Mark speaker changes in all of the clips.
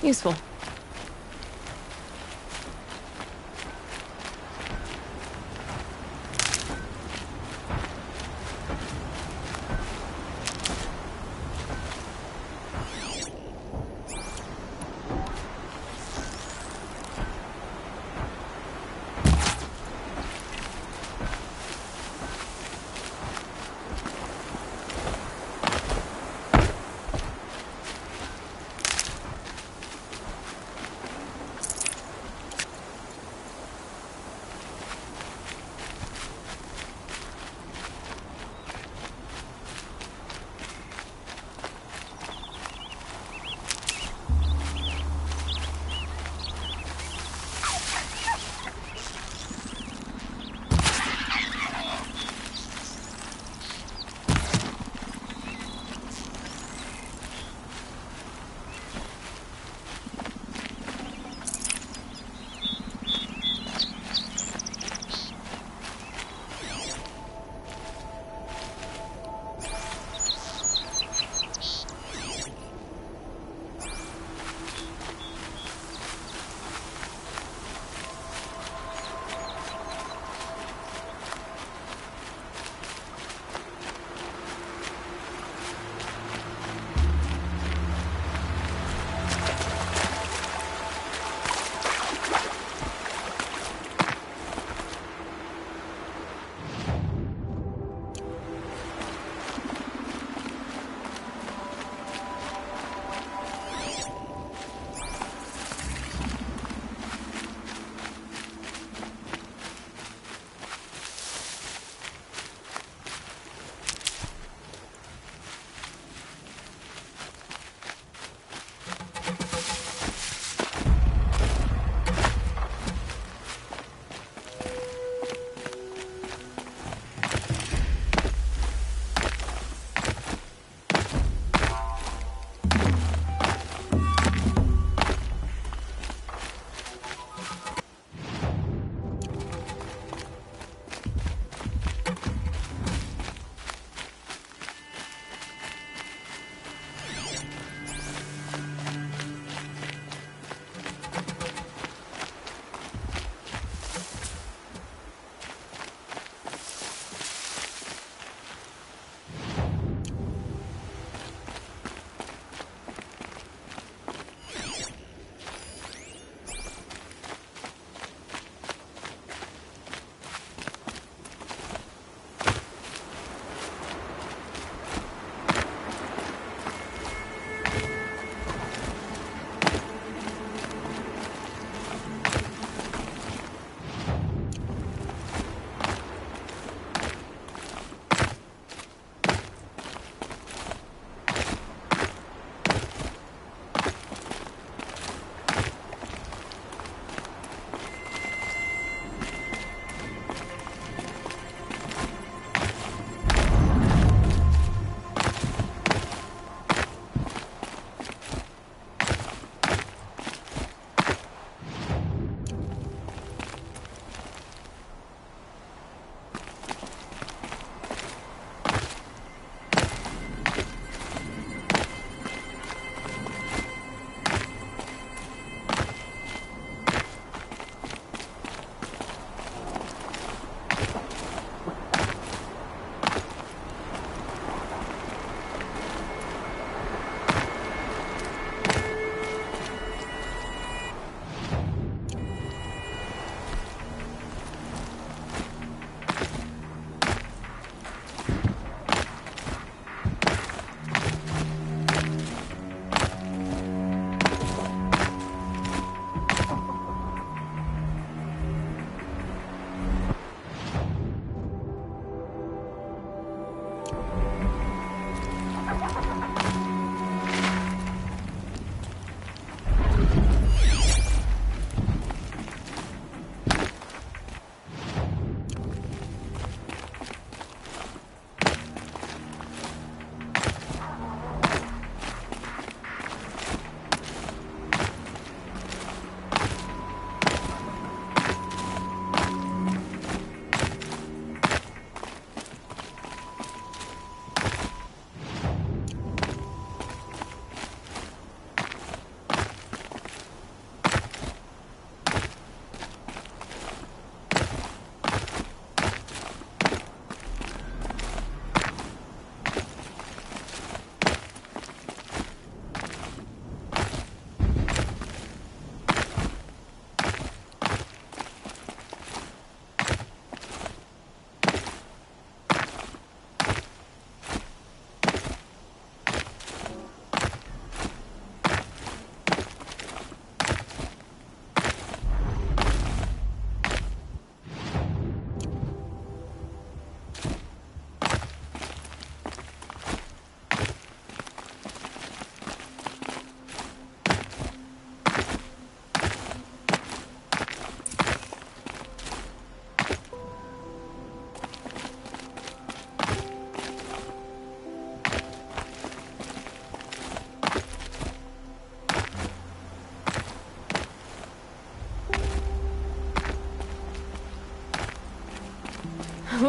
Speaker 1: Useful.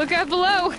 Speaker 1: Look out below!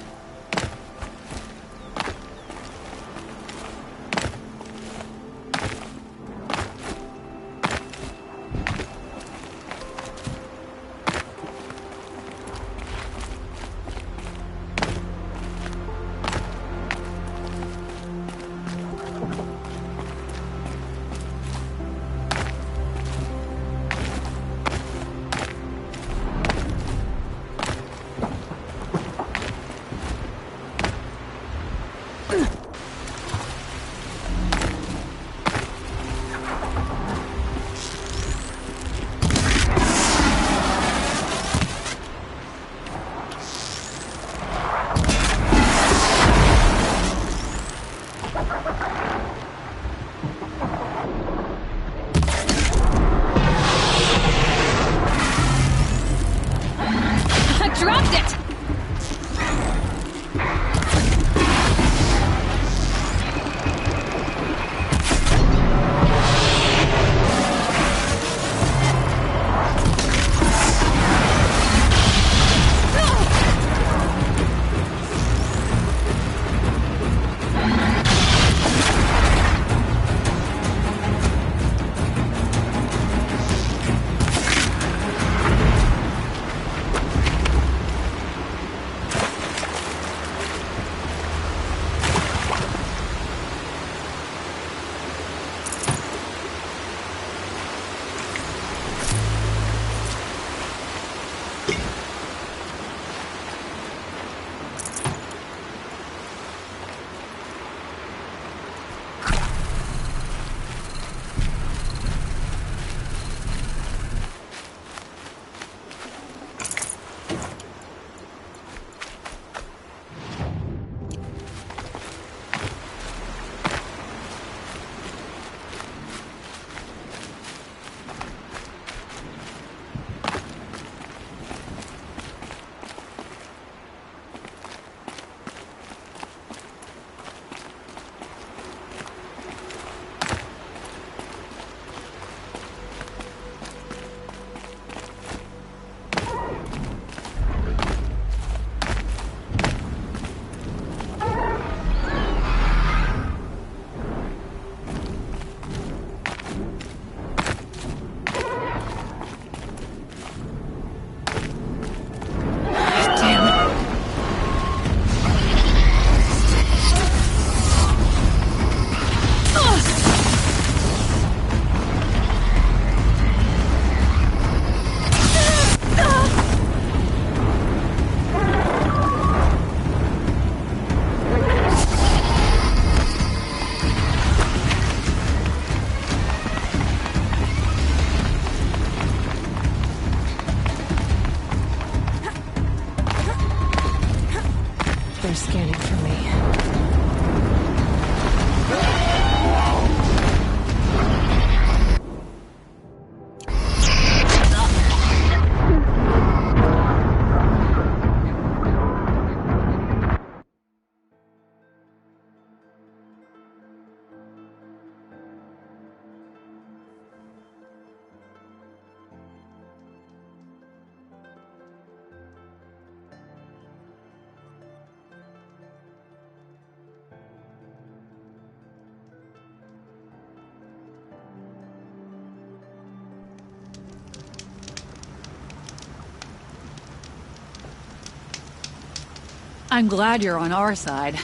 Speaker 1: I'm glad you're on our side.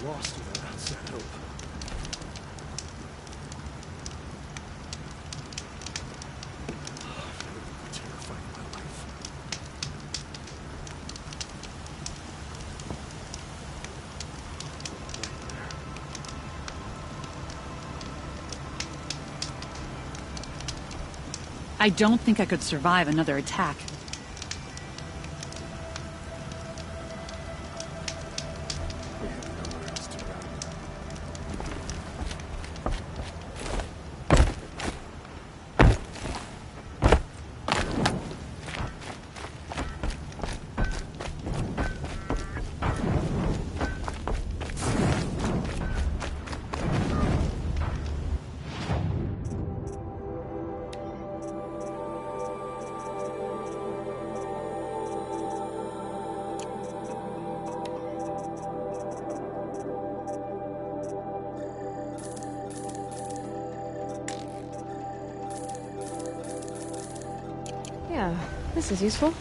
Speaker 2: Lost without outside help. I've never been more terrified in my life.
Speaker 1: I don't think I could survive another attack.
Speaker 2: We have nowhere else to run.
Speaker 3: Yeah, this is useful.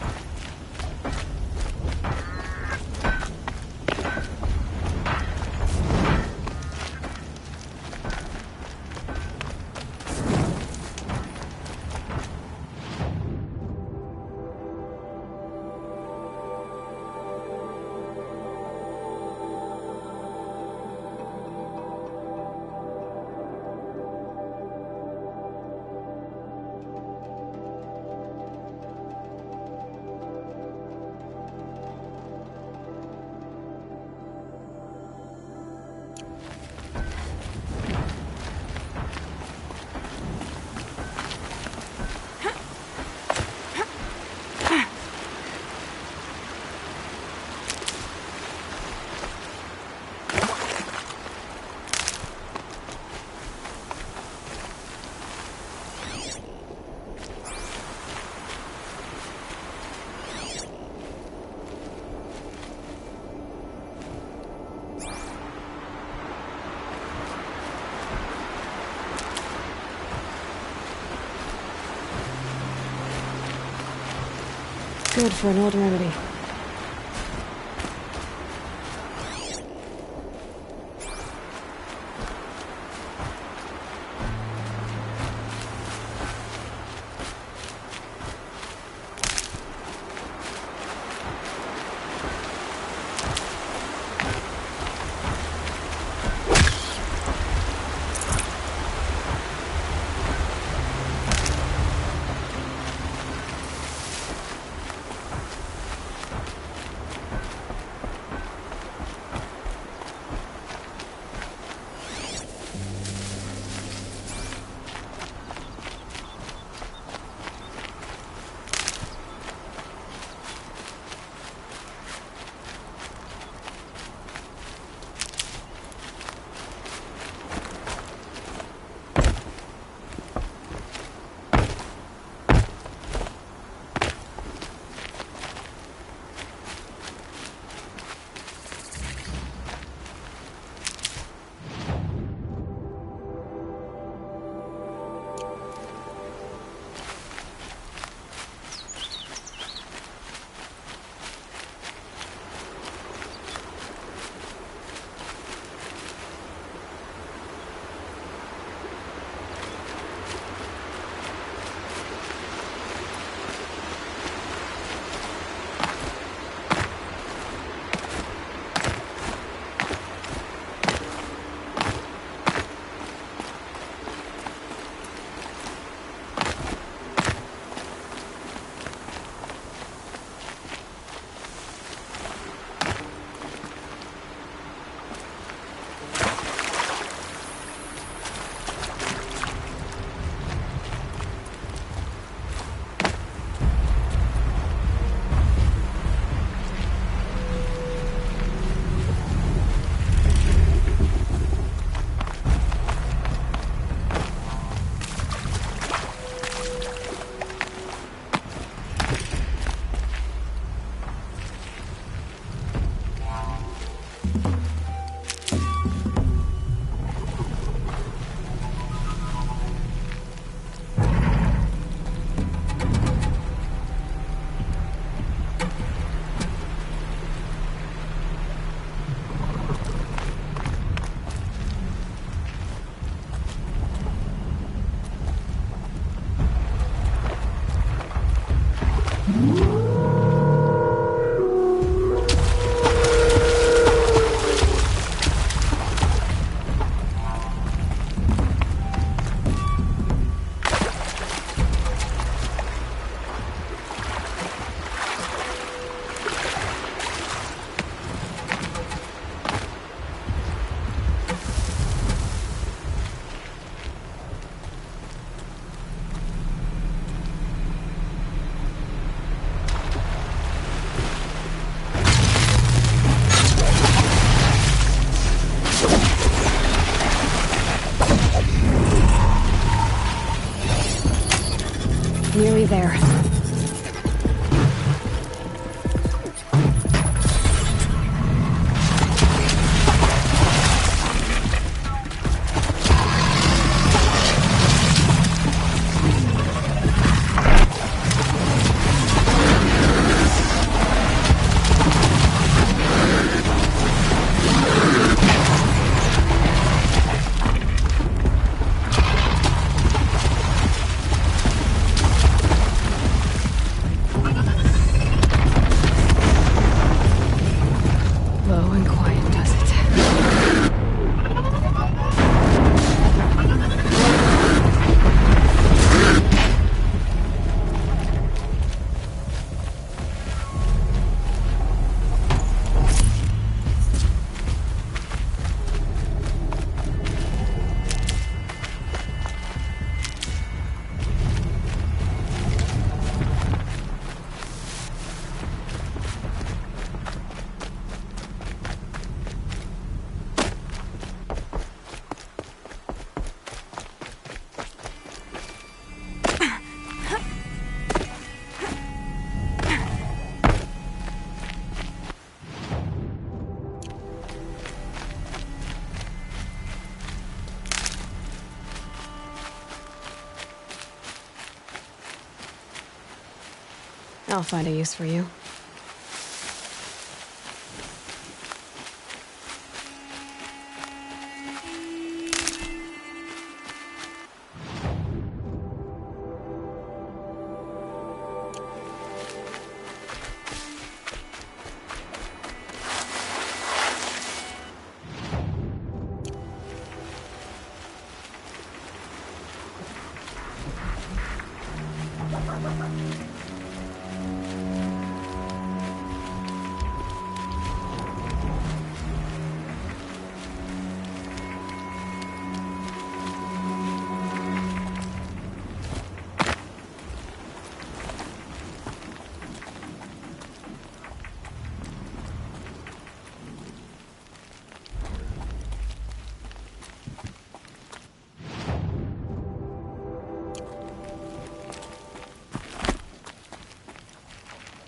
Speaker 3: Good for an old remedy. Nearly there. I'll find a use for you.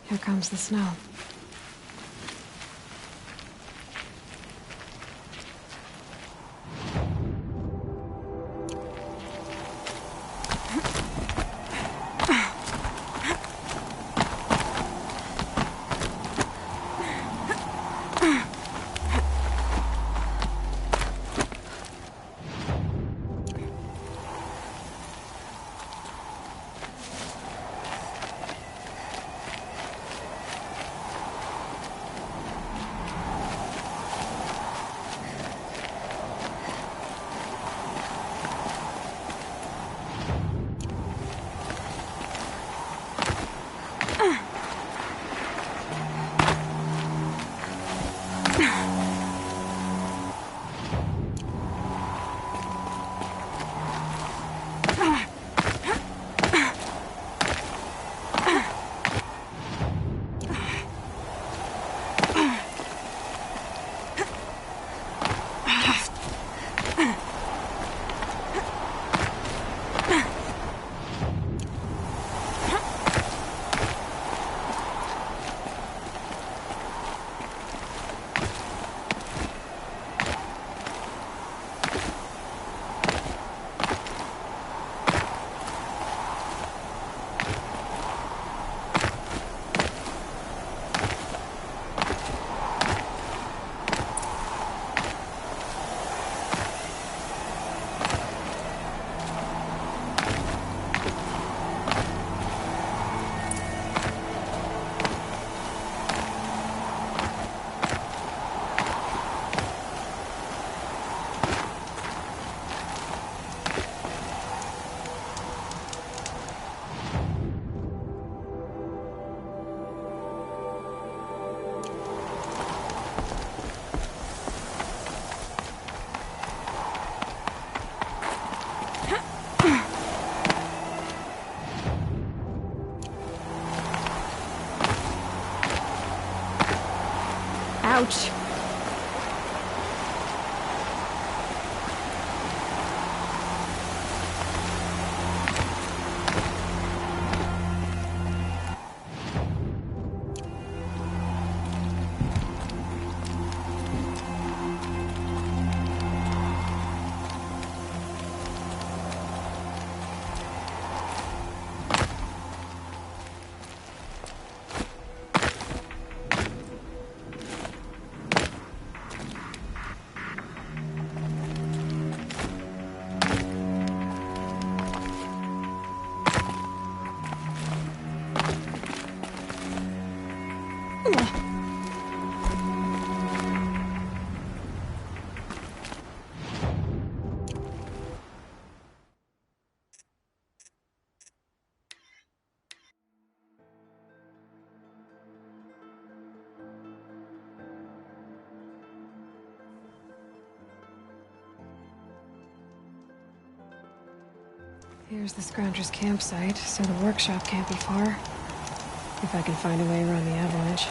Speaker 3: Here comes the snow. Ouch. Here's the Scrounger's campsite, so the workshop can't be far. If I can find a way around the avalanche.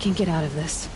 Speaker 3: can get out of this.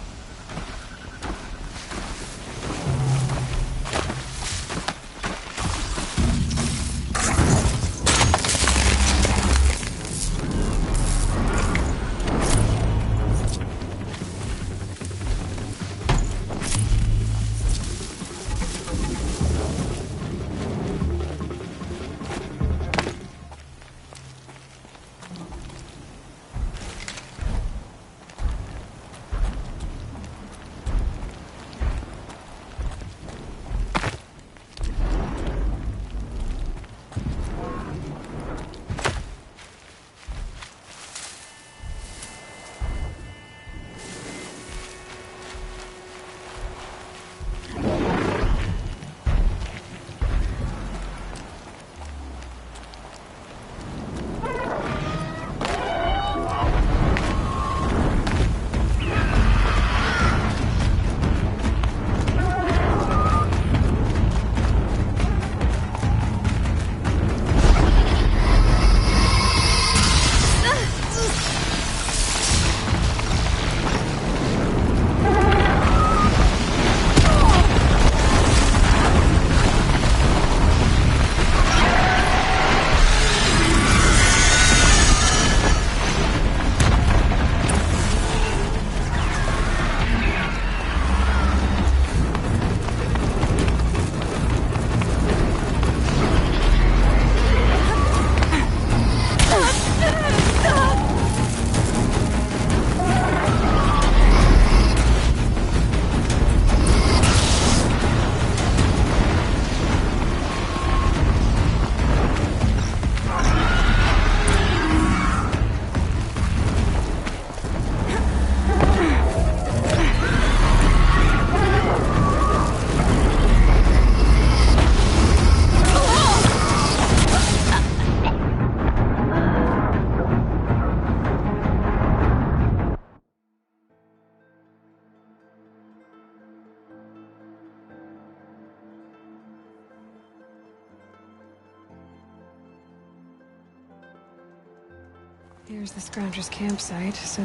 Speaker 3: There's the Scrounger's campsite, so...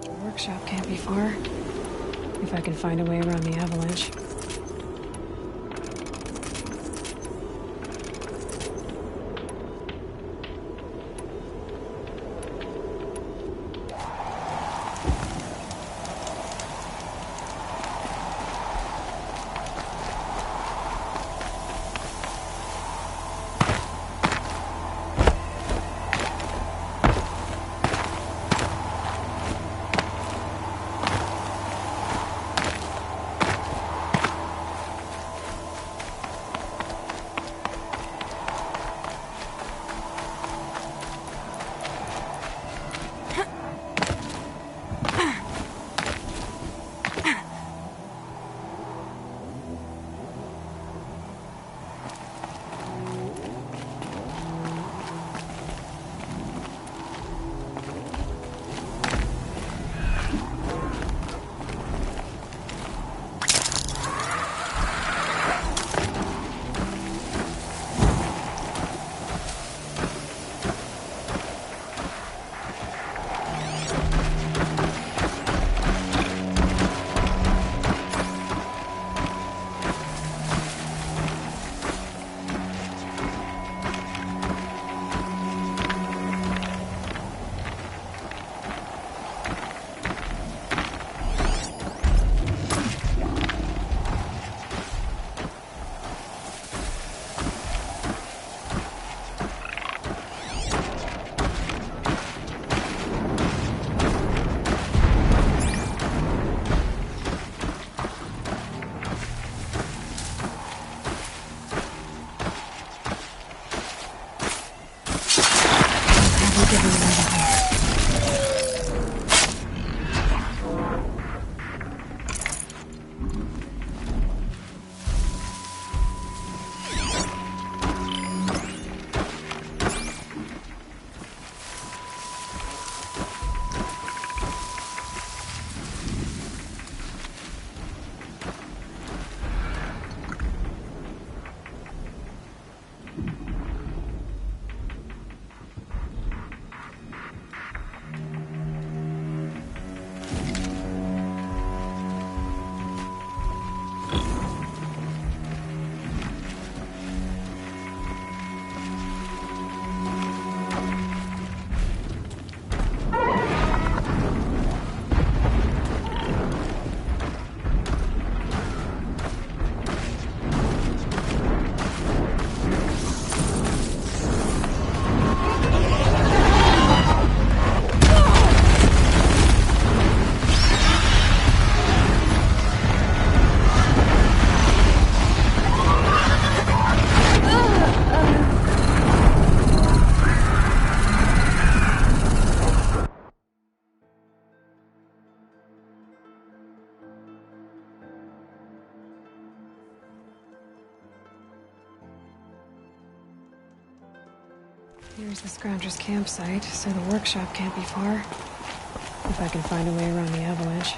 Speaker 3: The workshop can't be far, if I can find a way around the avalanche. the Scrounger's campsite, so the workshop can't be far. If I can find a way around the avalanche.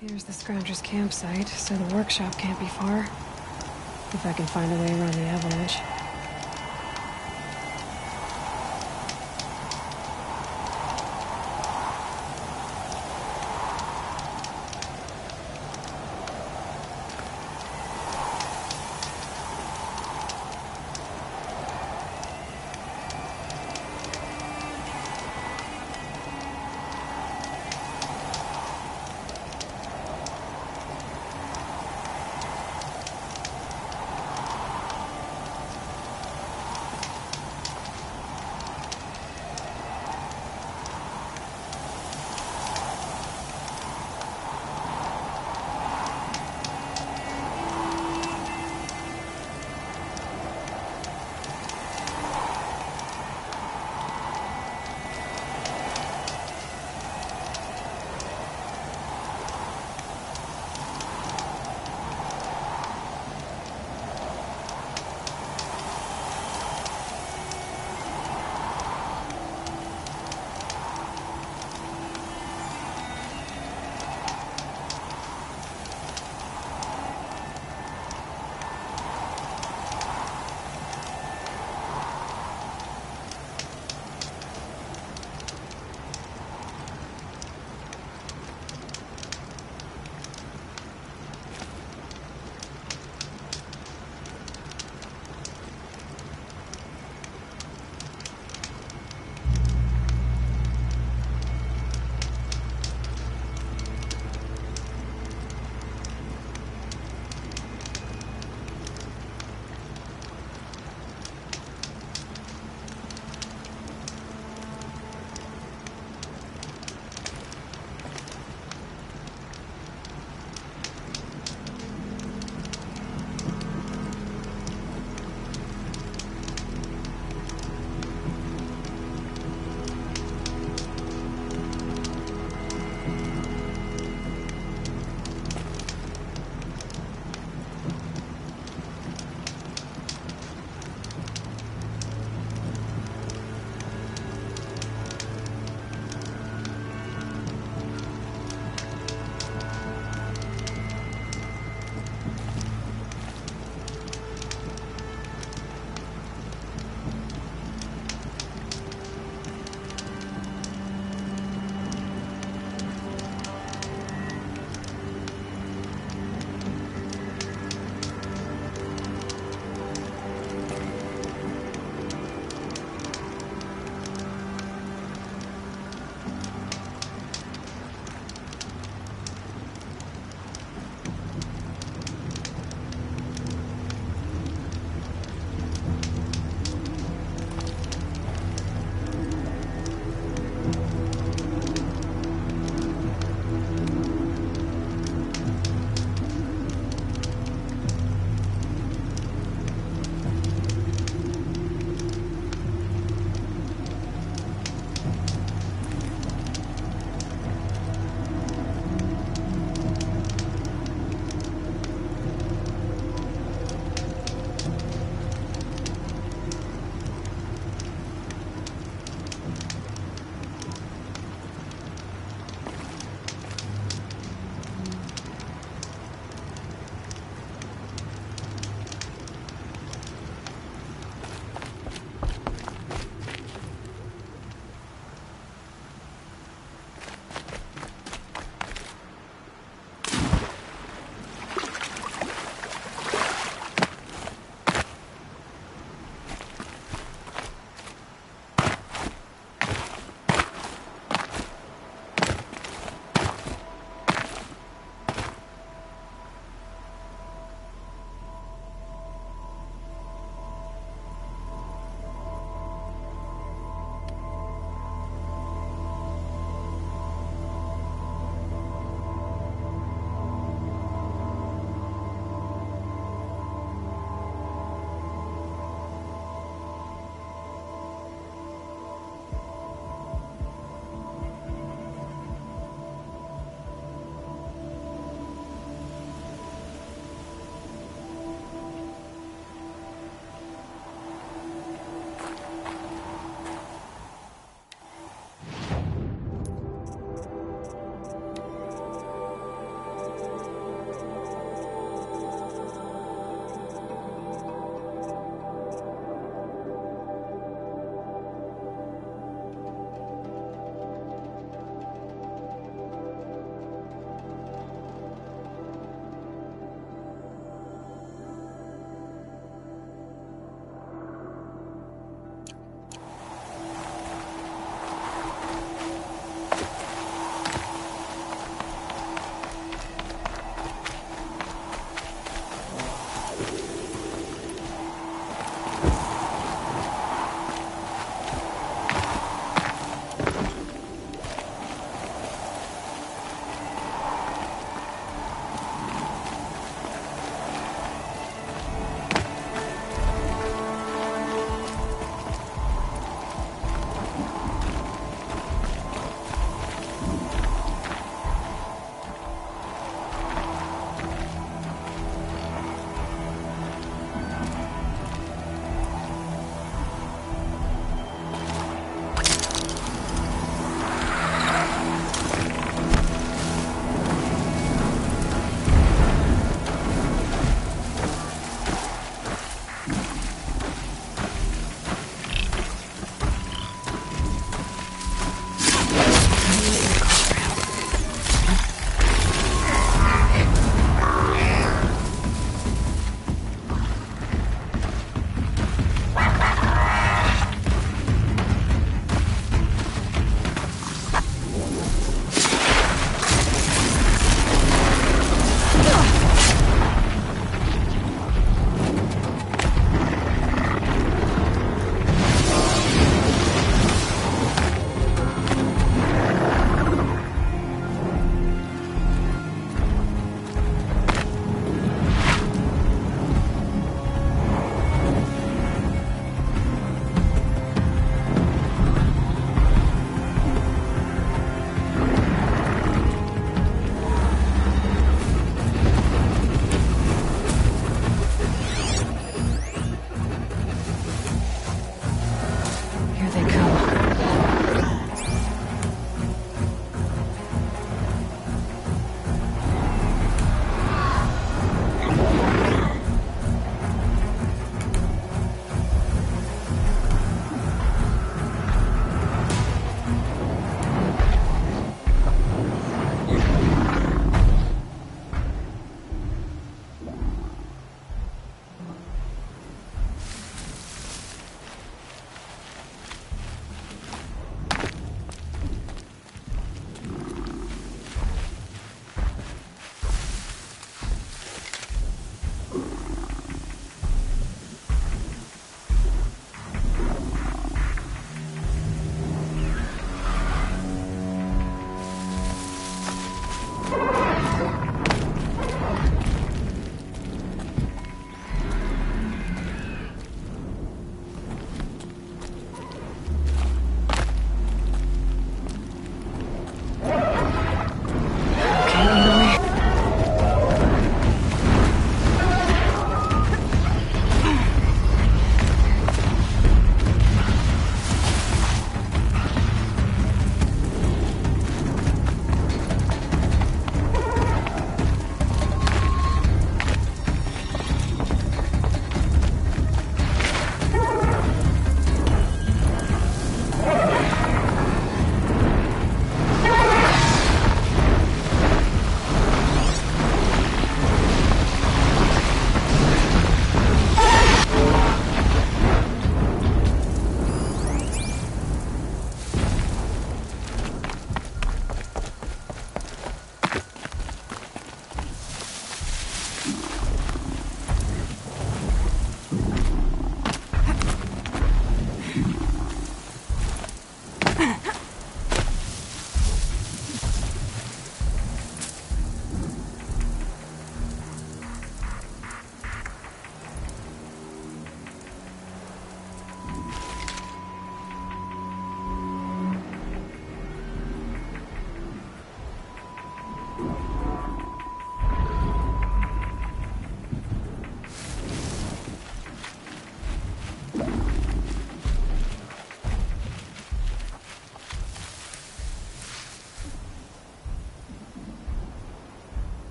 Speaker 3: Here's the Scrounger's campsite, so the workshop can't be far. If I can find a way around the avalanche.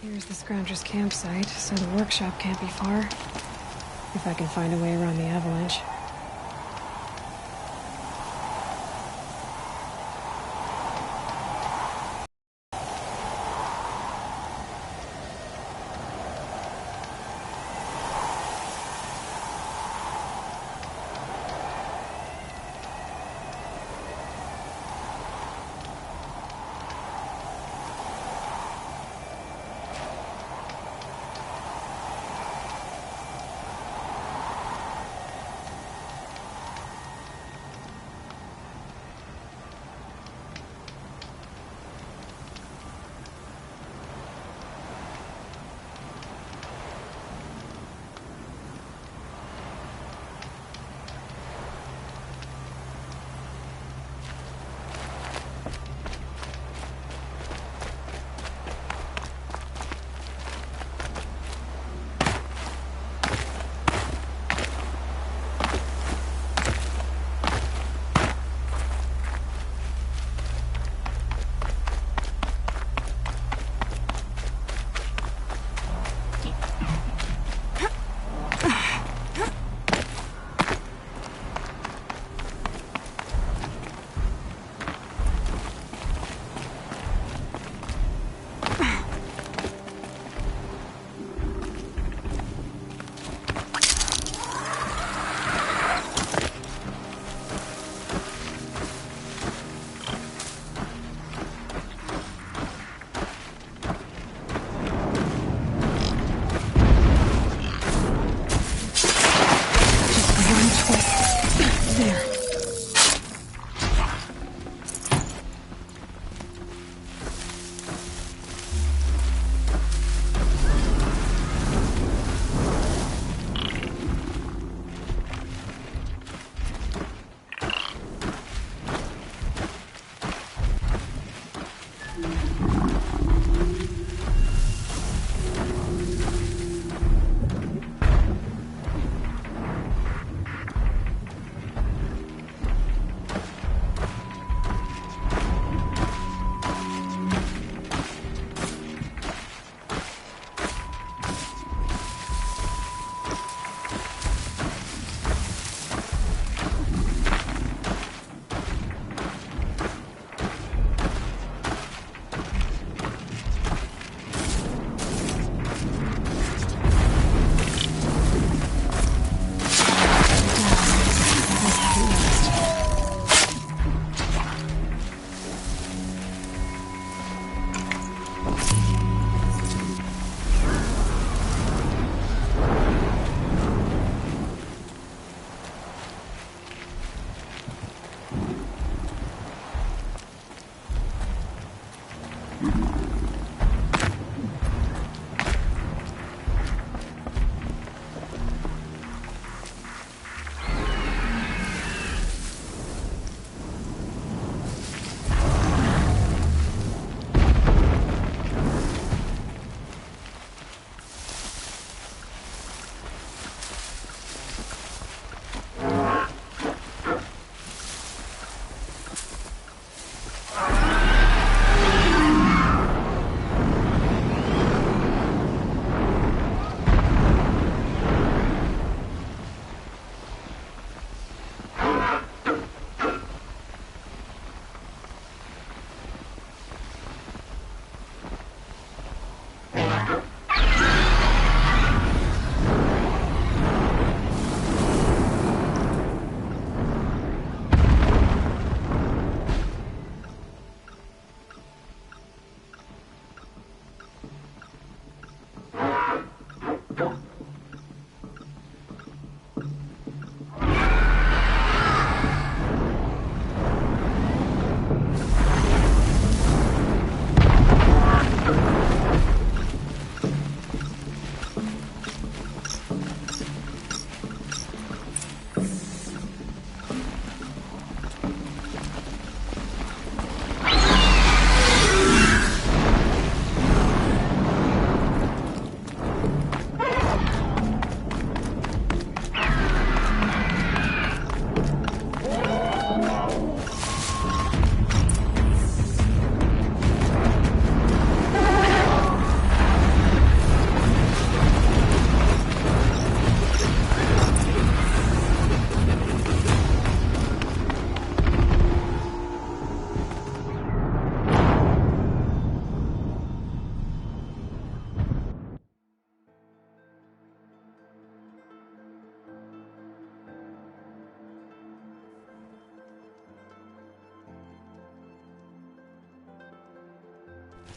Speaker 3: Here's the Scrounger's campsite, so the workshop can't be far. If I can find a way around the avalanche.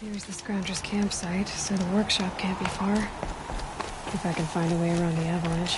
Speaker 3: Here's the Scrounger's campsite, so the workshop can't be far. If I can find a way around the avalanche.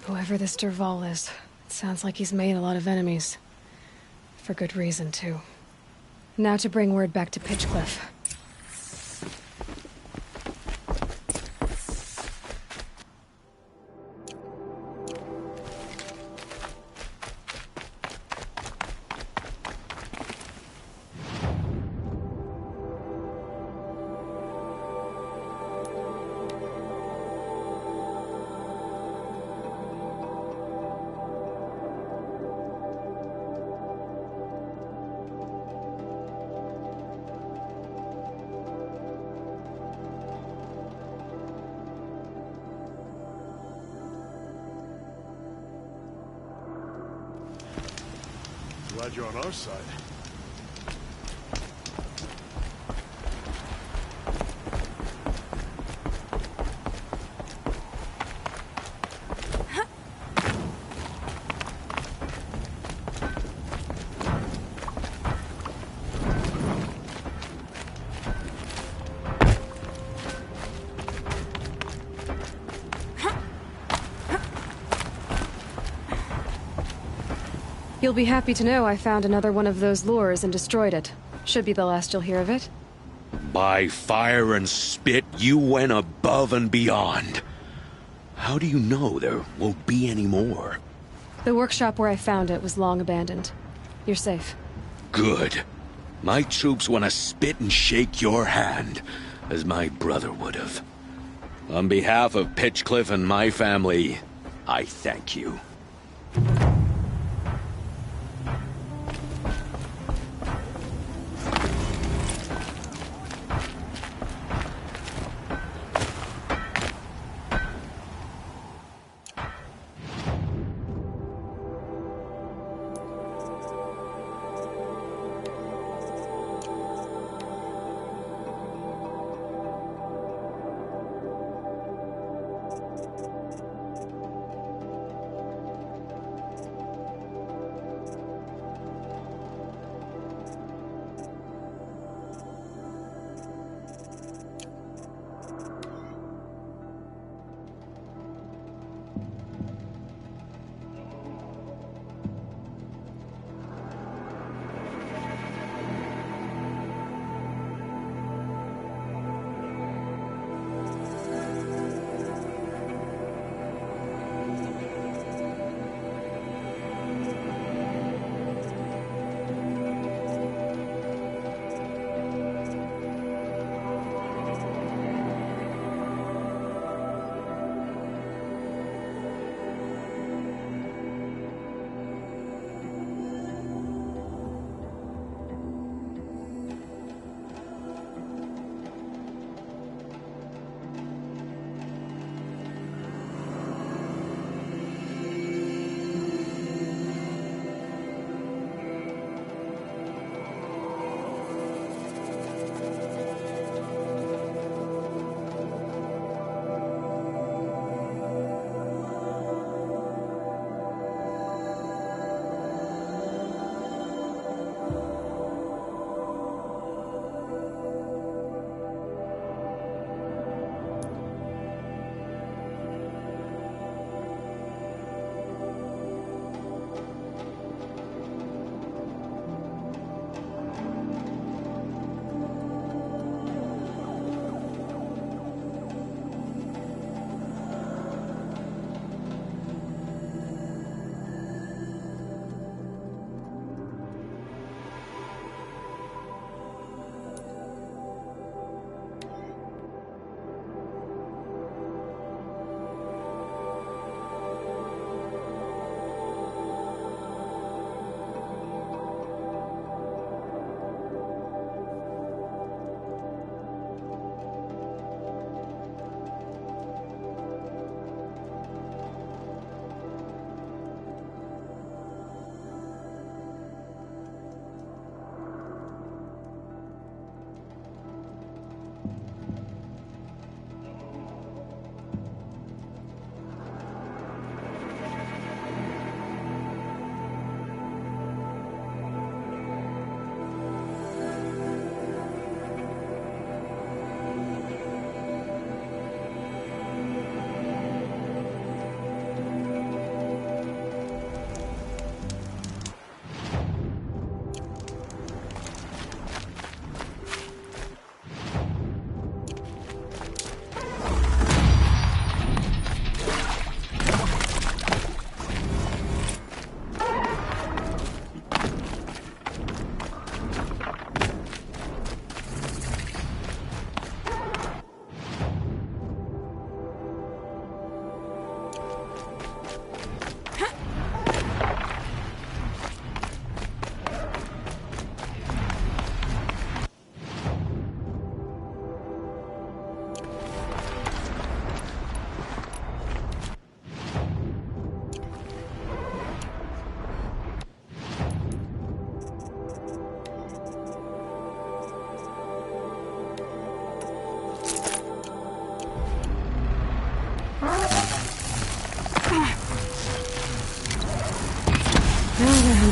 Speaker 3: Whoever this Derval is, it sounds like he's made a lot of enemies. For good reason, too. Now to bring word back to Pitchcliff.
Speaker 2: Glad you're on our side.
Speaker 3: You'll be happy to know I found another one of those lures and destroyed it. Should be the last you'll hear of it.
Speaker 4: By fire and spit, you went above and beyond. How do you know there won't be any more?
Speaker 3: The workshop where I found it was long abandoned. You're safe.
Speaker 4: Good. My troops want to spit and shake your hand, as my brother would have. On behalf of Pitchcliff and my family, I thank you.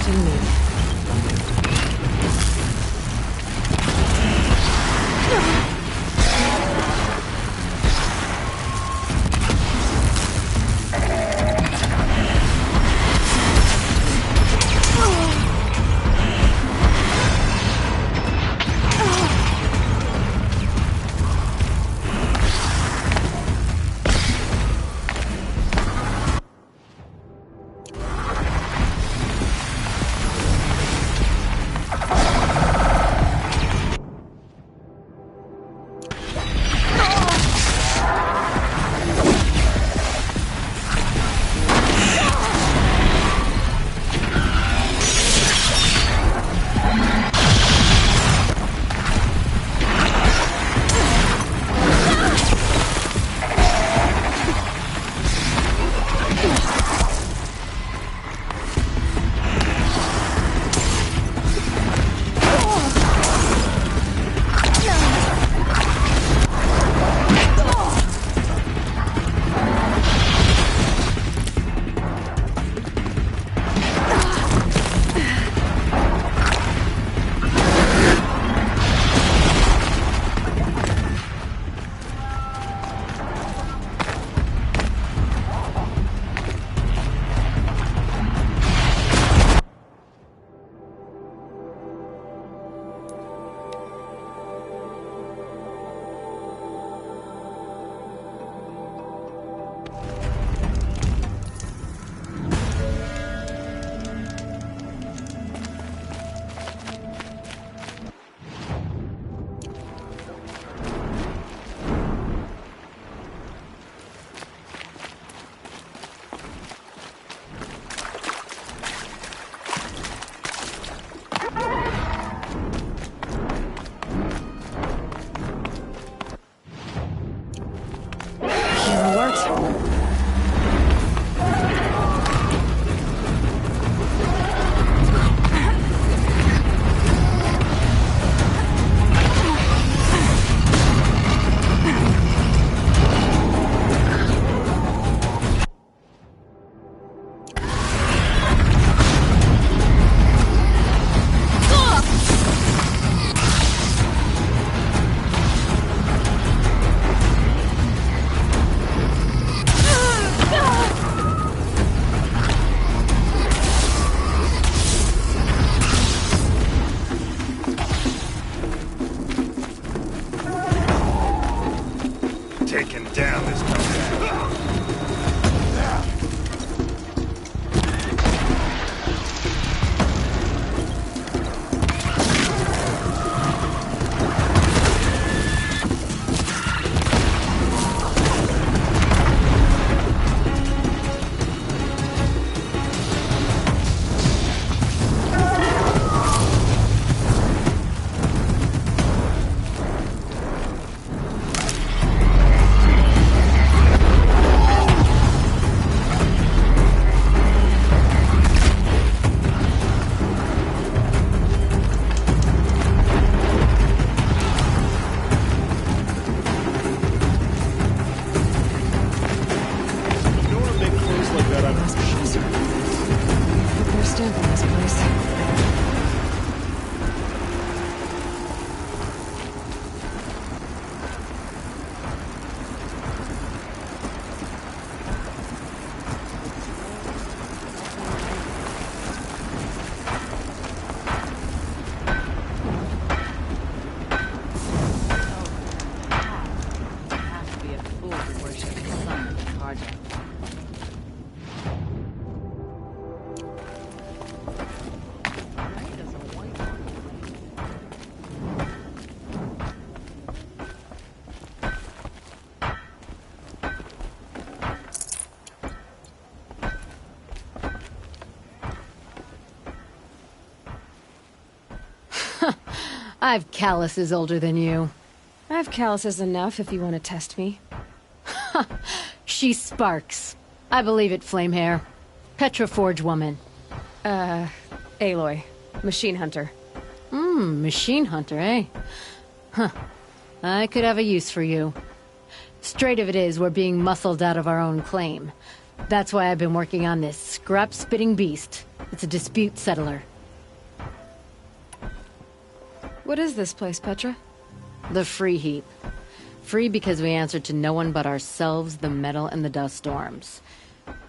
Speaker 3: protecting me.
Speaker 2: Taking down this comeback.
Speaker 3: I've calluses older than you. I have calluses enough if you want to test me. She sparks. I believe it, Flamehair. Petroforge woman.
Speaker 5: Aloy. Machine hunter.
Speaker 3: Machine hunter, eh? Huh. I could have a use for you. Straight of it is, we're being muscled out of our own claim. That's why I've been working on this scrap-spitting beast. It's a dispute settler.
Speaker 5: What is this place, Petra?
Speaker 3: The free heap. Free because we answer to no one but ourselves, the metal, and the dust storms.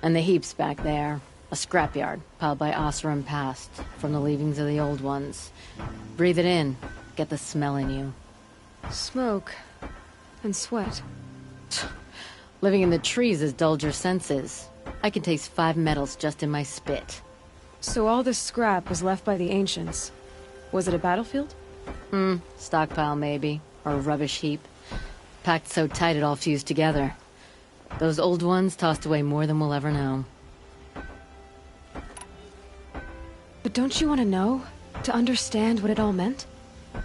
Speaker 3: And the heap's back there. A scrapyard, piled by Oseram past, from the leavings of the old ones. Breathe it in. Get the smell in you.
Speaker 5: Smoke. And sweat.
Speaker 3: Living in the trees has dulled your senses. I can taste 5 metals just in my spit.
Speaker 5: So all this scrap was left by the ancients. Was it a battlefield?
Speaker 3: Stockpile maybe. Or a rubbish heap. Packed so tight it all fused together. Those old ones tossed away more than we'll ever know.
Speaker 5: But don't you want to know? To understand what it all meant?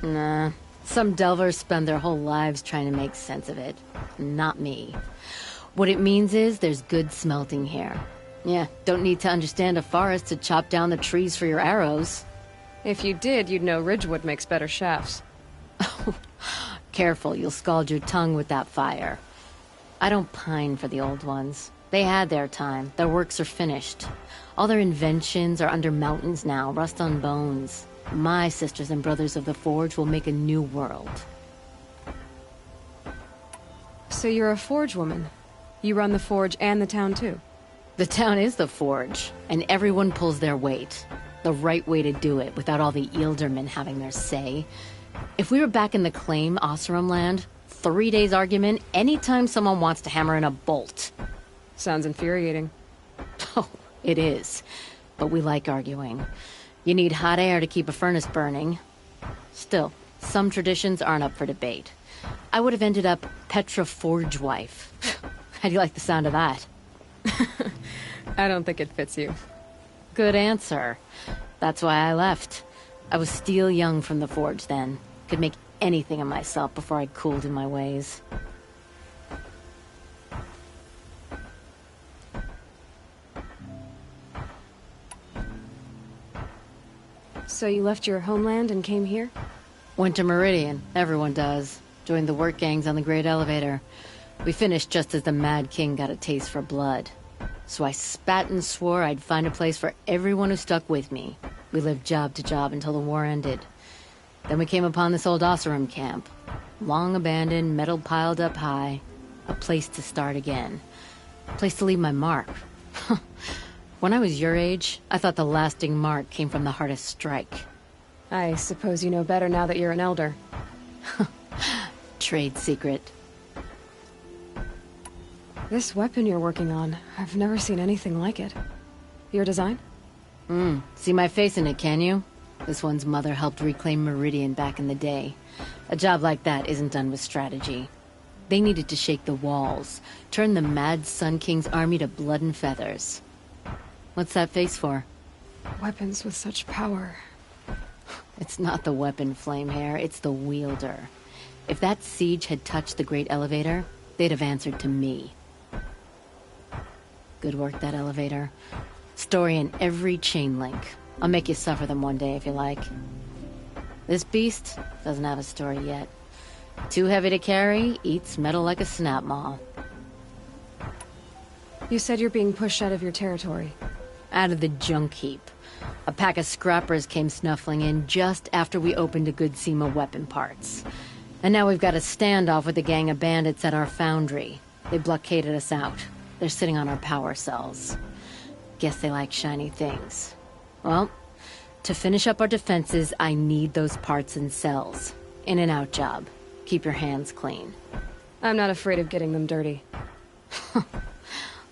Speaker 3: Nah. Some delvers spend their whole lives trying to make sense of it. Not me. What it means is there's good smelting here. Yeah, don't need to understand a forest to chop down the trees for your arrows.
Speaker 5: If you did, you'd know Ridgewood makes better shafts.
Speaker 3: Careful, you'll scald your tongue with that fire. I don't pine for the old ones. They had their time. Their works are finished. All their inventions are under mountains now, rust on bones. My sisters and brothers of the Forge will make a new world.
Speaker 5: So you're a Forge woman. You run the Forge and the town too.
Speaker 3: The town is the Forge, and everyone pulls their weight. The right way to do it, without all the Ealdermen having their say. If we were back in the claim Oseram land, 3 days argument anytime someone wants to hammer in a bolt.
Speaker 5: Sounds infuriating.
Speaker 3: Oh, it is. But we like arguing. You need hot air to keep a furnace burning. Still, some traditions aren't up for debate. I would have ended up Petra Forge wife. How do you like the sound of that?
Speaker 5: I don't think it fits you.
Speaker 3: Good answer. That's why I left. I was steel young from the Forge then. Could make anything of myself before I cooled in my ways.
Speaker 5: So you left your homeland and came here?
Speaker 3: Went to Meridian. Everyone does. Joined the work gangs on the Great Elevator. We finished just as the Mad King got a taste for blood. So I spat and swore I'd find a place for everyone who stuck with me. We lived job to job until the war ended. Then we came upon this old Oseram camp. Long abandoned, metal piled up high. A place to start again. A place to leave my mark. When I was your age, I thought the lasting mark came from the hardest strike.
Speaker 5: I suppose you know better now that you're an elder.
Speaker 3: Trade secret.
Speaker 5: This weapon you're working on, I've never seen anything like it. Your design?
Speaker 3: See my face in it, can you? This one's mother helped reclaim Meridian back in the day. A job like that isn't done with strategy. They needed to shake the walls, turn the Mad Sun King's army to blood and feathers. What's that face for?
Speaker 5: Weapons with such power.
Speaker 3: It's not the weapon, Flamehair, it's the wielder. If that siege had touched the Great Elevator, they'd have answered to me. Good work, that elevator. Story in every chain link. I'll make you suffer them one day if you like. This beast doesn't have a story yet. Too heavy to carry, eats metal like a snap maw.
Speaker 5: You said you're being pushed out of your territory.
Speaker 3: Out of the junk heap. A pack of scrappers came snuffling in just after we opened a good seam of weapon parts. And now we've got a standoff with a gang of bandits at our foundry. They blockaded us out. They're sitting on our power cells. Guess they like shiny things. Well, to finish up our defenses, I need those parts and cells. In and out job. Keep your hands clean.
Speaker 5: I'm not afraid of getting them dirty.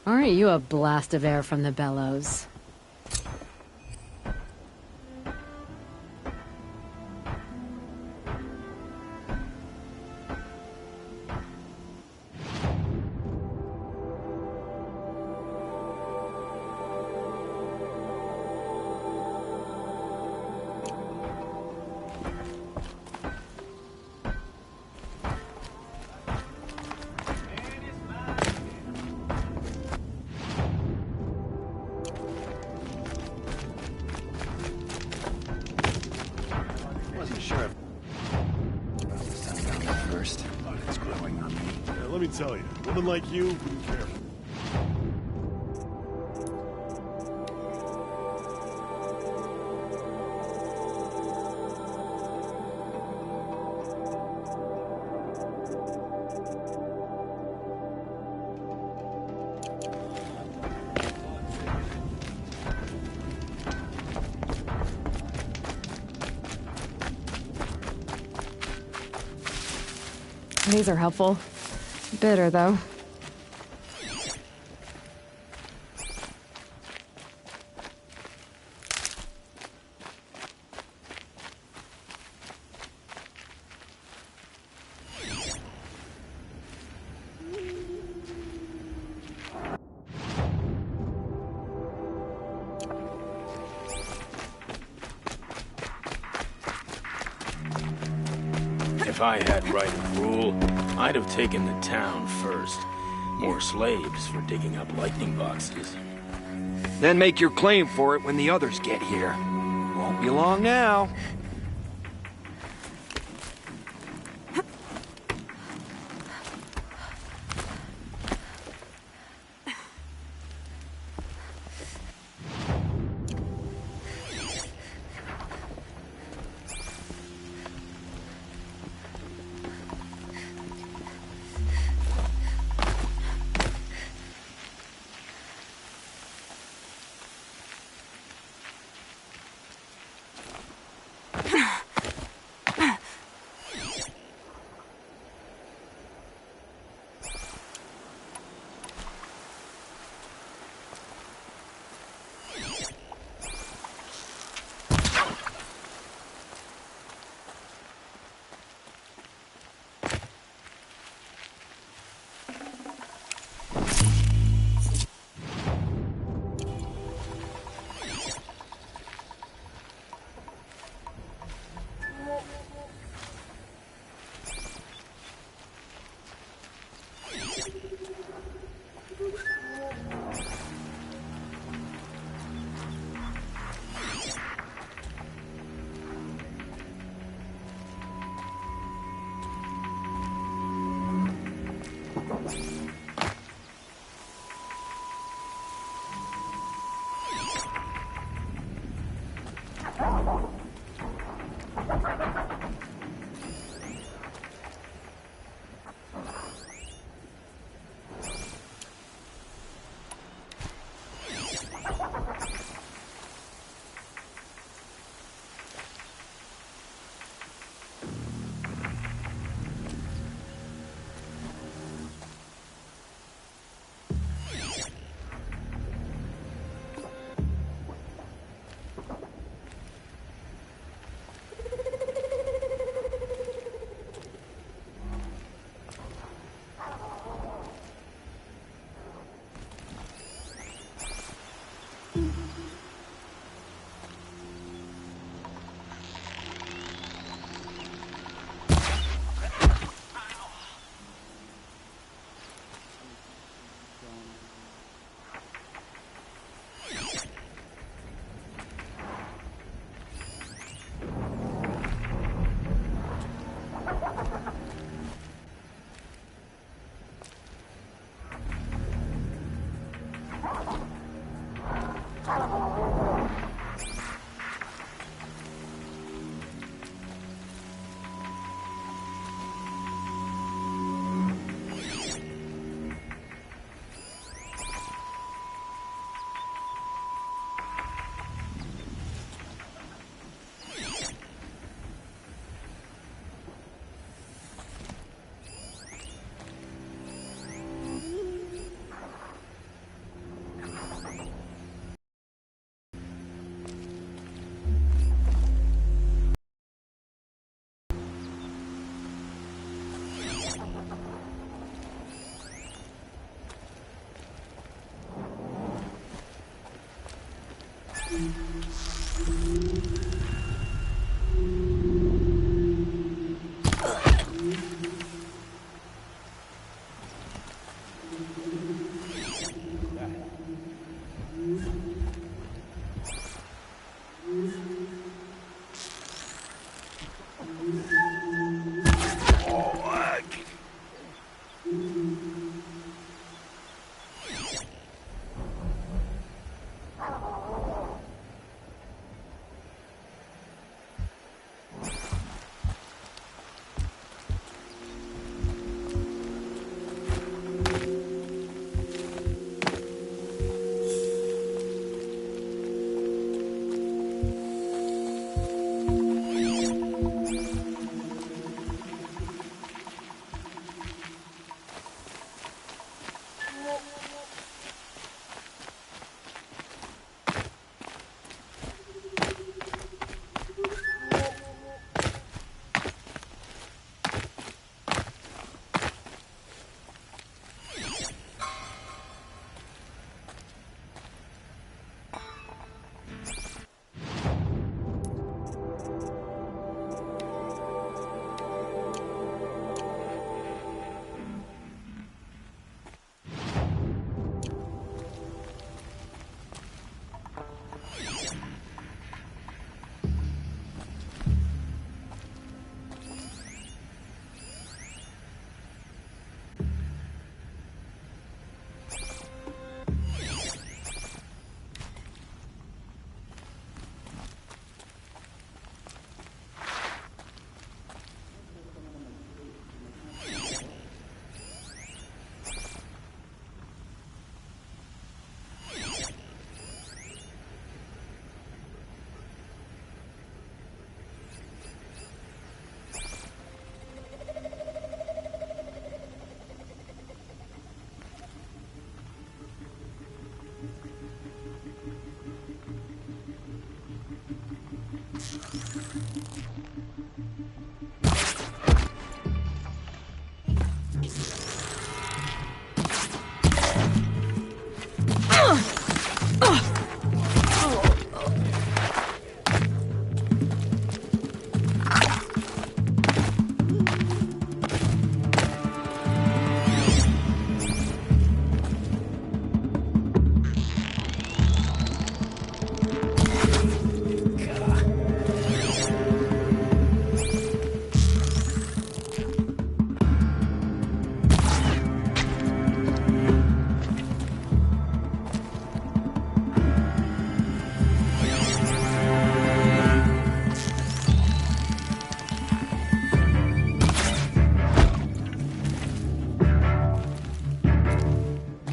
Speaker 3: Aren't you a blast of air from the bellows?
Speaker 2: Let me tell you, a woman like you, be careful.
Speaker 5: These are helpful. Bitter, though.
Speaker 6: If I had right of rule, I'd have taken the town first. More slaves for digging up lightning boxes.
Speaker 7: Then make your claim for it when the others get here. Won't be long now.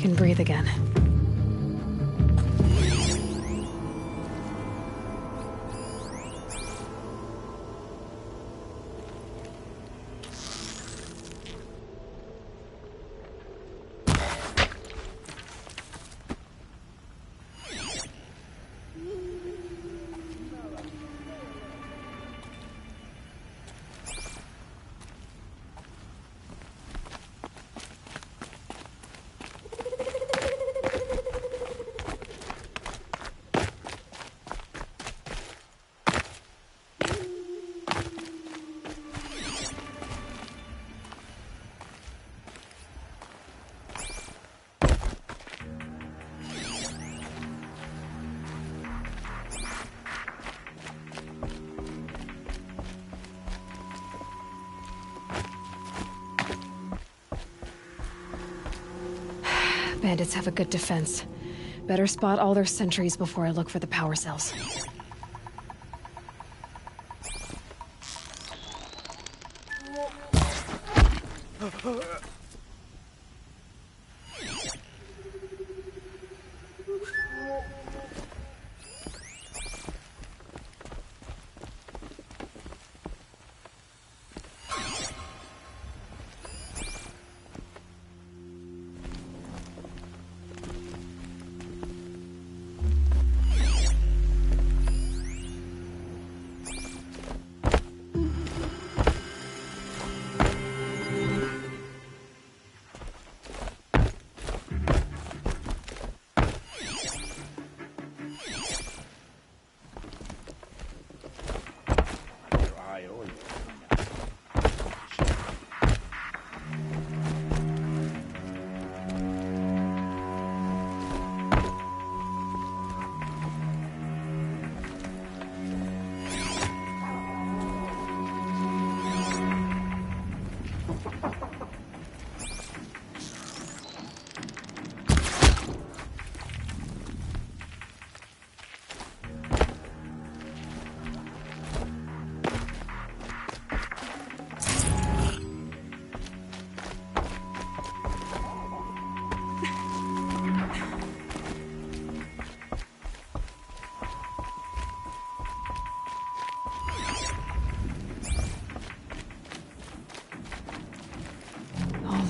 Speaker 5: can breathe again. Bandits have a good defense. Better spot all their sentries before I look for the power cells.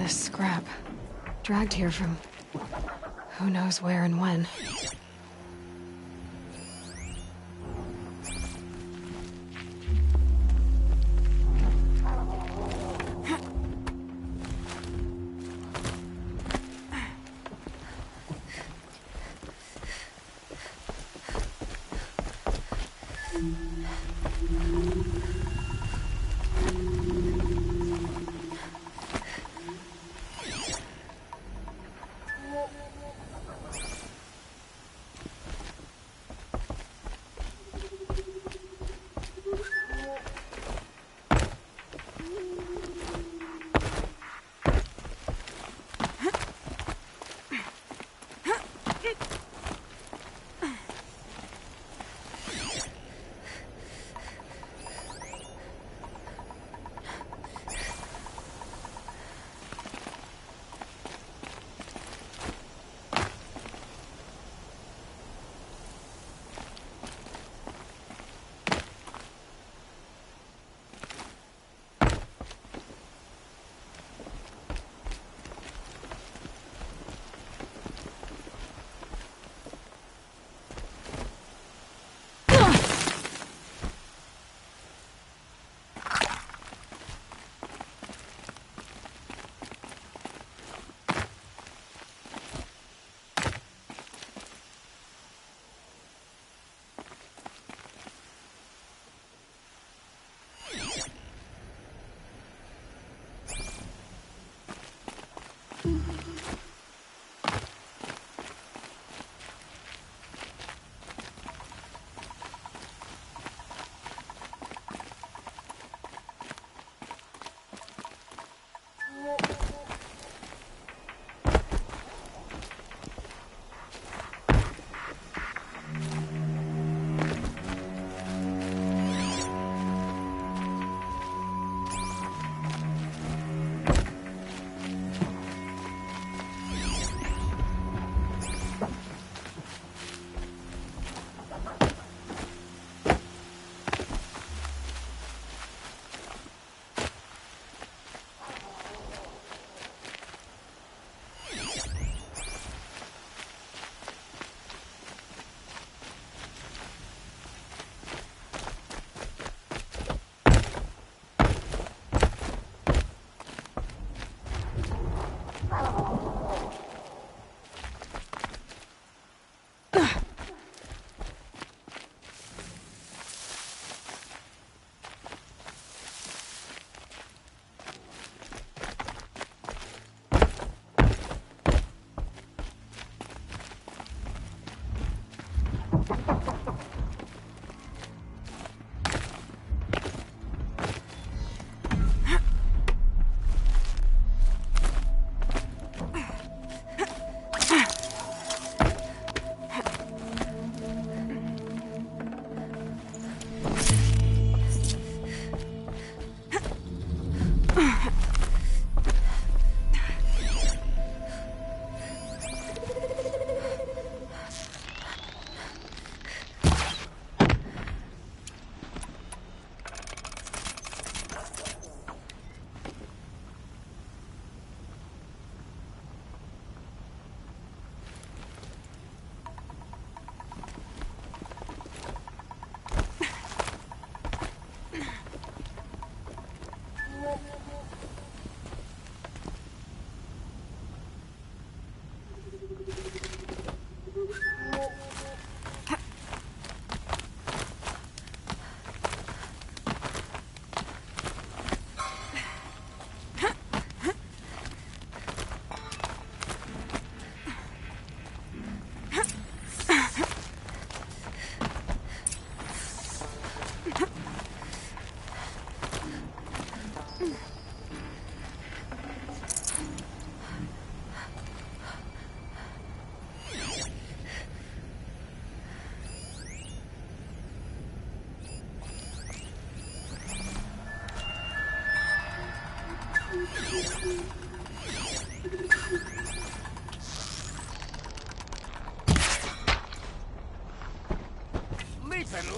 Speaker 5: Scrap. Dragged here from who knows where and when.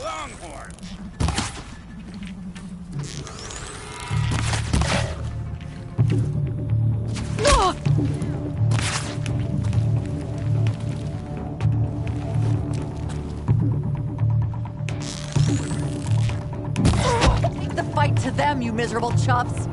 Speaker 6: Longhorn!
Speaker 1: Take the fight to them, you miserable chuffs!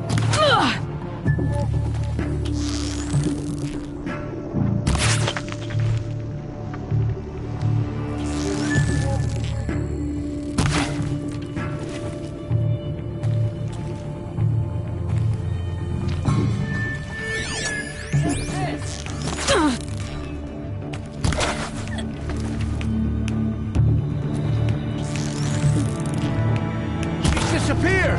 Speaker 2: Disappear!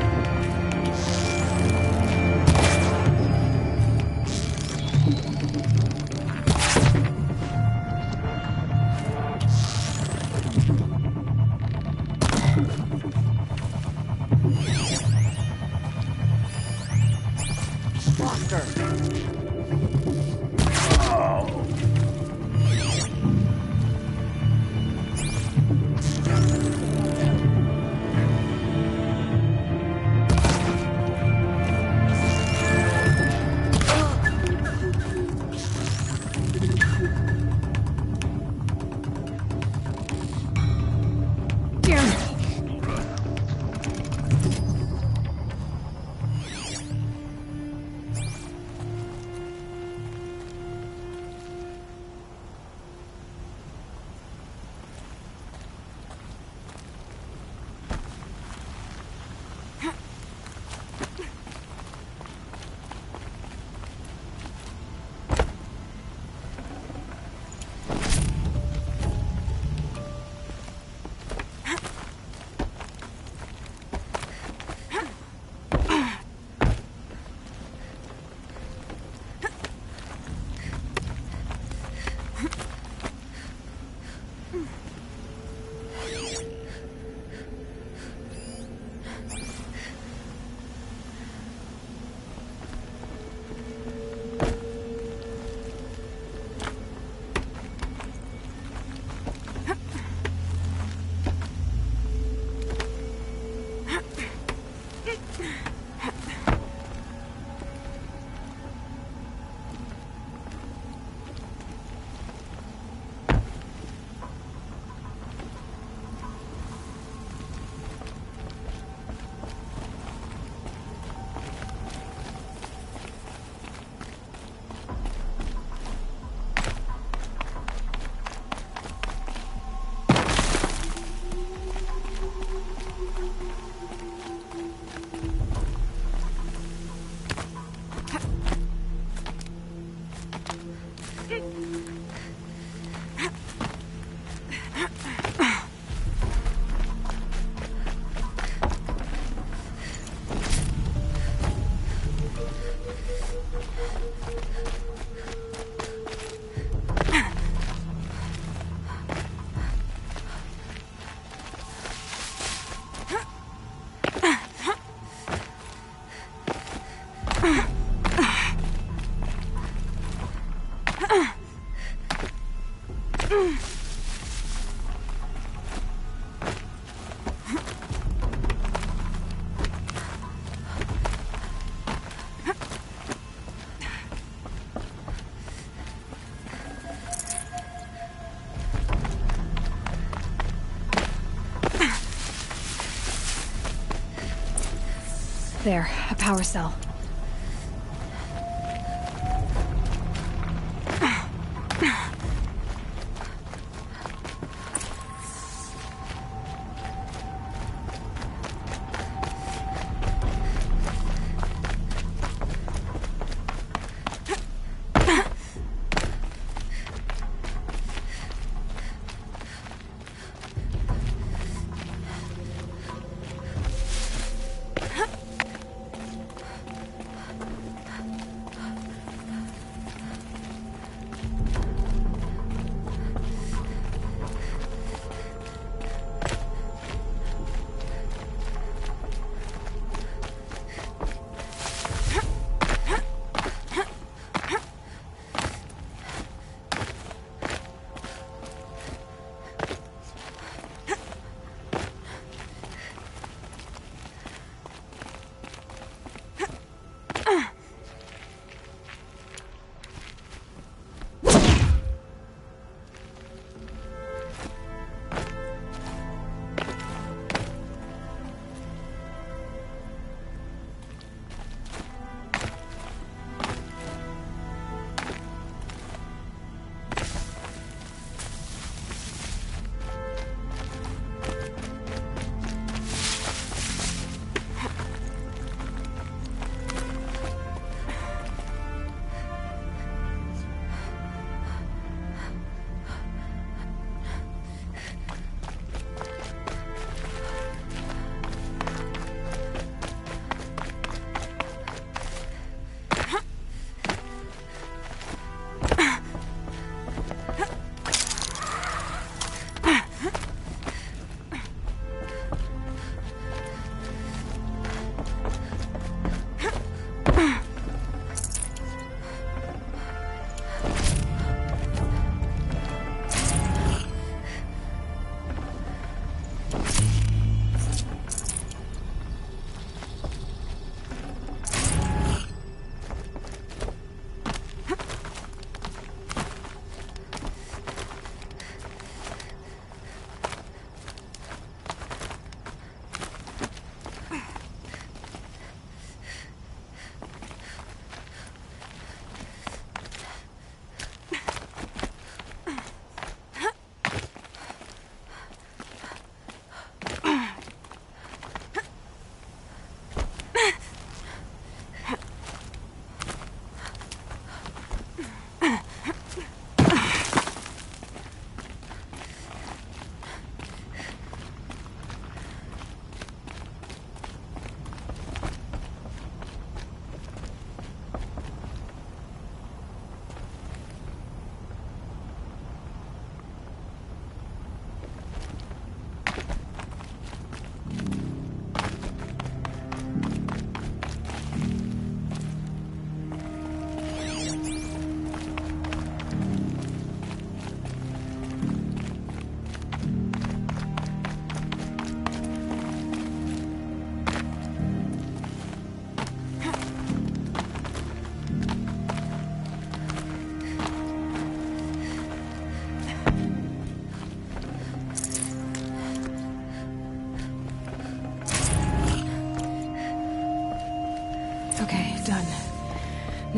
Speaker 5: There, a power cell.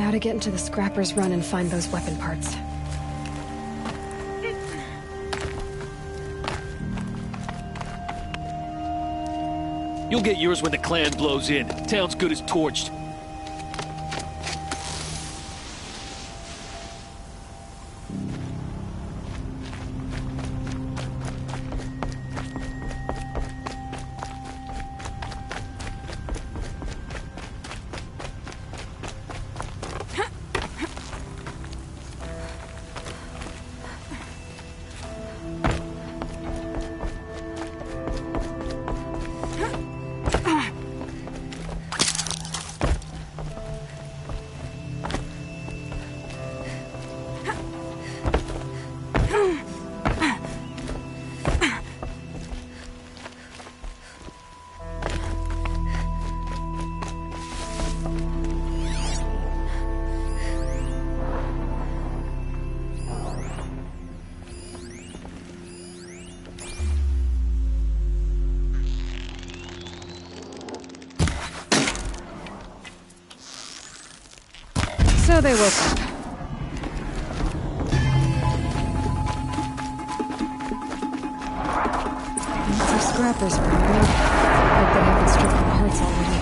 Speaker 5: Now to get into the Scrapper's Run and find those weapon parts.
Speaker 8: You'll get yours when the clan blows in. Town's good as torched.
Speaker 5: So they woke up. It's our Scrapper's Run. Hope they haven't stripped the parts already.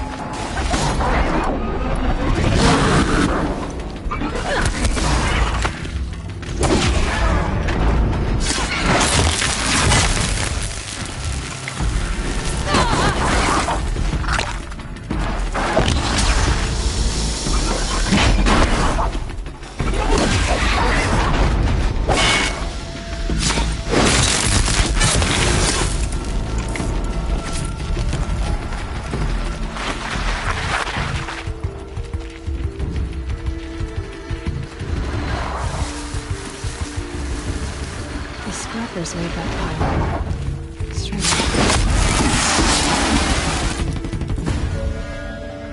Speaker 5: The Scrappers made that pile. Strange.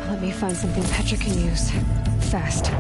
Speaker 5: Let me find something Petra can use. Fast.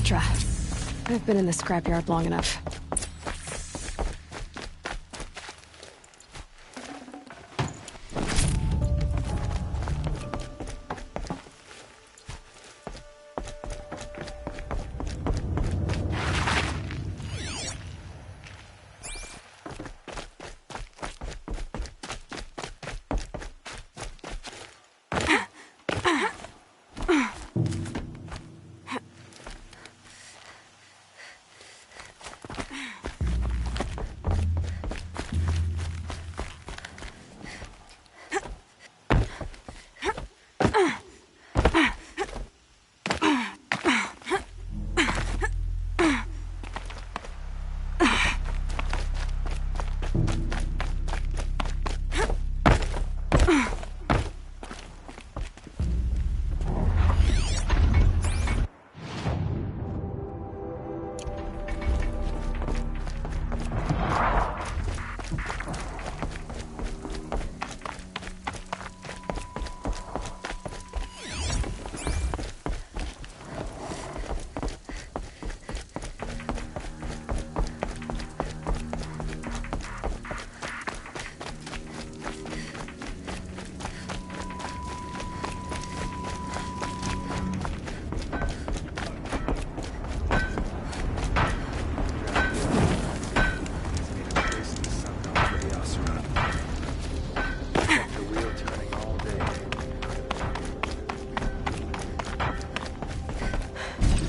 Speaker 5: Petra. I've been in the scrapyard long enough.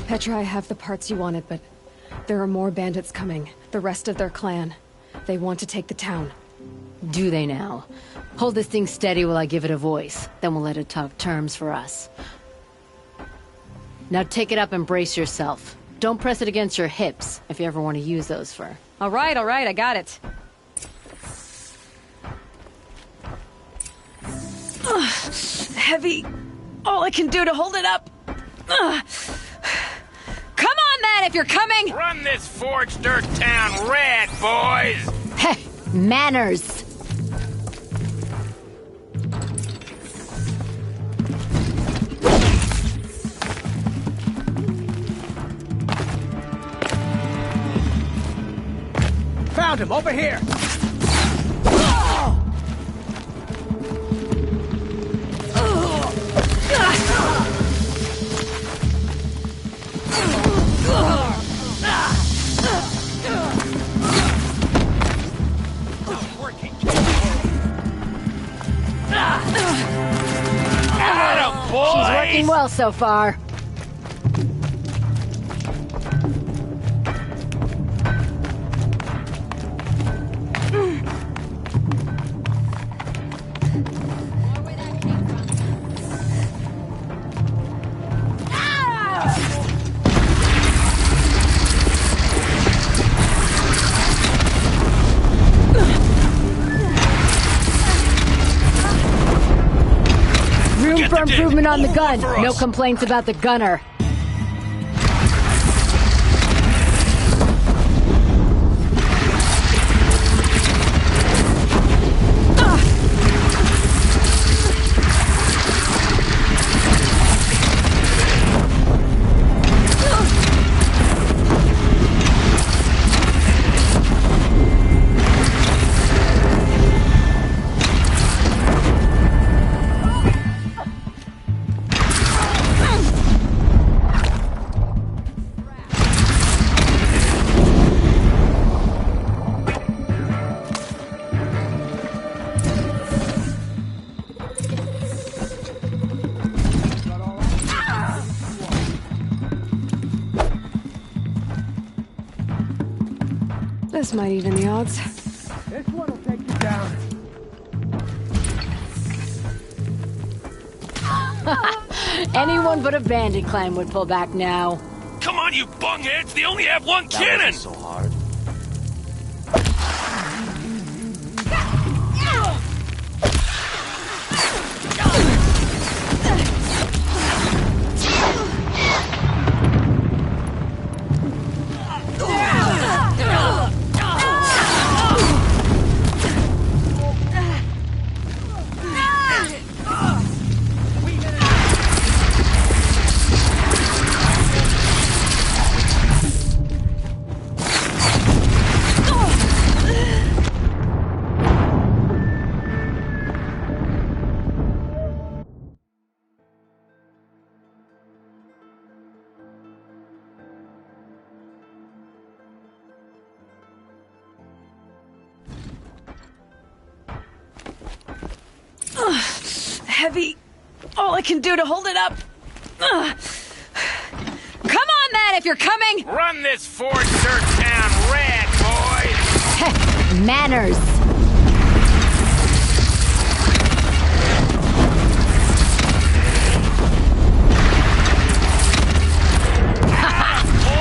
Speaker 5: Petra, I have the parts you wanted, but there are more bandits coming. The rest of their clan. They want to take the town.
Speaker 3: Do they now? Hold this thing steady while I give it a voice. Then we'll let it talk terms for us. Now take it up and brace yourself. Don't press it against your hips, if you ever want to use those for...
Speaker 5: All right, I got it. Heavy. All I can do to hold it up. Come on, then, if you're coming!
Speaker 6: Run this forged dirt town red, boys!
Speaker 3: Heh, manners!
Speaker 7: Found him, over here!
Speaker 3: She's working well so far. Room for improvement on the gun. No complaints about the gunner.
Speaker 5: This might even the odds.
Speaker 7: This one will take you down.
Speaker 3: Anyone but a bandit clan would pull back now.
Speaker 6: Come on, you bungheads! They only have one cannon!
Speaker 7: So hard.
Speaker 5: heavy. All I can do to hold it up. Ugh. Come on, then, if you're coming!
Speaker 6: Run this Ford Dirt Town red, boy!
Speaker 3: Manners!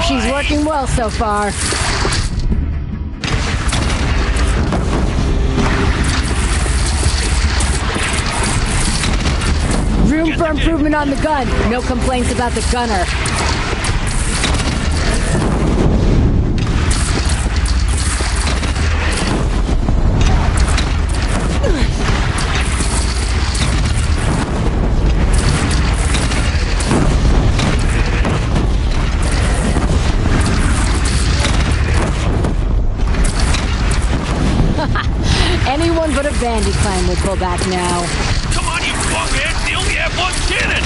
Speaker 3: She's working well so far. Room for improvement on the gun. No complaints about the gunner. Anyone but a Bandy clan would pull back now.
Speaker 8: Come on, you fuckhead! They only have one cannon!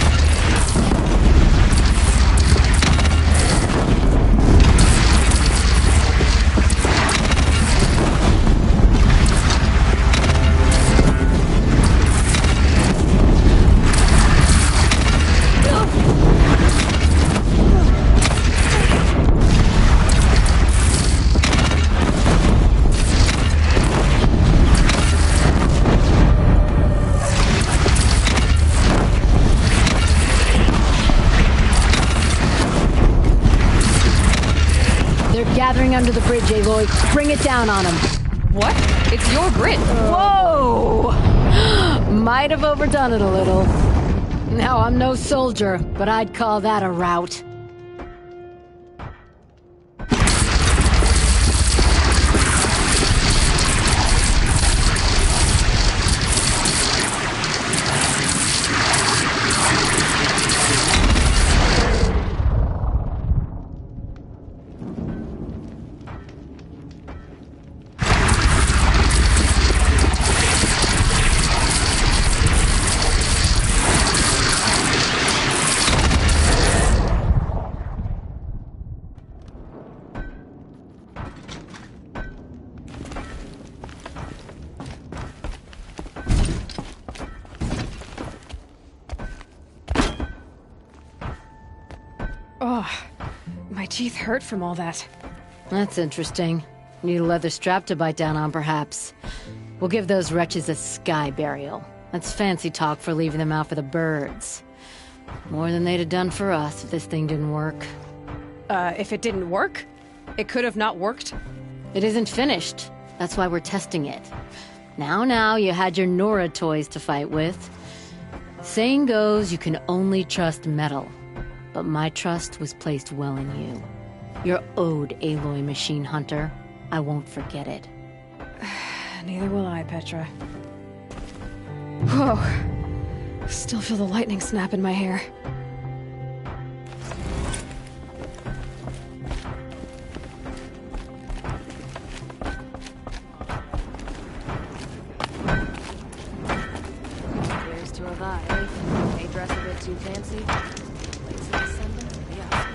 Speaker 3: Gathering under the bridge, Aloy. Bring it down on him.
Speaker 5: What? It's your grid.
Speaker 3: Whoa! Might have overdone it a little. Now, I'm no soldier, but I'd call that a rout.
Speaker 5: Oh, my teeth hurt from all that.
Speaker 3: That's interesting. Need a leather strap to bite down on, perhaps. We'll give those wretches a sky burial. That's fancy talk for leaving them out for the birds. More than they'd have done for us if this thing didn't work.
Speaker 5: If it didn't work? It could have not worked?
Speaker 3: It isn't finished. That's why we're testing it. Now, you had your Nora toys to fight with. Saying goes, you can only trust metal. But my trust was placed well in you. You're owed, Aloy Machine Hunter. I won't forget it.
Speaker 5: Neither will I, Petra. Whoa. Still feel the lightning snap in my hair.
Speaker 9: Here's to revive. They dress a bit too fancy. Place of descendants of the Alpha.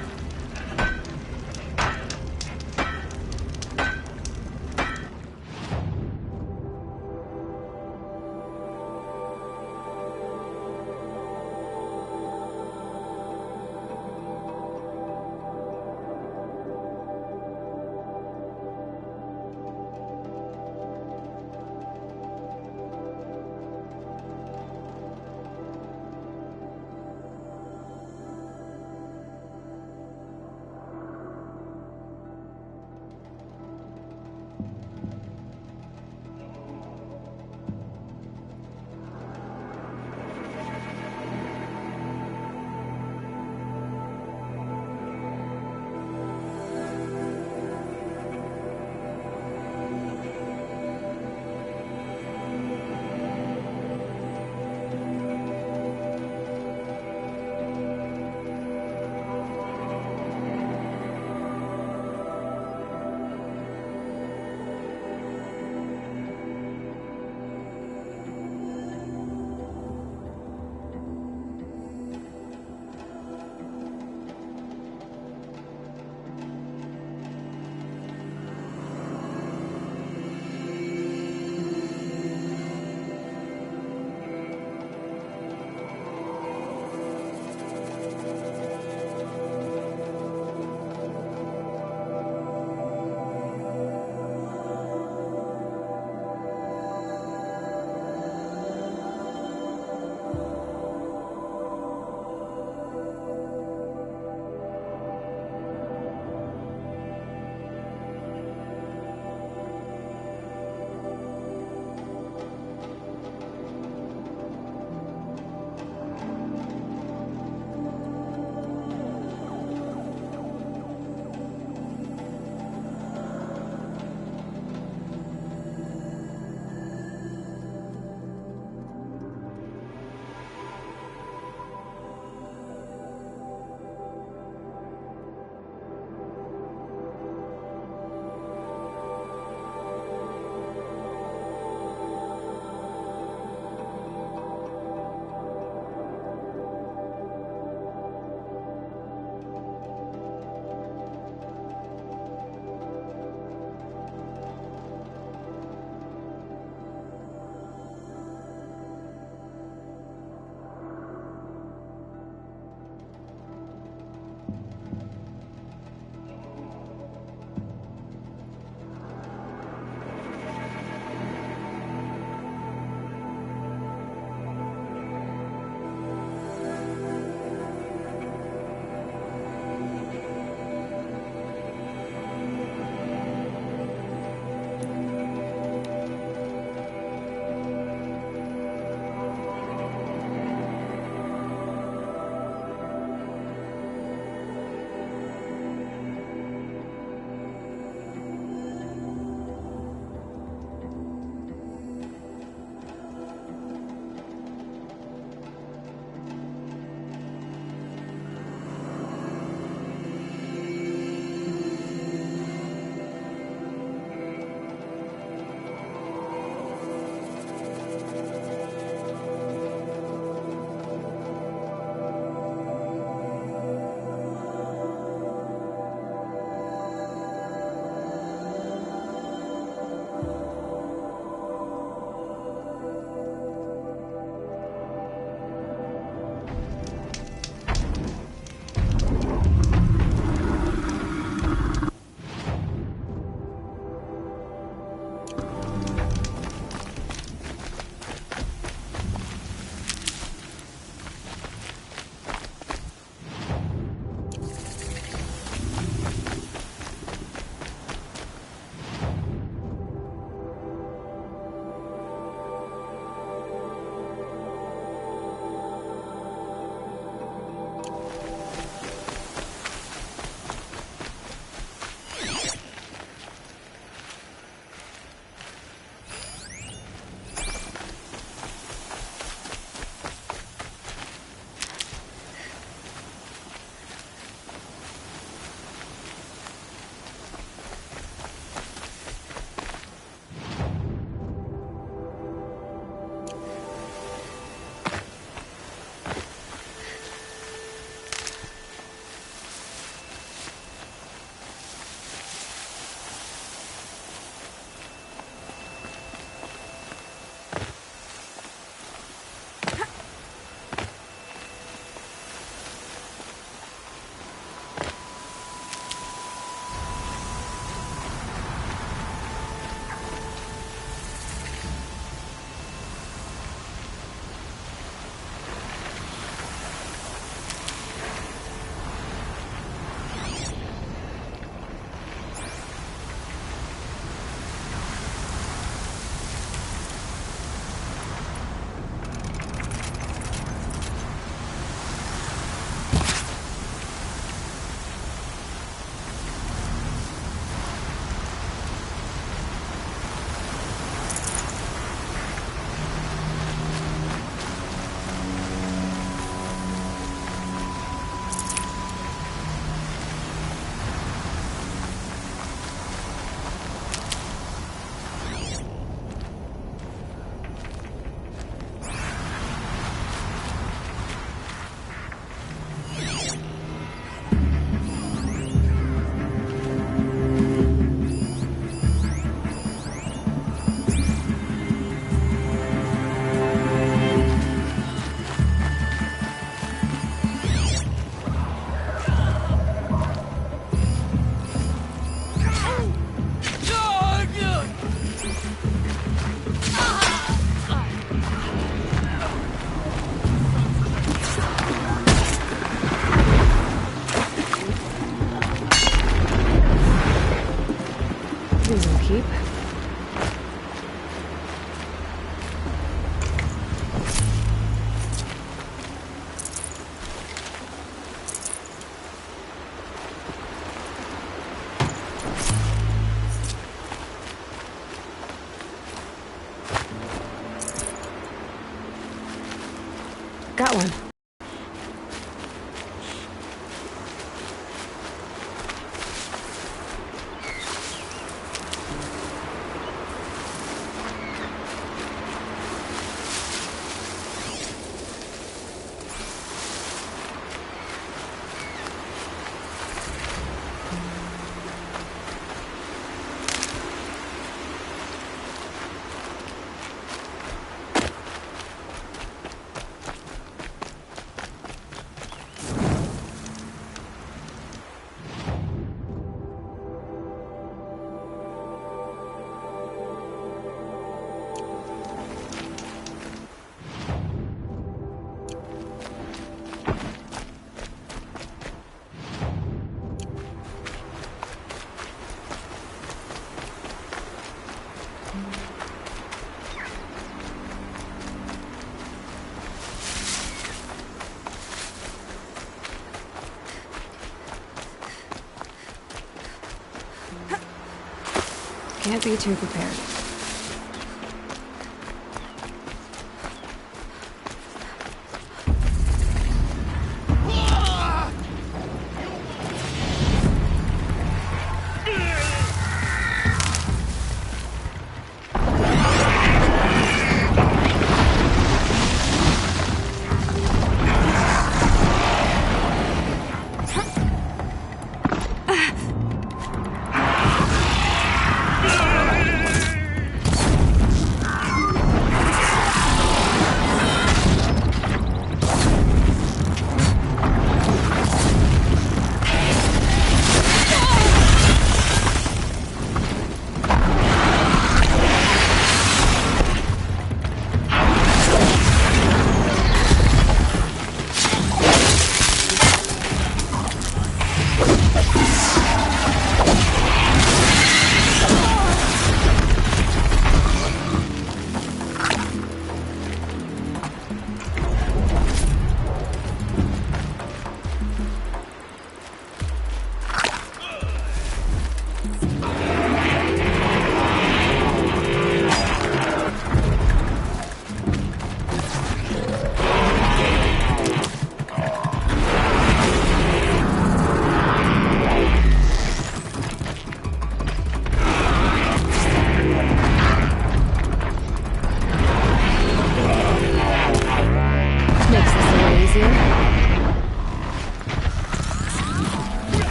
Speaker 5: Can't be too prepared.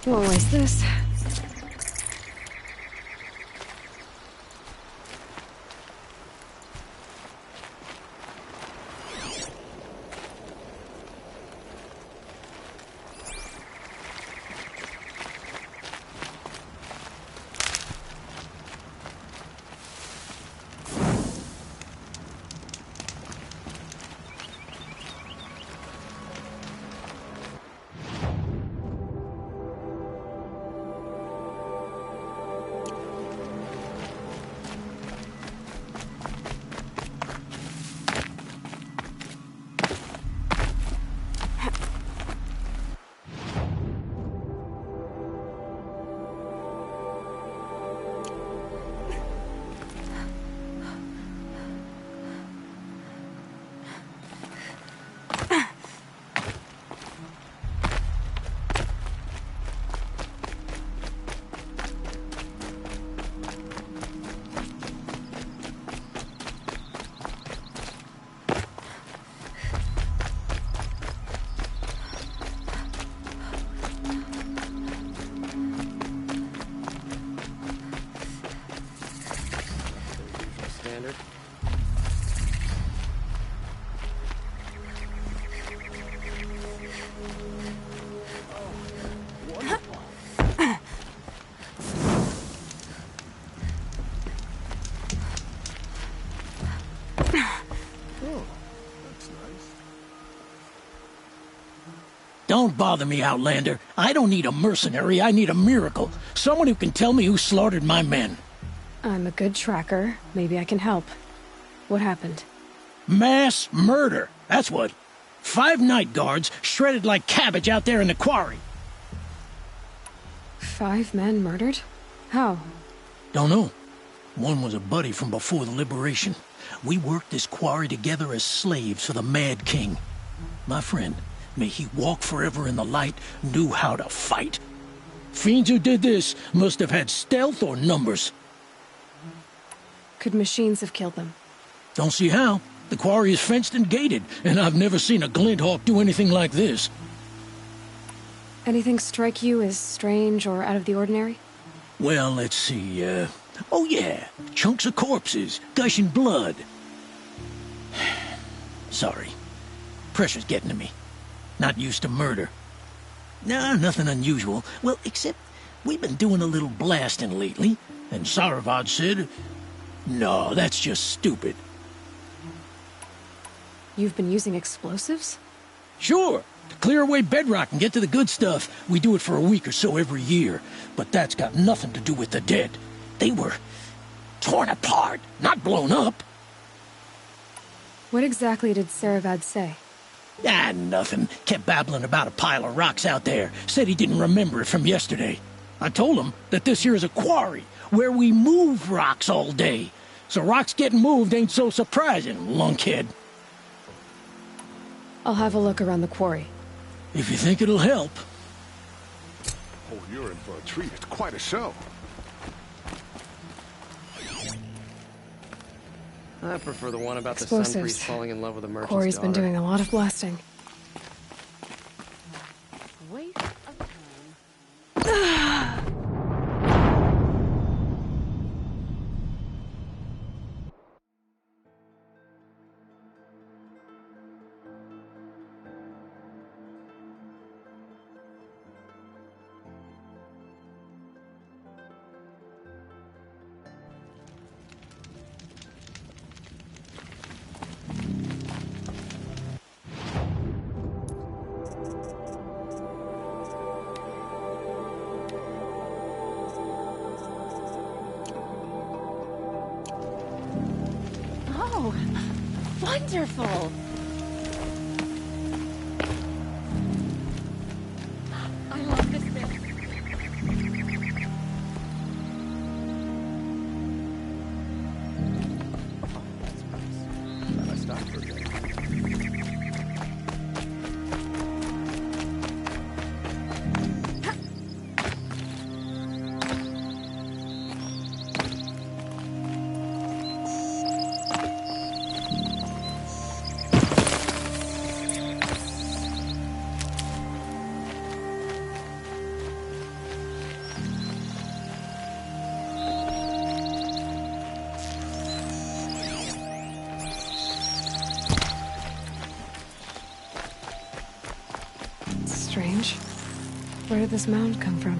Speaker 5: Won't waste this.
Speaker 10: Don't bother me, Outlander. I don't need a mercenary, I need a miracle. Someone who can tell me who slaughtered my men.
Speaker 5: I'm a good tracker. Maybe I can help. What happened?
Speaker 10: Mass murder, that's what. 5 night guards shredded like cabbage out there in the quarry.
Speaker 5: 5 men murdered? How?
Speaker 10: Don't know. One was a buddy from before the liberation. We worked this quarry together as slaves for the Mad King. My friend, may he walk forever in the light, knew how to fight. Fiends who did this must have had stealth or numbers.
Speaker 5: Could machines have killed them?
Speaker 10: Don't see how. The quarry is fenced and gated, and I've never seen a Glinthawk do anything like this.
Speaker 5: Anything strike you as strange or out of the ordinary?
Speaker 10: Well, let's see, oh yeah, chunks of corpses, gushing blood. Sorry. Pressure's getting to me. not used to murder. Nah, nothing unusual. Well, except we've been doing a little blasting lately, and Saravad said, no, that's just stupid.
Speaker 5: You've been using explosives?
Speaker 10: Sure, to clear away bedrock and get to the good stuff. We do it for a week or so every year, but that's got nothing to do with the dead. They were torn apart, not blown up.
Speaker 5: What exactly did Saravad say?
Speaker 10: Ah, nothing. Kept babbling about a pile of rocks out there. Said he didn't remember it from yesterday. I told him that this here is a quarry, where we move rocks all day. So rocks getting moved ain't so surprising, lunkhead.
Speaker 5: I'll have a look around the quarry.
Speaker 10: If you think it'll help.
Speaker 2: Oh, you're in for a treat. It's quite a show.
Speaker 11: I prefer the one about the
Speaker 5: Explosives.
Speaker 11: sun priest falling in love with a merchant's
Speaker 5: Quarry's
Speaker 11: daughter.
Speaker 5: been doing a lot of blasting.
Speaker 9: Waste of time. Oh, wonderful! I love this bit.
Speaker 11: I stopped for a bit.
Speaker 5: Strange. Where did this mound come from?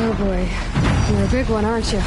Speaker 5: Oh boy, you're a big one, aren't you?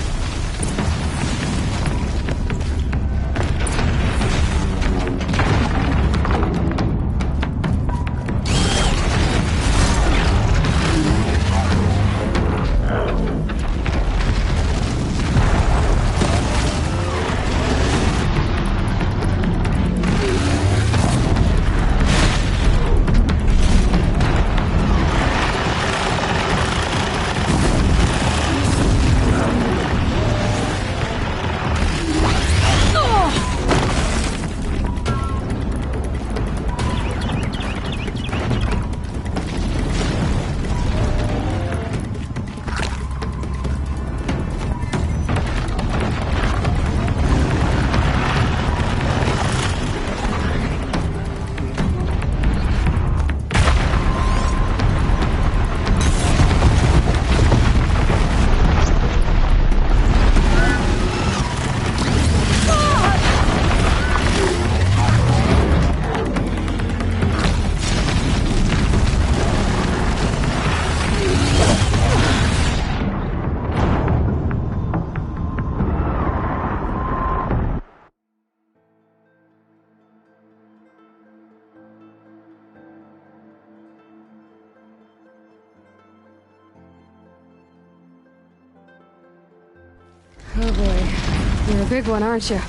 Speaker 5: Oh boy, you're a big one, aren't you?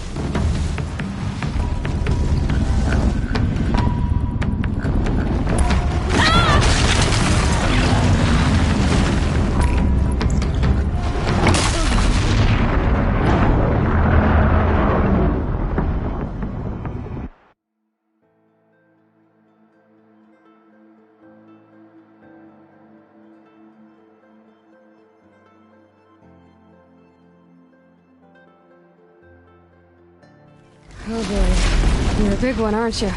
Speaker 5: Oh boy. You're a big one, aren't you?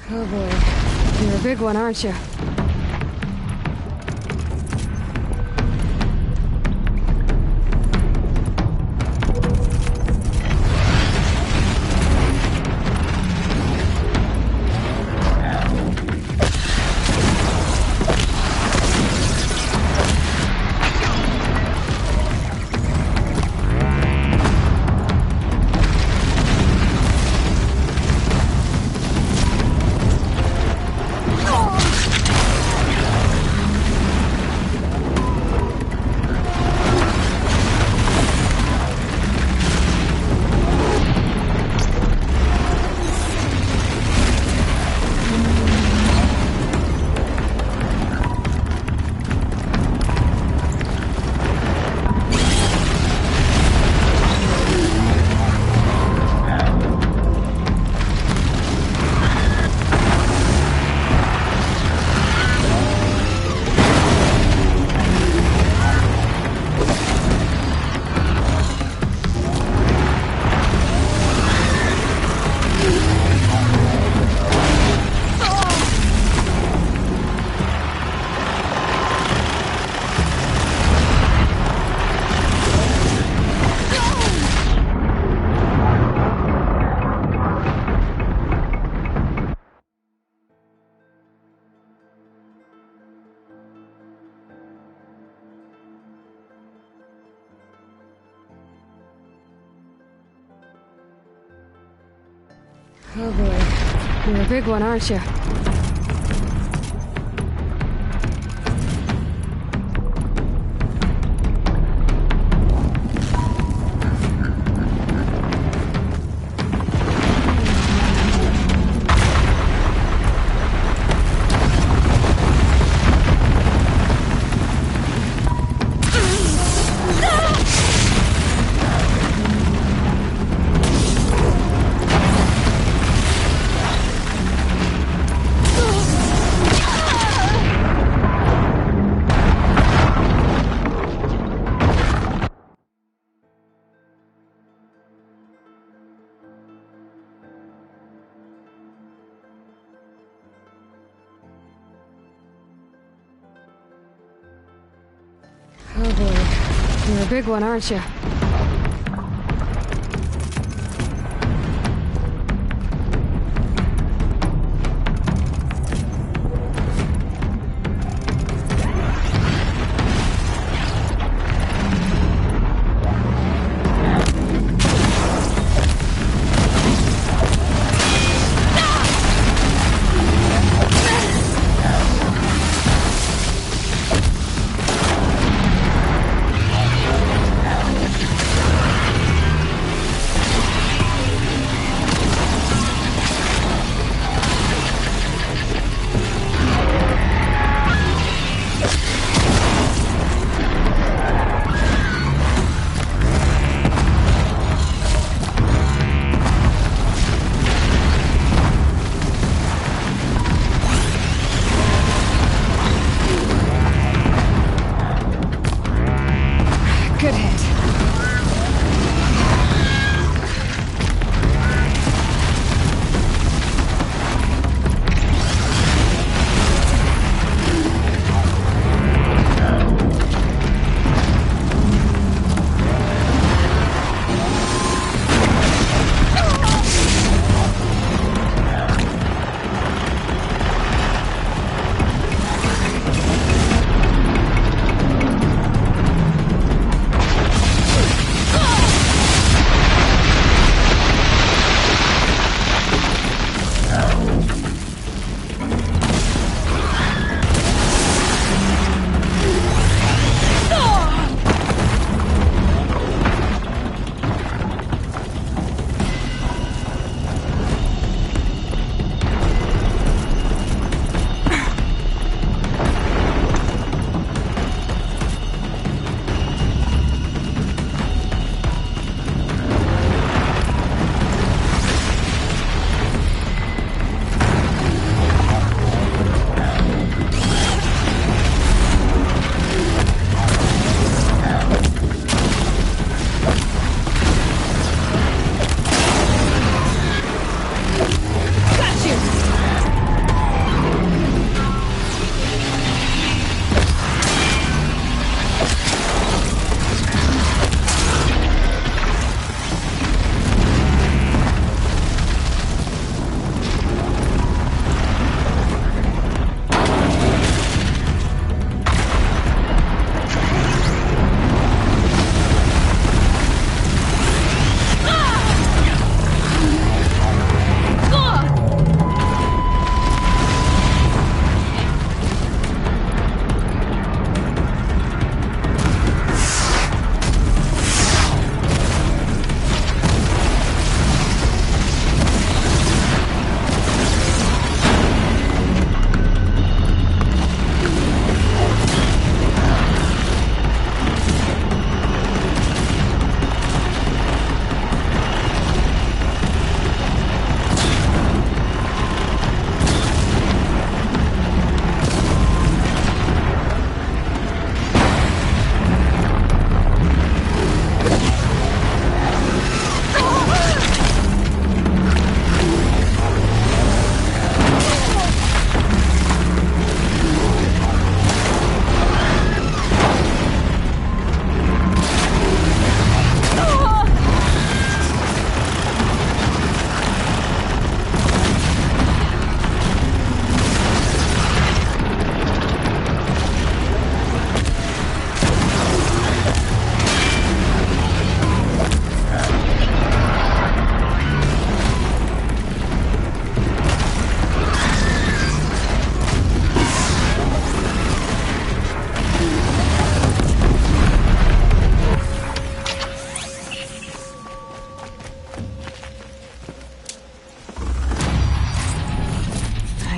Speaker 5: Oh boy. You're a big one, aren't you? Oh boy. You're a big one, aren't you? Oh boy. You're a big one, aren't you?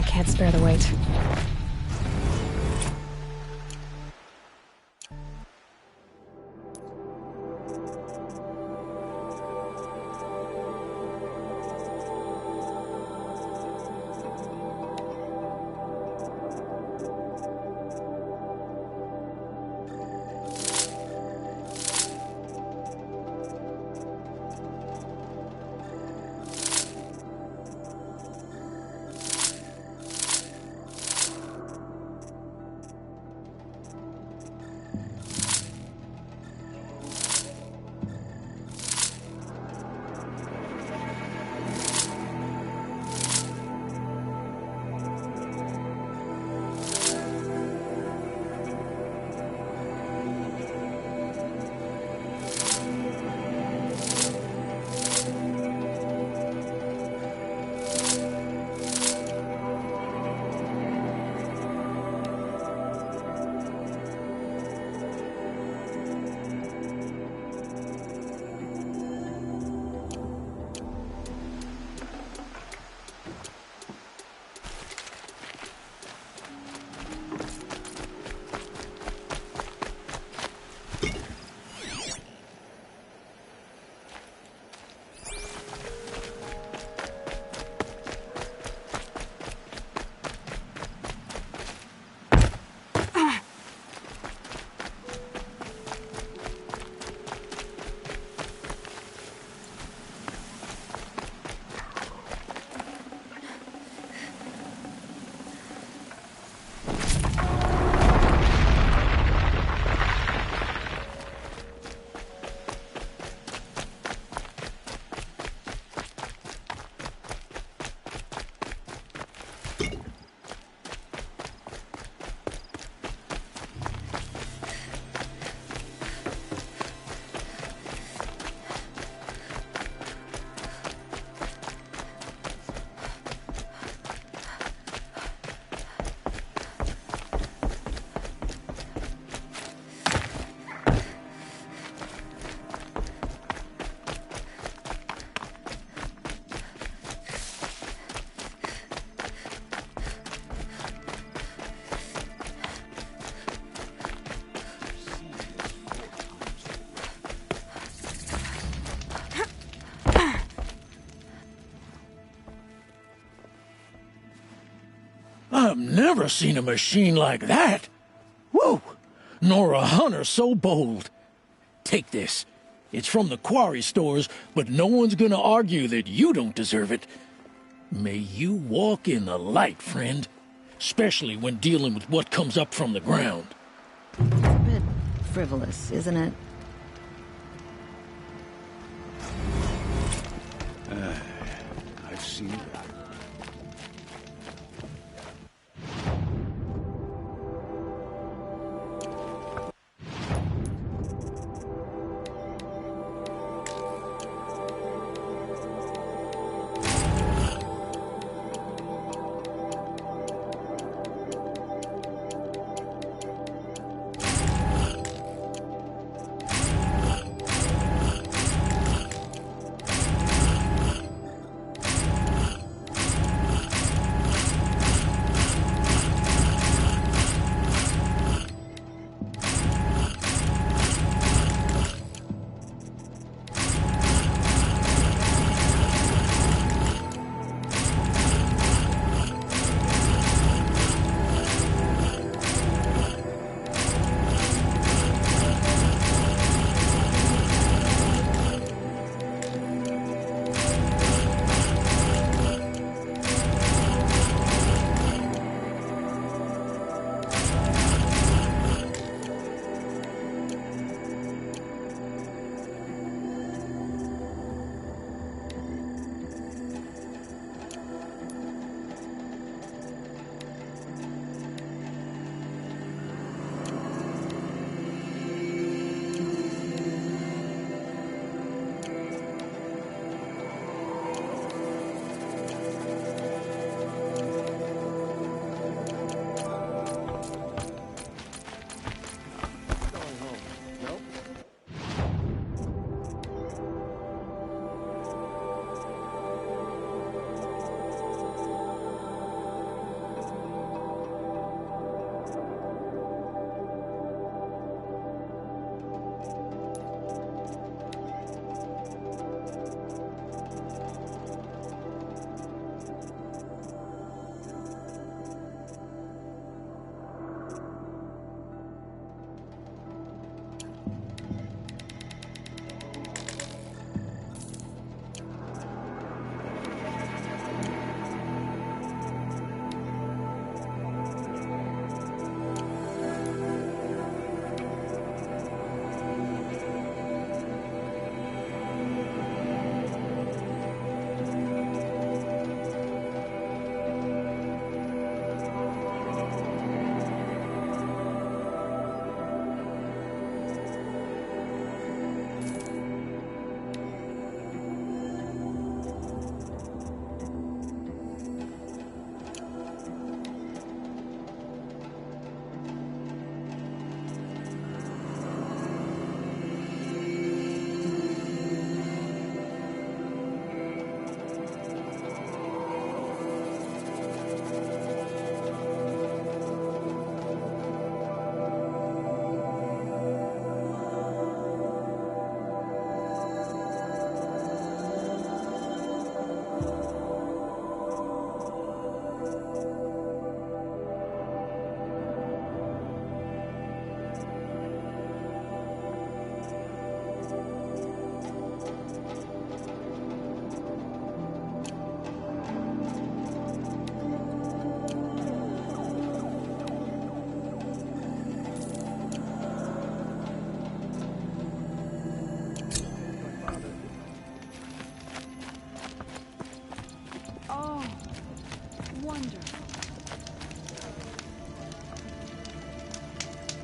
Speaker 5: can't spare the weight.
Speaker 10: I've never seen a machine like that. Whoa! Nor a hunter so bold. Take this. It's from the quarry stores, but no one's gonna argue that you don't deserve it. May you walk in the light, friend. Especially when dealing with what comes up from the ground.
Speaker 12: It's a bit frivolous, isn't it?
Speaker 2: I've seen that.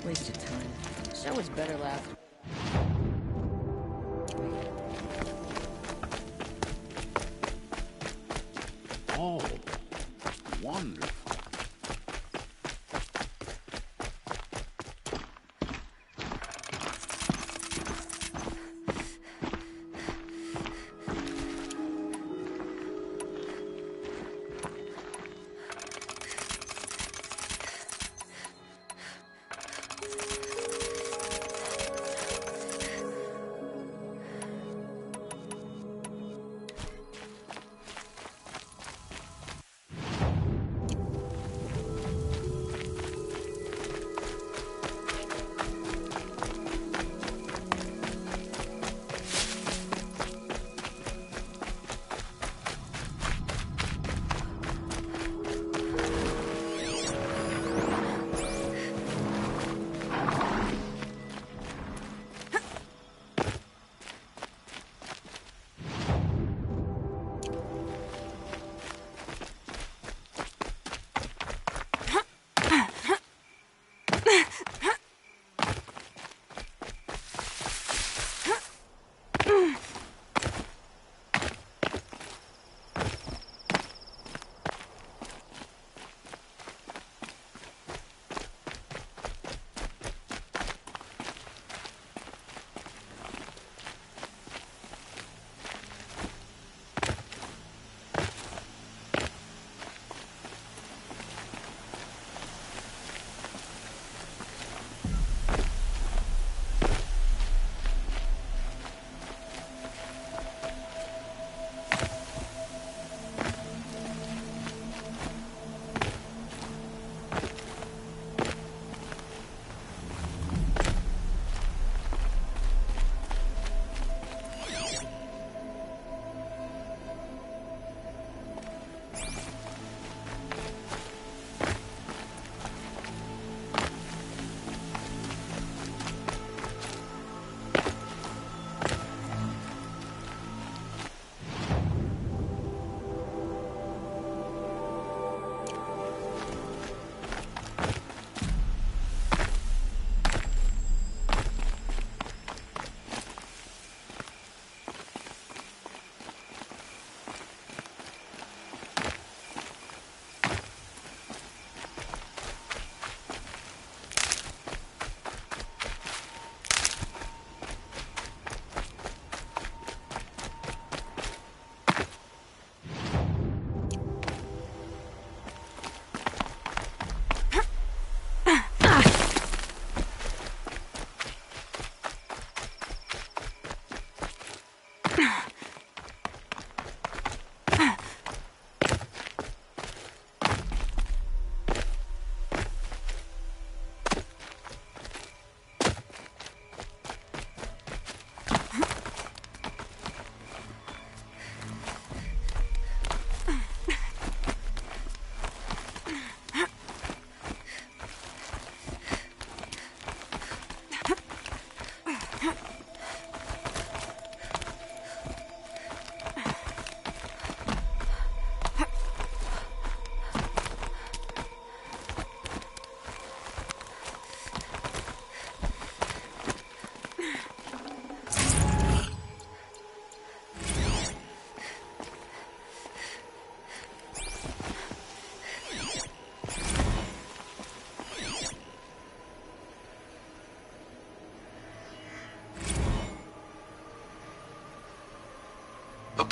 Speaker 12: Waste of time.
Speaker 3: Show was better last.
Speaker 4: Oh, wonderful.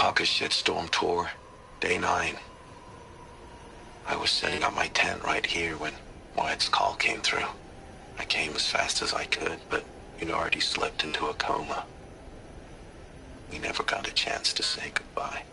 Speaker 13: Pocket Shitstorm Tour, Day 9. I was setting up my tent right here when Wyatt's call came through. I came as fast as I could, but you'd already slipped into a coma. We never got a chance to say goodbye.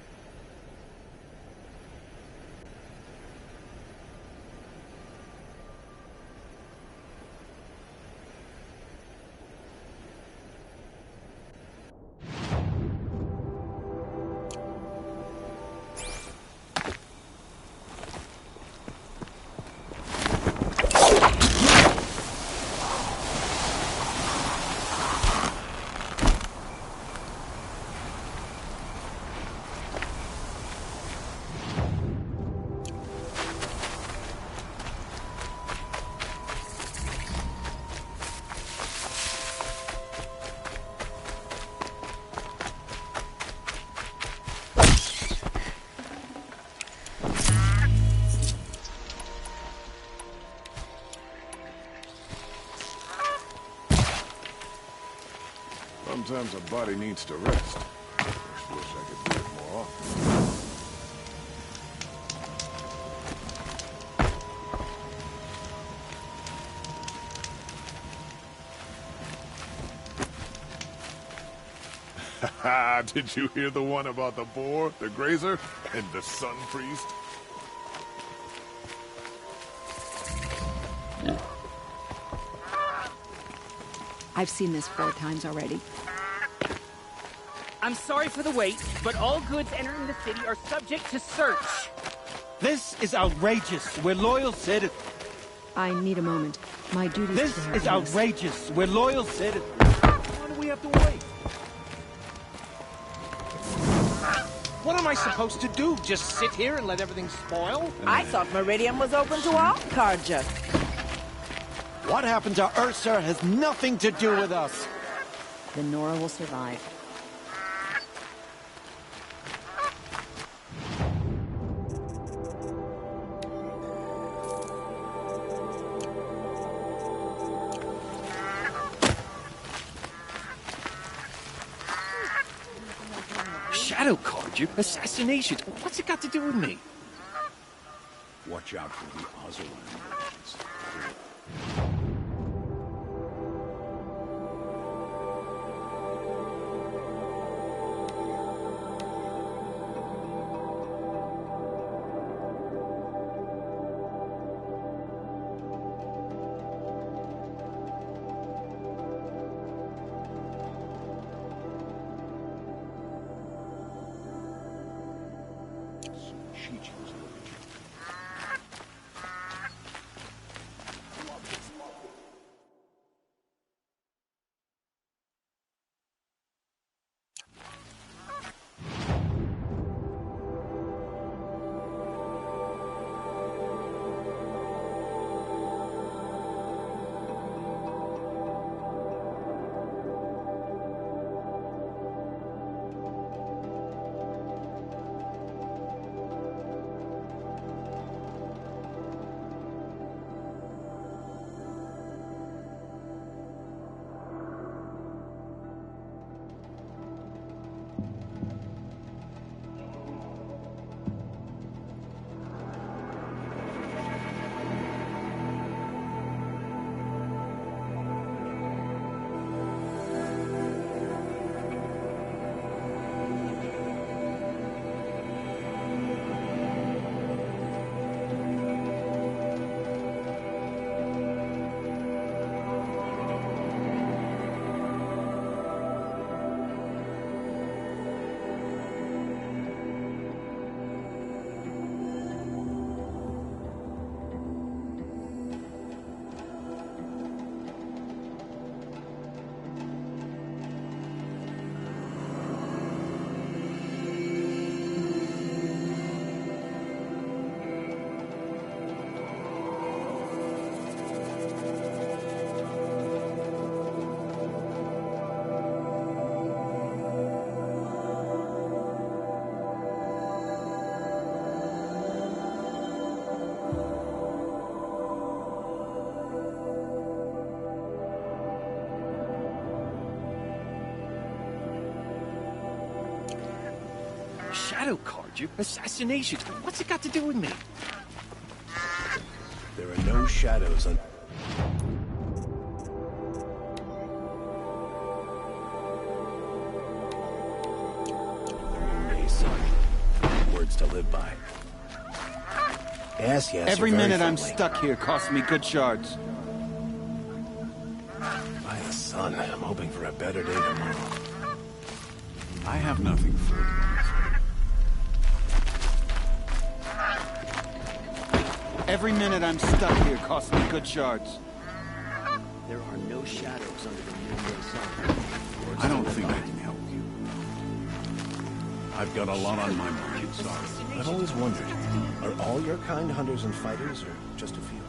Speaker 2: Sometimes a body needs to rest. Just wish I could do it more often. Haha, did you hear the one about the boar, the grazer, and the sun priest?
Speaker 14: I've seen this 4 times already.
Speaker 15: I'm sorry for the wait, but all goods entering the city are subject to search.
Speaker 16: This is outrageous. We're loyal citizens.
Speaker 14: I need a moment. My duty
Speaker 16: This is outrageous. We're loyal citizens. Why do we have to wait?
Speaker 17: What am I supposed to do? Just sit here and let everything spoil?
Speaker 18: I thought Meridian was open to all, Carja.
Speaker 16: What happened to Ursa has nothing to do with us.
Speaker 18: The Nora will survive.
Speaker 16: Shadow card you? Assassination? What's it got to do with me?
Speaker 19: Watch out for the Ozolan merchants.
Speaker 16: Shadow card you? Assassination? What's it got to do with me?
Speaker 19: There are no shadows on... Hey, son. Words to live by. Yes.
Speaker 16: Every minute I'm stuck here costs me good shards.
Speaker 19: By the sun, I'm hoping for a better day tomorrow.
Speaker 20: I have nothing for you.
Speaker 16: Every minute I'm stuck here costs me good shards.
Speaker 19: There are no shadows under the noonday sun.
Speaker 20: I don't think I can help you. I've got a lot on my mind, sorry.
Speaker 19: I've always wondered, are all your kind hunters and fighters, or just a few?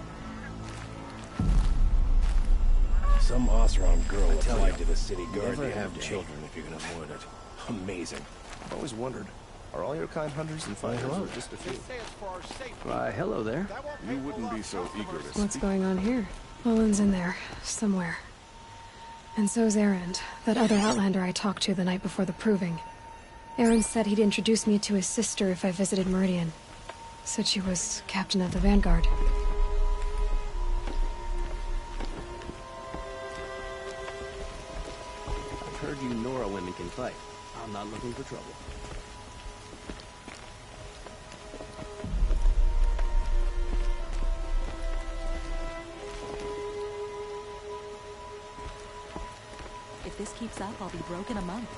Speaker 19: Some Oseram girl applied to the city guard. Never have children if you're gonna avoid it. Amazing.
Speaker 11: I've always wondered, are all your kind hunters and fighters, or just a few?
Speaker 7: Why, hello there.
Speaker 2: You wouldn't be so eager to
Speaker 5: What's
Speaker 2: speak.
Speaker 5: going on here? Olin's in there, somewhere. And so's Erend, that other Outlander I talked to the night before the proving. Erend said he'd introduce me to his sister if I visited Meridian. Said she was captain of the Vanguard.
Speaker 19: I've heard you Nora women can fight. I'm not looking for trouble.
Speaker 21: If this keeps up, I'll be broke in a month.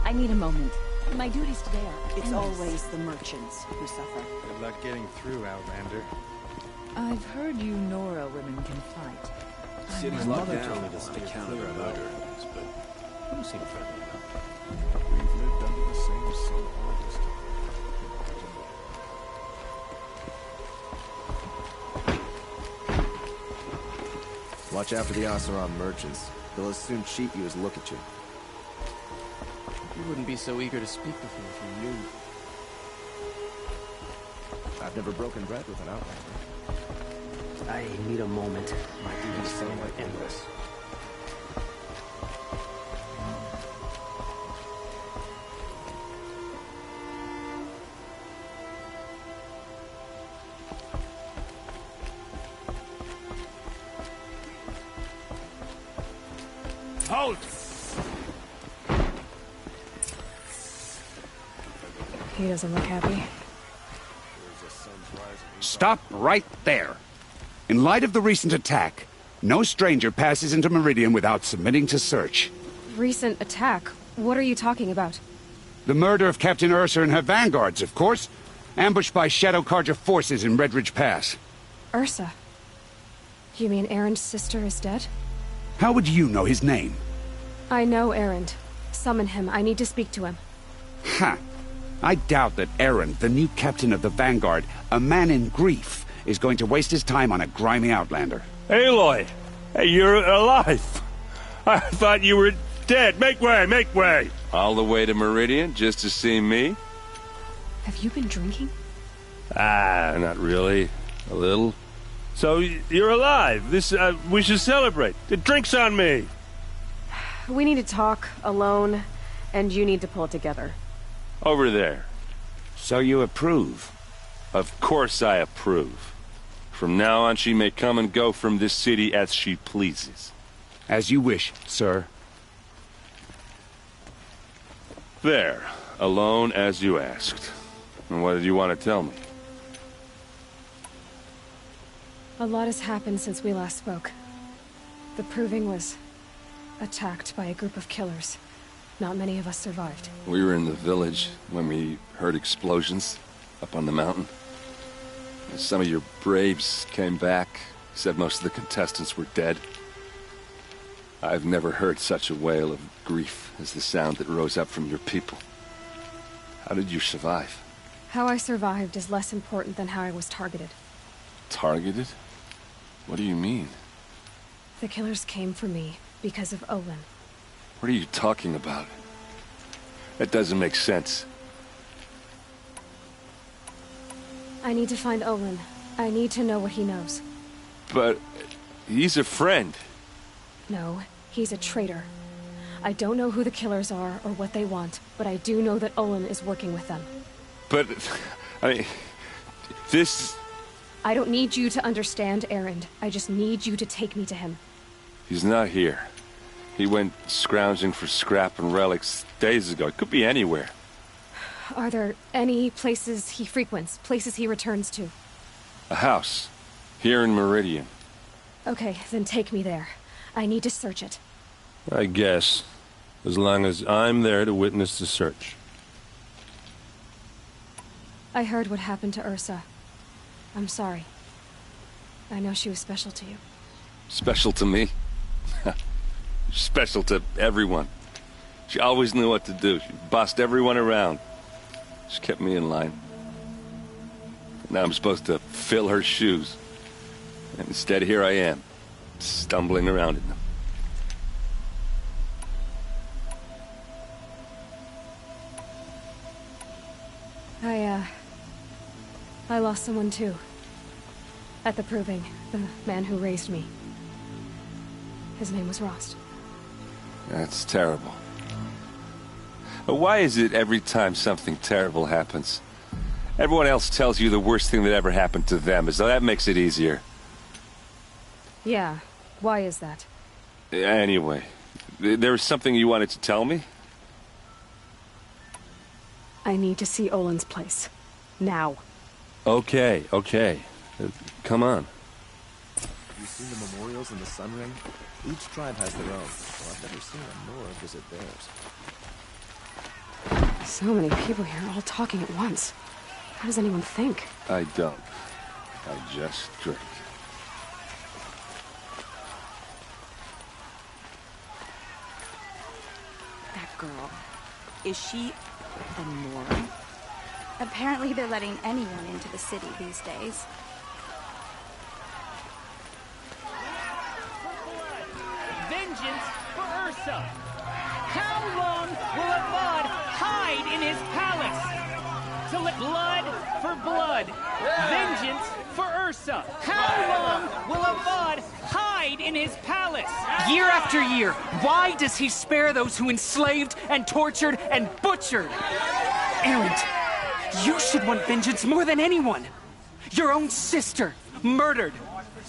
Speaker 21: I need a moment. My duties today are
Speaker 18: It's
Speaker 21: endless.
Speaker 18: always the merchants who suffer.
Speaker 22: Good luck getting through, Outlander.
Speaker 21: I've heard you Nora women can fight.
Speaker 19: City's
Speaker 22: My
Speaker 19: locked
Speaker 22: mother
Speaker 19: down
Speaker 22: told me
Speaker 19: to
Speaker 22: to stay
Speaker 19: account
Speaker 22: clear
Speaker 19: of
Speaker 22: of
Speaker 19: murder,
Speaker 22: outlaws, but you seem friendly enough.
Speaker 2: We've lived under the same sun all this time.
Speaker 11: Watch out for the Oseram merchants. They'll as soon cheat you as look at you.
Speaker 23: You wouldn't be so eager to speak with me if you knew.
Speaker 11: I've never broken bread with an Outlander.
Speaker 19: I need a moment. My duties are endless.
Speaker 2: Halt!
Speaker 5: He doesn't look happy.
Speaker 24: Stop right there. In light of the recent attack, no stranger passes into Meridian without submitting to search.
Speaker 5: Recent attack? What are you talking about?
Speaker 24: The murder of Captain Ursa and her vanguards, of course. Ambushed by Shadow Carja forces in Redridge Pass.
Speaker 5: Ursa? You mean Erend's sister is dead?
Speaker 24: How would you know his name?
Speaker 5: I know Erend. Summon him. I need to speak to him.
Speaker 24: Ha! I doubt that Erend, the new captain of the Vanguard, a man in grief, is going to waste his time on a grimy Outlander.
Speaker 25: Aloy! Hey, you're alive! I thought you were dead. Make way, make way!
Speaker 26: All the way to Meridian just to see me?
Speaker 5: Have you been drinking?
Speaker 25: Ah, not really. A little. So, you're alive. This, we should celebrate. The drink's on me.
Speaker 5: We need to talk, alone, and you need to pull it together.
Speaker 25: Over there.
Speaker 24: So you approve?
Speaker 26: Of course I approve. From now on, she may come and go from this city as she pleases.
Speaker 24: As you wish, sir.
Speaker 26: There. Alone as you asked. And what did you want to tell me?
Speaker 5: A lot has happened since we last spoke. The Proving was attacked by a group of killers. Not many of us survived.
Speaker 26: We were in the village when we heard explosions up on the mountain. Some of your braves came back, said most of the contestants were dead. I've never heard such a wail of grief as the sound that rose up from your people. How did you survive?
Speaker 5: How I survived is less important than how I was targeted.
Speaker 26: Targeted? What do you mean?
Speaker 5: The killers came for me because of Olin.
Speaker 26: What are you talking about? That doesn't make sense.
Speaker 5: I need to find Olin. I need to know what he knows.
Speaker 26: But he's a friend.
Speaker 5: No, he's a traitor. I don't know who the killers are or what they want, but I do know that Olin is working with them.
Speaker 26: But, I mean, this...
Speaker 5: I don't need you to understand Erend. I just need you to take me to him.
Speaker 26: He's not here. He went scrounging for scrap and relics days ago. It could be anywhere.
Speaker 5: Are there any places he frequents? Places he returns to?
Speaker 26: A house. Here in Meridian.
Speaker 5: Okay, then take me there. I need to search it.
Speaker 25: I guess. As long as I'm there to witness the search.
Speaker 5: I heard what happened to Ursa. I'm sorry. I know she was special to you.
Speaker 26: Special to me? Special to everyone. She always knew what to do. She bossed everyone around. She kept me in line. Now I'm supposed to fill her shoes. And instead, here I am, stumbling around in them.
Speaker 5: I lost someone too. At the Proving, the man who raised me. His name was Rost.
Speaker 26: That's terrible. But why is it every time something terrible happens, everyone else tells you the worst thing that ever happened to them, as though that makes it easier?
Speaker 5: Yeah, why is that?
Speaker 26: Anyway, there was something you wanted to tell me?
Speaker 5: I need to see Olin's place. Now.
Speaker 26: Okay. Come on.
Speaker 11: You seen the memorials in the Sun Ring? Each tribe has their own, well, I've never seen a Nora visit theirs.
Speaker 5: So many people here, all talking at once. How does anyone think?
Speaker 26: I don't. I just drink.
Speaker 18: That girl. Is she a Nora?
Speaker 1: Apparently they're letting anyone into the city these days.
Speaker 15: Vengeance for Ursa! How long will Avad hide in his palace? To let blood for blood. Vengeance for Ursa. How long will Avad hide in his palace?
Speaker 17: Year after year, why does he spare those who enslaved and tortured and butchered? Erend, you should want vengeance more than anyone. Your own sister, murdered.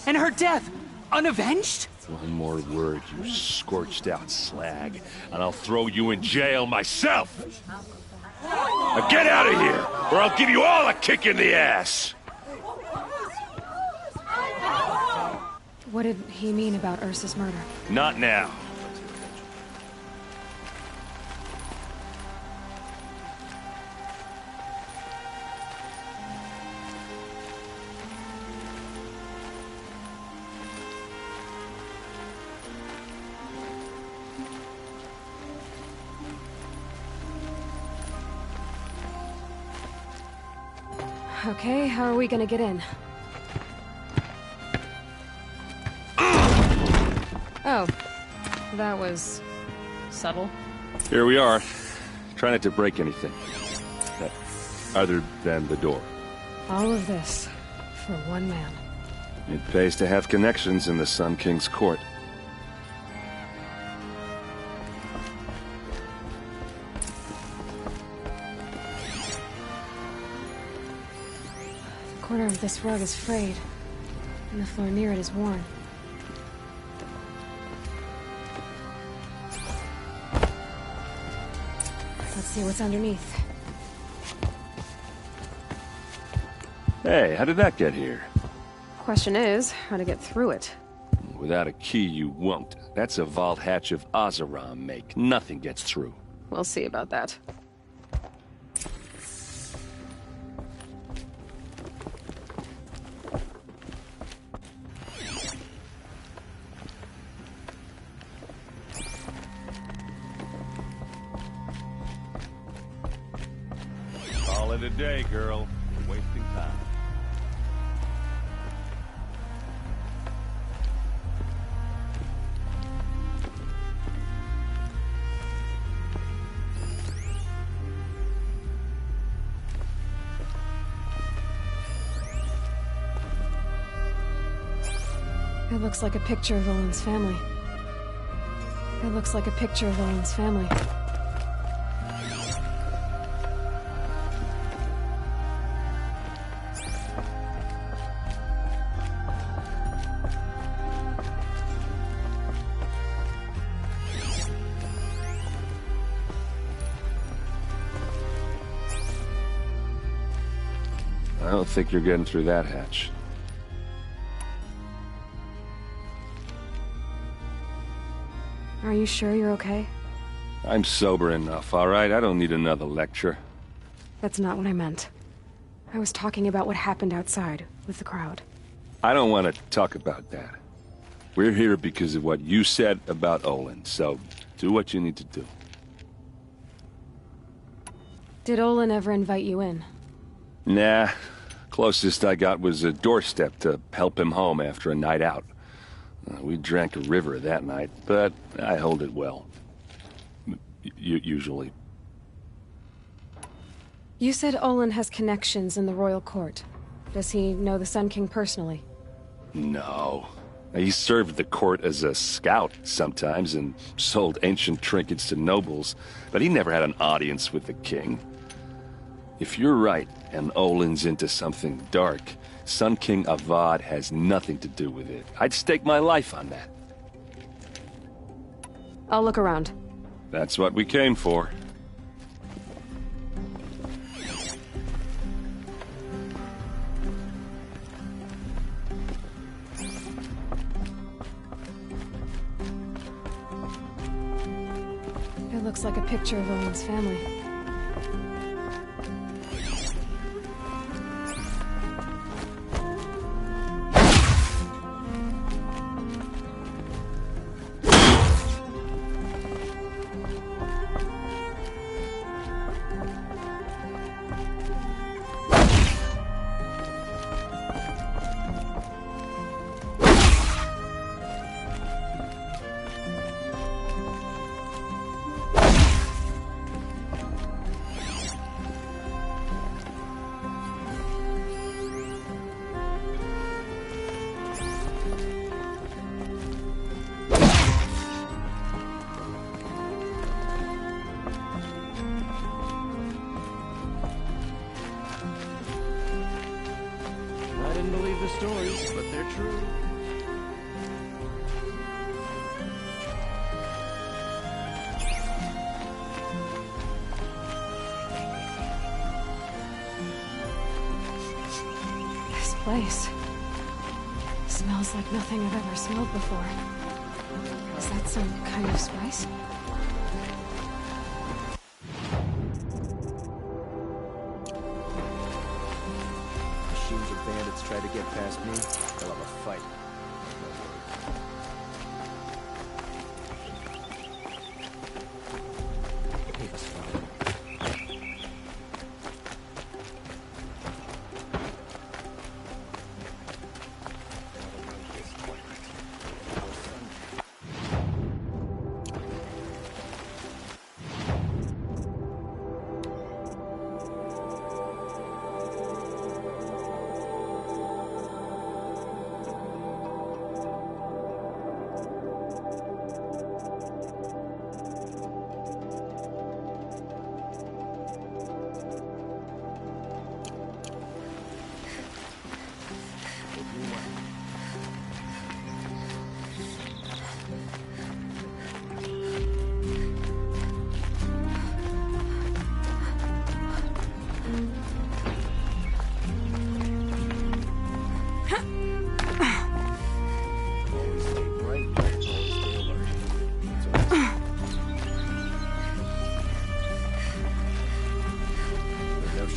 Speaker 17: And her death, unavenged?
Speaker 25: One more word, you scorched-out slag, and I'll throw you in jail myself! Now get out of here, or I'll give you all a kick in the ass!
Speaker 5: What did he mean about Ursa's murder?
Speaker 25: Not now.
Speaker 5: Okay, how are we gonna get in? Oh, that was subtle.
Speaker 26: Here we are. Try not to break anything. Other than the door.
Speaker 5: All of this for one man.
Speaker 26: It pays to have connections in the Sun King's court.
Speaker 5: The corner of this rug is frayed, and the floor near it is worn. Let's see what's underneath.
Speaker 26: Hey, how did that get here?
Speaker 5: Question is, how to get through it.
Speaker 26: Without a key, you won't. That's a vault hatch of Oseram make. Nothing gets through.
Speaker 5: We'll see about that.
Speaker 25: Call it a day, girl. You're wasting time.
Speaker 5: It looks like a picture of Olin's family. It looks like a picture of Olin's family.
Speaker 26: I don't think you're getting through that hatch.
Speaker 5: Are you sure you're okay?
Speaker 26: I'm sober enough, all right? I don't need another lecture.
Speaker 5: That's not what I meant. I was talking about what happened outside, with the crowd.
Speaker 26: I don't want to talk about that. We're here because of what you said about Olin, so do what you need to do.
Speaker 5: Did Olin ever invite you in?
Speaker 26: Nah. Closest I got was a doorstep to help him home after a night out. We drank a river that night, but I hold it well. Usually.
Speaker 5: You said Olin has connections in the royal court. Does he know the Sun King personally?
Speaker 26: No. He served the court as a scout sometimes and sold ancient trinkets to nobles, but he never had an audience with the king. If you're right, and Olin's into something dark, Sun King Avad has nothing to do with it. I'd stake my life on that.
Speaker 5: I'll look around.
Speaker 26: That's what we came for.
Speaker 5: It looks like a picture of Owen's family.
Speaker 23: I didn't believe the stories, but they're true.
Speaker 5: This place smells like nothing I've ever smelled before. Is that some kind of spice?
Speaker 11: Machines or bandits try to get past me, they'll have a fight.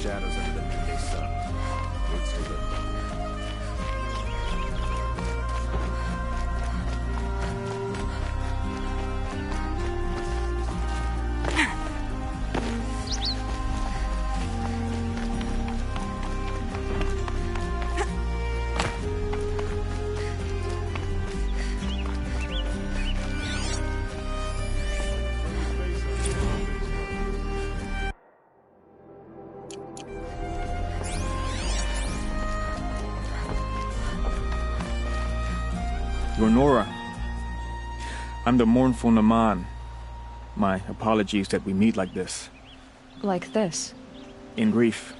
Speaker 11: Shadows under the midday sun. Woods to live.
Speaker 3: You're Nora. I'm the mournful Naman. My apologies that we meet like this.
Speaker 5: Like this?
Speaker 3: In grief.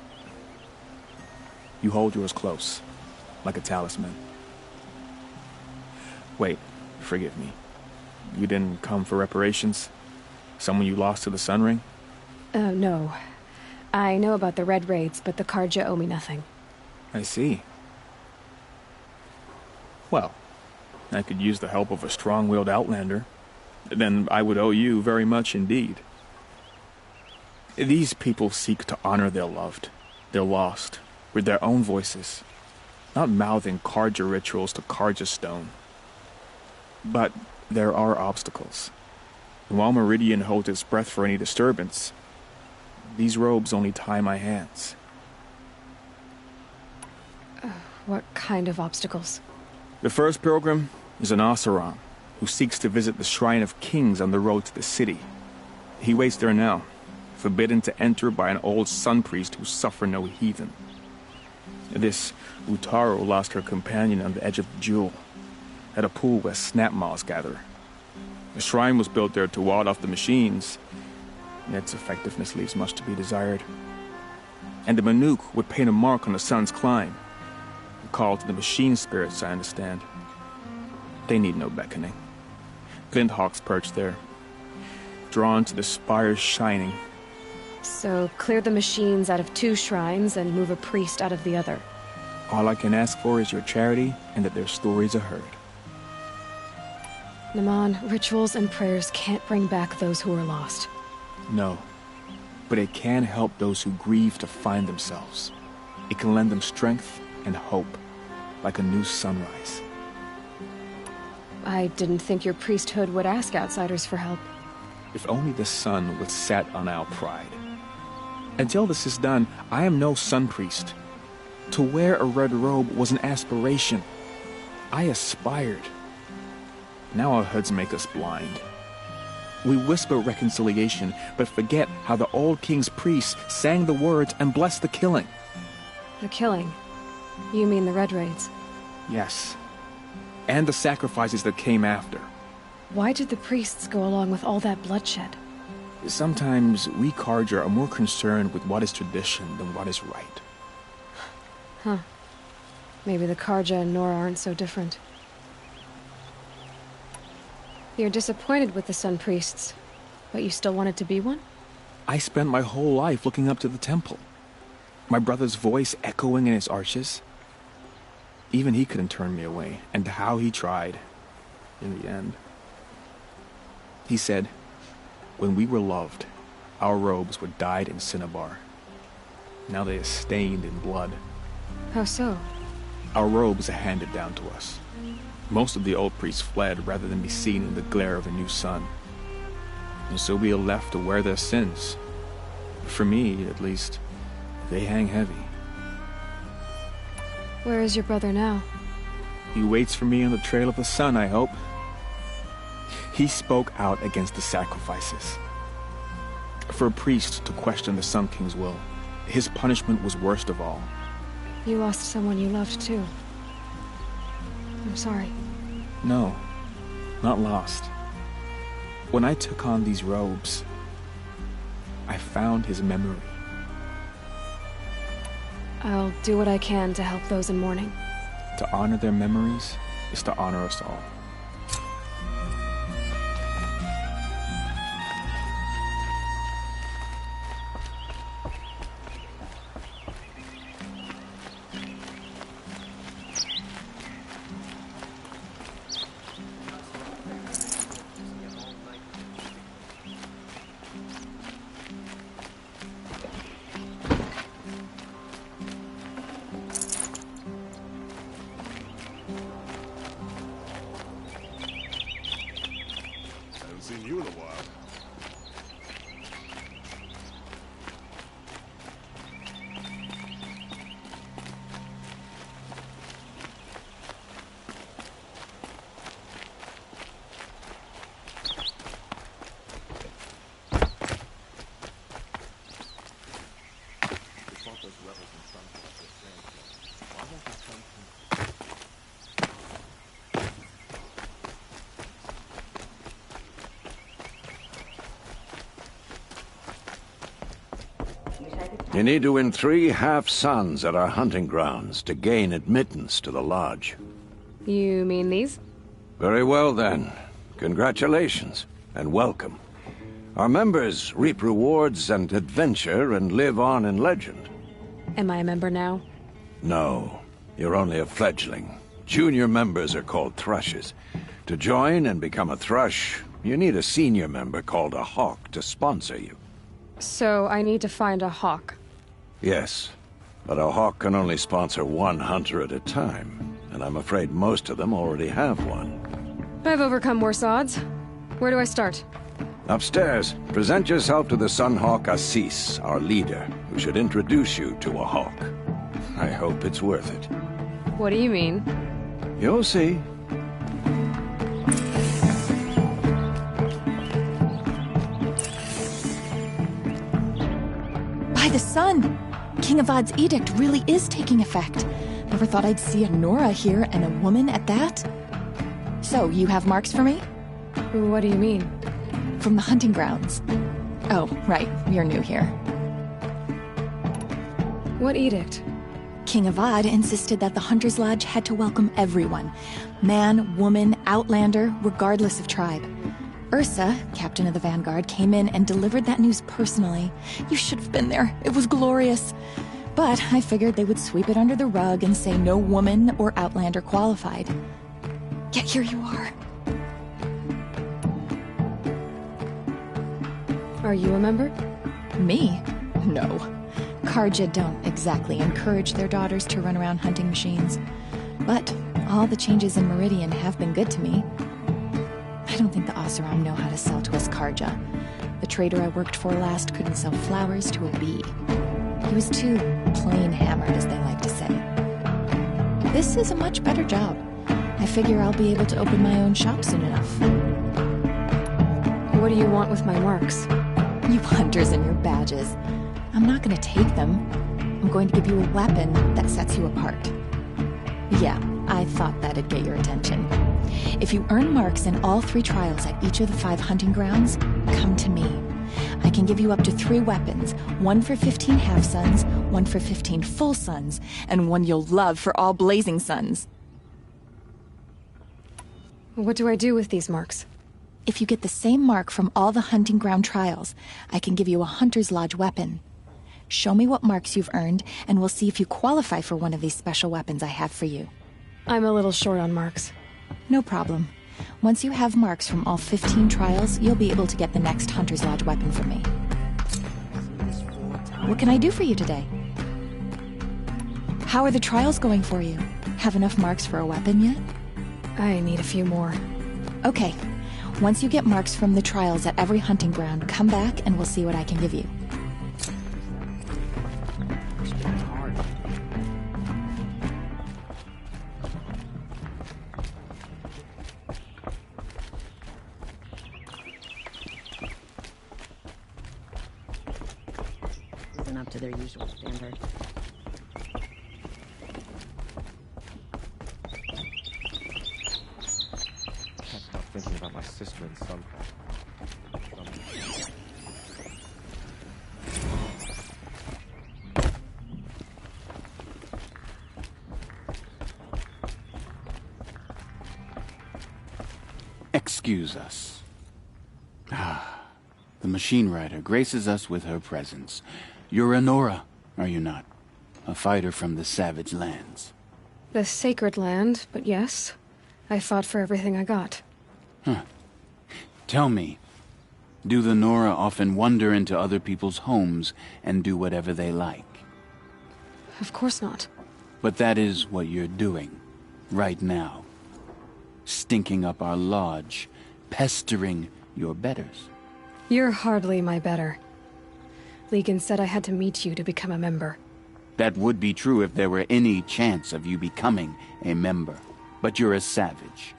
Speaker 3: You hold yours close, like a talisman. Wait, forgive me. You didn't come for reparations? Someone you lost to the Sun Ring?
Speaker 5: No. I know about the Red Raids, but the Karja owe me nothing.
Speaker 3: I see. Well, I could use the help of a strong-willed outlander. Then I would owe you very much indeed. These people seek to honor their loved, their lost, with their own voices, not mouthing Karja rituals to Karja stone. But there are obstacles. And while Meridian holds its breath for any disturbance, these robes only tie my hands.
Speaker 5: What kind of obstacles?
Speaker 3: The first pilgrim is an Oseram who seeks to visit the Shrine of Kings on the road to the city. He waits there now, forbidden to enter by an old sun priest who suffer no heathen. This Utaro lost her companion on the edge of the jewel. at a pool where snap moths gather. A shrine was built there to ward off the machines, and its effectiveness leaves much to be desired. And the Manuk would paint a mark on the sun's climb, a call to the machine spirits, I understand. They need no beckoning. Glint hawks perch there, drawn to the spire's shining.
Speaker 5: So, clear the machines out of 2 shrines and move a priest out of the other.
Speaker 3: All I can ask for is your charity and that their stories are heard.
Speaker 5: Naman, rituals and prayers can't bring back those who are lost.
Speaker 3: No, but it can help those who grieve to find themselves. It can lend them strength and hope, like a new sunrise.
Speaker 5: I didn't think your priesthood would ask outsiders for help.
Speaker 3: If only the sun would set on our pride. Until this is done, I am no sun priest. To wear a red robe was an aspiration. I aspired. Now our hoods make us blind. We whisper reconciliation, but forget how the old king's priests sang the words and blessed the killing.
Speaker 5: The killing? You mean the Red Raids?
Speaker 3: Yes. And the sacrifices that came after.
Speaker 5: Why did the priests go along with all that bloodshed?
Speaker 3: Sometimes we Carja are more concerned with what is tradition than what is right.
Speaker 5: Huh. Maybe the Carja and Nora aren't so different. You're disappointed with the Sun Priests, but you still wanted to be one?
Speaker 3: I spent my whole life looking up to the temple. My brother's voice echoing in its arches. Even he couldn't turn me away, and how he tried, in the end. He said, when we were loved, our robes were dyed in cinnabar. Now they are stained in blood.
Speaker 5: How so?
Speaker 3: Our robes are handed down to us. Most of the old priests fled rather than be seen in the glare of a new sun. And so we are left to wear their sins. For me, at least, they hang heavy.
Speaker 5: Where is your brother now?
Speaker 3: He waits for me on the trail of the sun, I hope. He spoke out against the sacrifices. For a priest to question the Sun King's will, his punishment was worst of all.
Speaker 5: You lost someone you loved, too. I'm sorry.
Speaker 3: No, not lost. When I took on these robes, I found his memory.
Speaker 5: I'll do what I can to help those in mourning.
Speaker 3: To honor their memories is to honor us all.
Speaker 2: Seen you in a while.
Speaker 16: You need to win 3 half-suns at our hunting grounds to gain admittance to the lodge.
Speaker 5: You mean these?
Speaker 16: Very well, then. Congratulations, and welcome. Our members reap rewards and adventure and live on in legend.
Speaker 5: Am I a member now?
Speaker 16: No, you're only a fledgling. Junior members are called thrushes. To join and become a thrush, you need a senior member called a hawk to sponsor you.
Speaker 5: So I need to find a hawk.
Speaker 16: Yes, but a hawk can only sponsor 1 hunter at a time, and I'm afraid most of them already have one.
Speaker 5: I've overcome worse odds. Where do I start?
Speaker 16: Upstairs, present yourself to the Sunhawk Assis, our leader, who should introduce you to a hawk. I hope it's worth it.
Speaker 5: What do you mean?
Speaker 16: You'll see.
Speaker 4: By the sun! King Avad's edict really is taking effect. Never thought I'd see a Nora here, and a woman at that. So, you have marks for me?
Speaker 5: What do you mean?
Speaker 4: From the hunting grounds. Oh, right. You're new here.
Speaker 5: What edict?
Speaker 4: King Avad insisted that the Hunter's Lodge had to welcome everyone. Man, woman, outlander, regardless of tribe. Ursa, captain of the Vanguard, came in and delivered that news personally. You should have been there. It was glorious. But I figured they would sweep it under the rug and say no woman or outlander qualified. Yet here you are.
Speaker 5: Are you a member?
Speaker 4: Me? No. Karja don't exactly encourage their daughters to run around hunting machines. But all the changes in Meridian have been good to me. I don't think the Oseram know how to sell to us Karja. The trader I worked for last couldn't sell flowers to a bee. He was too plain hammered, as they like to say. This is a much better job. I figure I'll be able to open my own shop soon enough.
Speaker 5: What do you want with my marks?
Speaker 4: You hunters and your badges. I'm not going to take them. I'm going to give you a weapon that sets you apart. Yeah, I thought that'd get your attention. If you earn marks in all 3 trials at each of the 5 hunting grounds, come to me. I can give you up to 3 weapons, 1 for 15 half-suns, 1 for 15 full suns, and 1 you'll love for all blazing suns.
Speaker 5: What do I do with these marks?
Speaker 4: If you get the same mark from all the hunting ground trials, I can give you a Hunter's Lodge weapon. Show me what marks you've earned, and we'll see if you qualify for one of these special weapons I have for you.
Speaker 5: I'm a little short on marks.
Speaker 4: No problem. Once you have marks from all 15 trials, you'll be able to get the next Hunter's Lodge weapon from me. What can I do for you today? How are the trials going for you? Have enough marks for a weapon yet?
Speaker 5: I need a few more.
Speaker 4: Okay. Once you get marks from the trials at every hunting ground, come back and we'll see what I can give you.
Speaker 18: Isn't up to their usual standard.
Speaker 11: Thinking about my sister and son.
Speaker 24: Excuse us. The machine rider graces us with her presence. You're Anora, are you not? A fighter from the savage lands.
Speaker 5: The sacred land, but yes. I fought for everything I got.
Speaker 24: Huh. Tell me, do the Nora often wander into other people's homes and do whatever they like?
Speaker 5: Of course not.
Speaker 24: But that is what you're doing, right now. Stinking up our lodge, pestering your betters.
Speaker 5: You're hardly my better. Legan said I had to meet you to become a member.
Speaker 24: That would be true if there were any chance of you becoming a member. But you're a savage.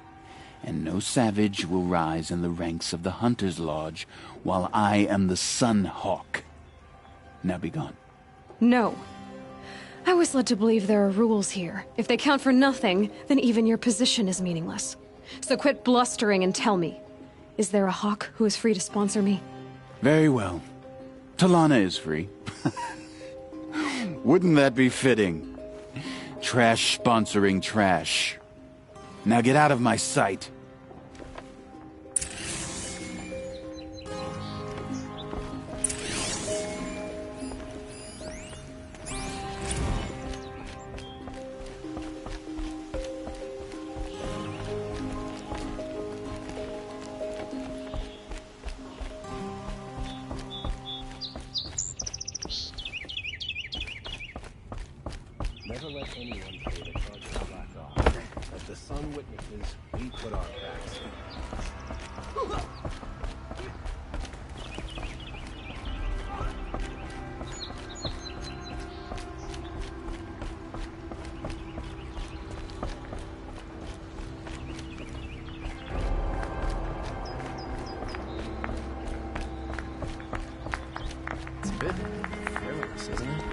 Speaker 24: And no savage will rise in the ranks of the Hunter's Lodge while I am the Sun Hawk. Now be gone.
Speaker 5: No. I was led to believe there are rules here. If they count for nothing, then even your position is meaningless. So quit blustering and tell me. Is there a hawk who is free to sponsor me?
Speaker 24: Very well. Talana is free. Wouldn't that be fitting? Trash sponsoring trash. Now get out of my sight.
Speaker 19: Never let anyone say the charge of black off. As the sun witnesses, we put our backs.
Speaker 11: It's a bit careless, isn't it?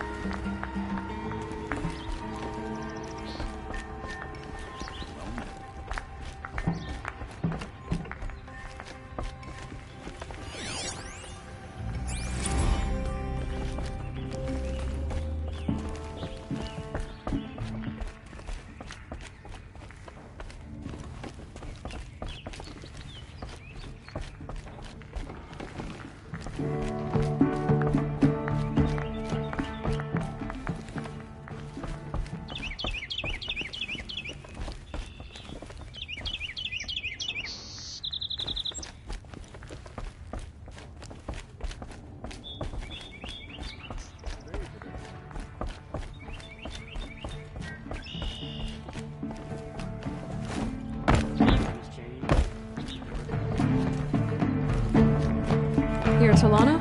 Speaker 5: You're Talana?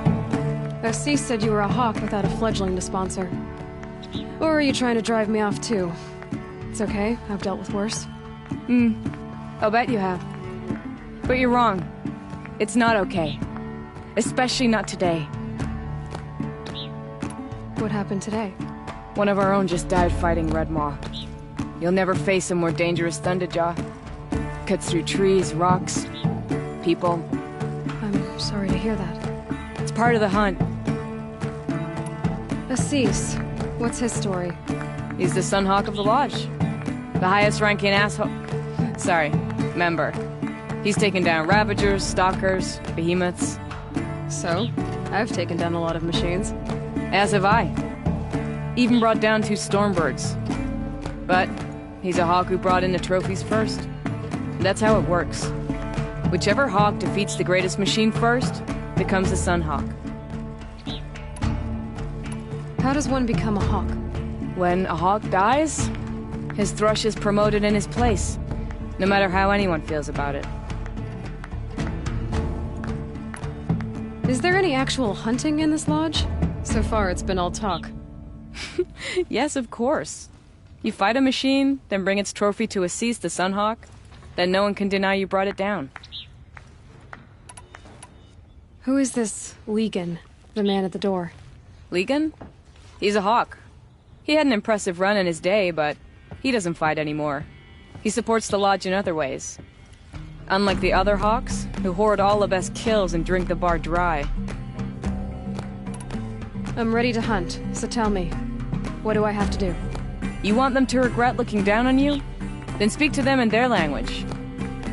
Speaker 5: SC said you were a hawk without a fledgling to sponsor. Or are you trying to drive me off too? It's okay, I've dealt with worse.
Speaker 6: I'll bet you have. But you're wrong. It's not okay. Especially not today.
Speaker 5: What happened today?
Speaker 6: One of our own just died fighting Red Maw. You'll never face a more dangerous Thunderjaw. Cuts through trees, rocks, people.
Speaker 5: I'm sorry to hear that.
Speaker 6: It's part of the hunt.
Speaker 5: Assis, what's his story?
Speaker 6: He's the Sunhawk of the Lodge. The highest ranking member. He's taken down Ravagers, Stalkers, Behemoths.
Speaker 5: So, I've taken down a lot of machines.
Speaker 6: As have I. Even brought down 2 Stormbirds. But he's a hawk who brought in the trophies first. That's how it works. Whichever hawk defeats the greatest machine first becomes a Sunhawk.
Speaker 5: How does one become a hawk?
Speaker 6: When a hawk dies, his thrush is promoted in his place, no matter how anyone feels about it.
Speaker 5: Is there any actual hunting in this lodge? So far, it's been all talk.
Speaker 6: Yes, of course. You fight a machine, then bring its trophy to Assis the Sunhawk, then no one can deny you brought it down.
Speaker 5: Who is this Legan, the man at the door?
Speaker 6: Legan? He's a hawk. He had an impressive run in his day, but he doesn't fight anymore. He supports the lodge in other ways. Unlike the other hawks, who hoard all the best kills and drink the bar dry.
Speaker 5: I'm ready to hunt, so tell me, what do I have to do?
Speaker 6: You want them to regret looking down on you? Then speak to them in their language.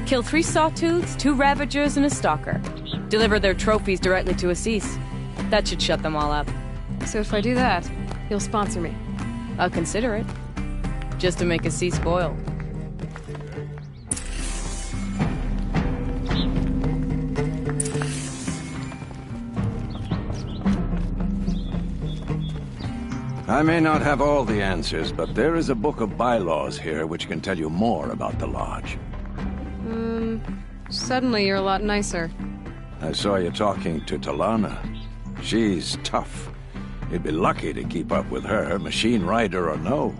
Speaker 6: Kill 3 Sawtooths, 2 Ravagers, and a Stalker. Deliver their trophies directly to Assis. That should shut them all up.
Speaker 5: So if I do that, you'll sponsor me?
Speaker 6: I'll consider it. Just to make Assis boil.
Speaker 16: I may not have all the answers, but there is a book of bylaws here which can tell you more about the lodge.
Speaker 5: Suddenly you're a lot nicer.
Speaker 16: I saw you talking to Talana. She's tough. You'd be lucky to keep up with her, machine rider or no.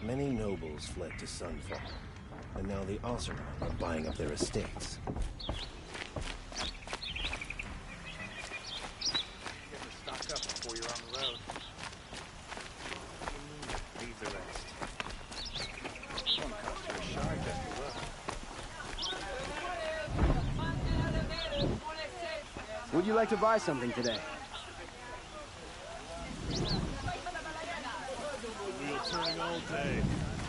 Speaker 19: Many nobles fled to Sunfall, and now the Oseram are buying up their estates.
Speaker 11: Stock up before you're on the road. Leave the rest. One cost you a shard just below.
Speaker 8: Would you like to buy something today?
Speaker 20: Turning all day.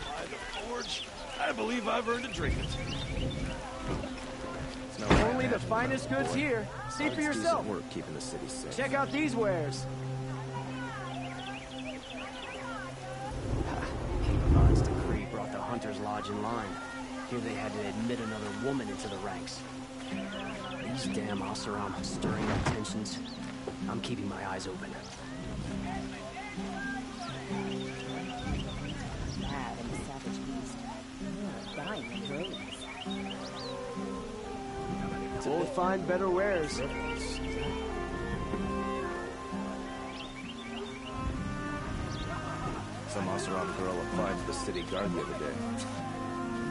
Speaker 20: By the forge, I believe I've earned a drink or two.
Speaker 8: Only the finest goods here. See for yourself.
Speaker 19: Work keeping the city safe.
Speaker 8: Check out these wares.
Speaker 21: King Khan's decree brought the Hunter's Lodge in line. Here they had to admit another woman into the ranks. These damn Oseram stirring up tensions. I'm keeping my eyes open.
Speaker 8: We'll find better wares.
Speaker 11: Some Oseram girl applied to the city guard the other day.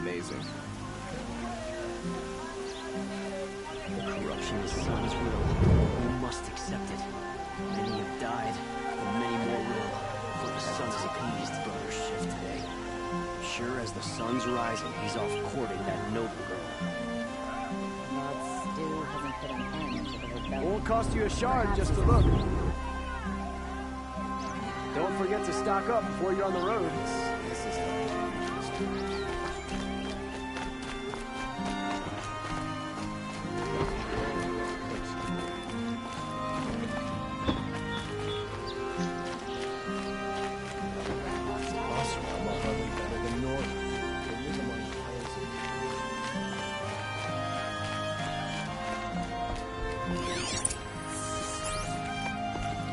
Speaker 11: Amazing.
Speaker 21: The corruption is Sun's will. We must accept it. Many have died, and many more will, for the Sun has appeased Brother Shift today. Sure as the sun's rising, he's off courting that noble girl.
Speaker 9: Blood stew
Speaker 8: Won't cost you a shard just to look. Don't forget to stock up before you're on the road.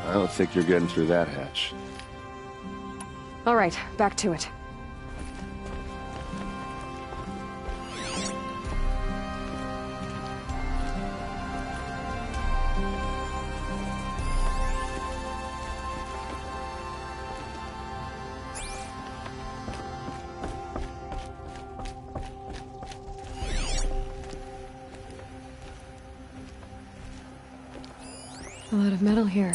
Speaker 26: I don't think you're getting through that hatch.
Speaker 5: All right, back to it. A lot of metal here.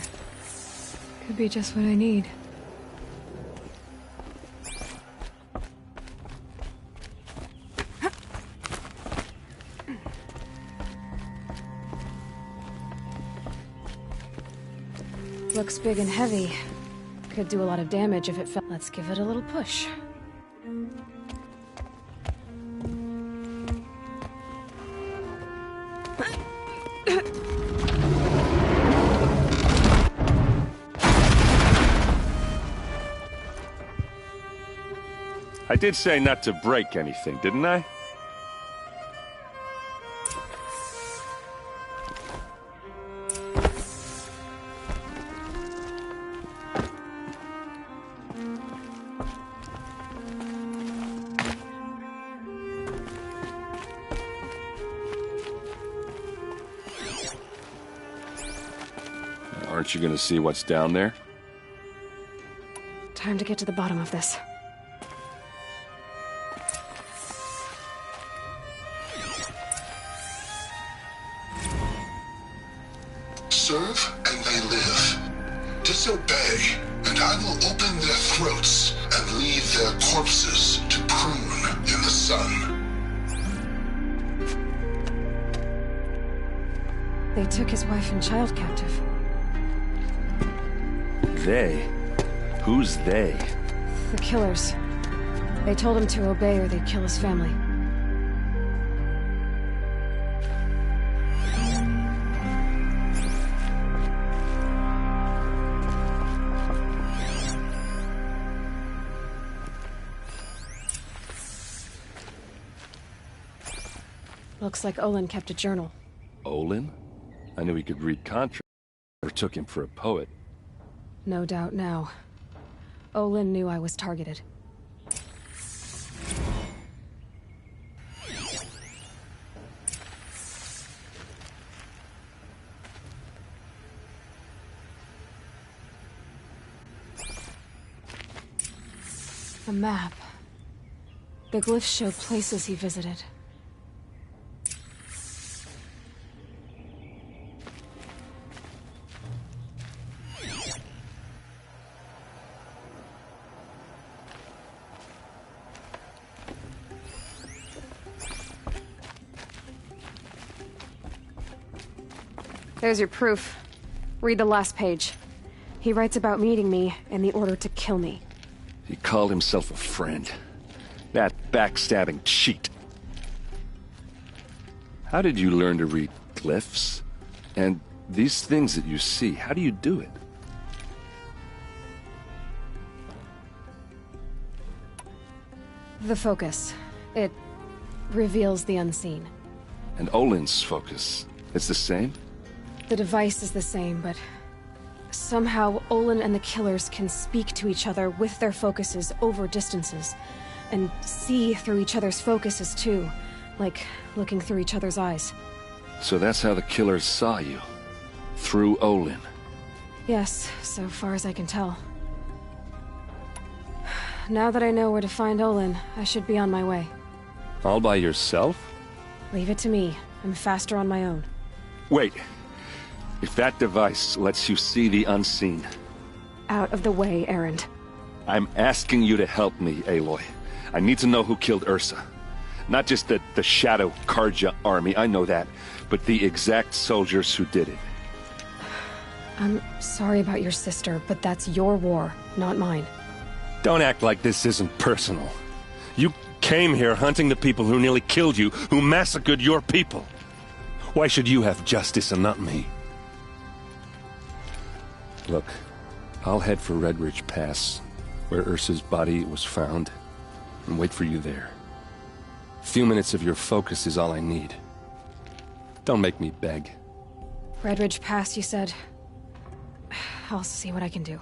Speaker 5: Could be just what I need. Looks big and heavy. Could do a lot of damage if it fell. Let's give it a little push.
Speaker 25: I did say not to break anything, didn't I?
Speaker 26: Aren't you gonna see what's down there?
Speaker 5: Time to get to the bottom of this.
Speaker 7: Serve and they live. Disobey, and I will open their throats and leave their corpses to prune in the sun.
Speaker 5: They took his wife and child captive.
Speaker 25: They? Who's they?
Speaker 5: The killers. They told him to obey or they'd kill his family. Looks like Olin kept a journal.
Speaker 26: Olin? I knew he could read contracts, or took him for a poet.
Speaker 5: No doubt now. Olin knew I was targeted. A map. The glyphs show places he visited. There's your proof. Read the last page. He writes about meeting me and the order to kill me.
Speaker 26: He called himself a friend. That backstabbing cheat. How did you learn to read glyphs? And these things that you see, how do you do it?
Speaker 5: The focus. It reveals the unseen.
Speaker 26: And Olin's focus, it's the same?
Speaker 5: The device is the same, but somehow Olin and the killers can speak to each other with their focuses over distances, and see through each other's focuses too, like looking through each other's eyes.
Speaker 26: So that's how the killers saw you? Through Olin?
Speaker 5: Yes, so far as I can tell. Now that I know where to find Olin, I should be on my way.
Speaker 26: All by yourself?
Speaker 5: Leave it to me. I'm faster on my own.
Speaker 26: Wait. If that device lets you see the unseen...
Speaker 5: Out of the way, Erend.
Speaker 26: I'm asking you to help me, Aloy. I need to know who killed Ursa.
Speaker 2: Not just the Shadow Karja army, I know that, but the exact soldiers who did it.
Speaker 5: I'm sorry about your sister, but that's your war, not mine.
Speaker 2: Don't act like this isn't personal. You came here hunting the people who nearly killed you, who massacred your people. Why should you have justice and not me? Look, I'll head for Red Ridge Pass, where Ursa's body was found, and wait for you there. A few minutes of your focus is all I need. Don't make me beg.
Speaker 5: Red Ridge Pass, you said? I'll see what I can do.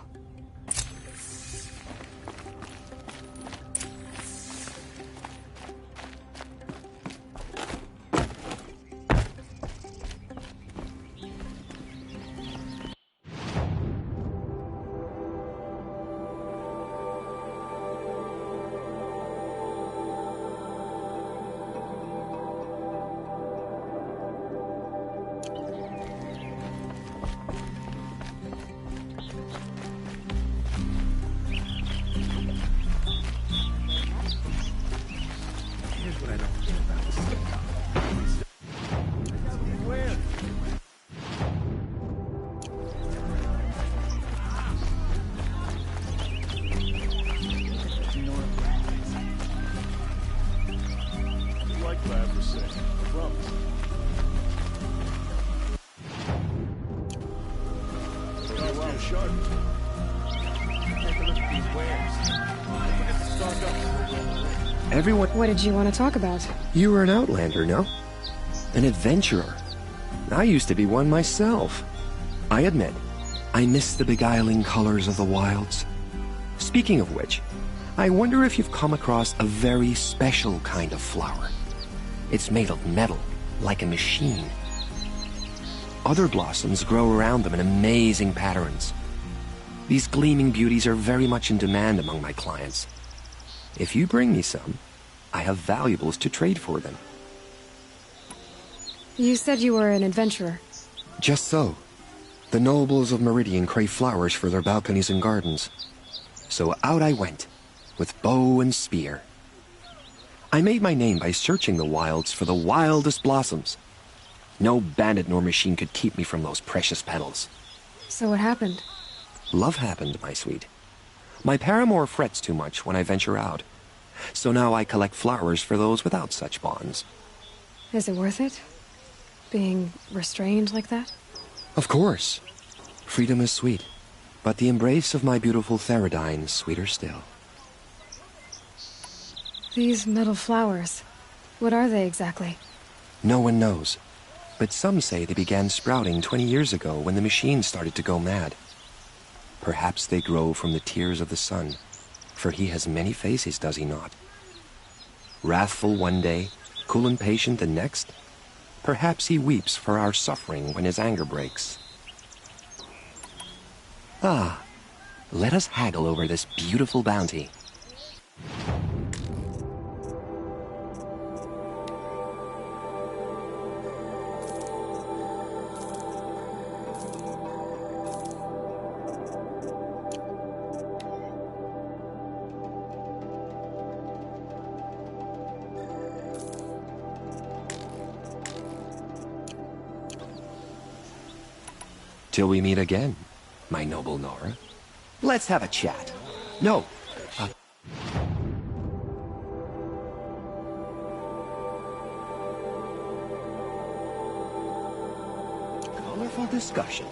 Speaker 9: Everyone...
Speaker 5: What did you want to talk about?
Speaker 9: You were an outlander, no? An adventurer. I used to be one myself. I admit, I miss the beguiling colors of the wilds. Speaking of which, I wonder if you've come across a very special kind of flower. It's made of metal, like a machine. Other blossoms grow around them in amazing patterns. These gleaming beauties are very much in demand among my clients. If you bring me some, I have valuables to trade for them.
Speaker 5: You said you were an adventurer.
Speaker 9: Just so. The nobles of Meridian crave flowers for their balconies and gardens. So out I went, with bow and spear. I made my name by searching the wilds for the wildest blossoms. No bandit nor machine could keep me from those precious petals.
Speaker 5: So what happened?
Speaker 9: Love happened, my sweet. My paramour frets too much when I venture out. So now I collect flowers for those without such bonds.
Speaker 5: Is it worth it? Being restrained like that?
Speaker 9: Of course. Freedom is sweet, but the embrace of my beautiful Theridine is sweeter still.
Speaker 5: These metal flowers, what are they exactly?
Speaker 9: No one knows, but some say they began sprouting 20 years ago when the machine started to go mad. Perhaps they grow from the tears of the sun, for he has many faces, does he not? Wrathful one day, cool and patient the next. Perhaps he weeps for our suffering when his anger breaks. Ah, let us haggle over this beautiful bounty. Till we meet again, my noble Nora. Let's have a chat. No. Colorful discussion.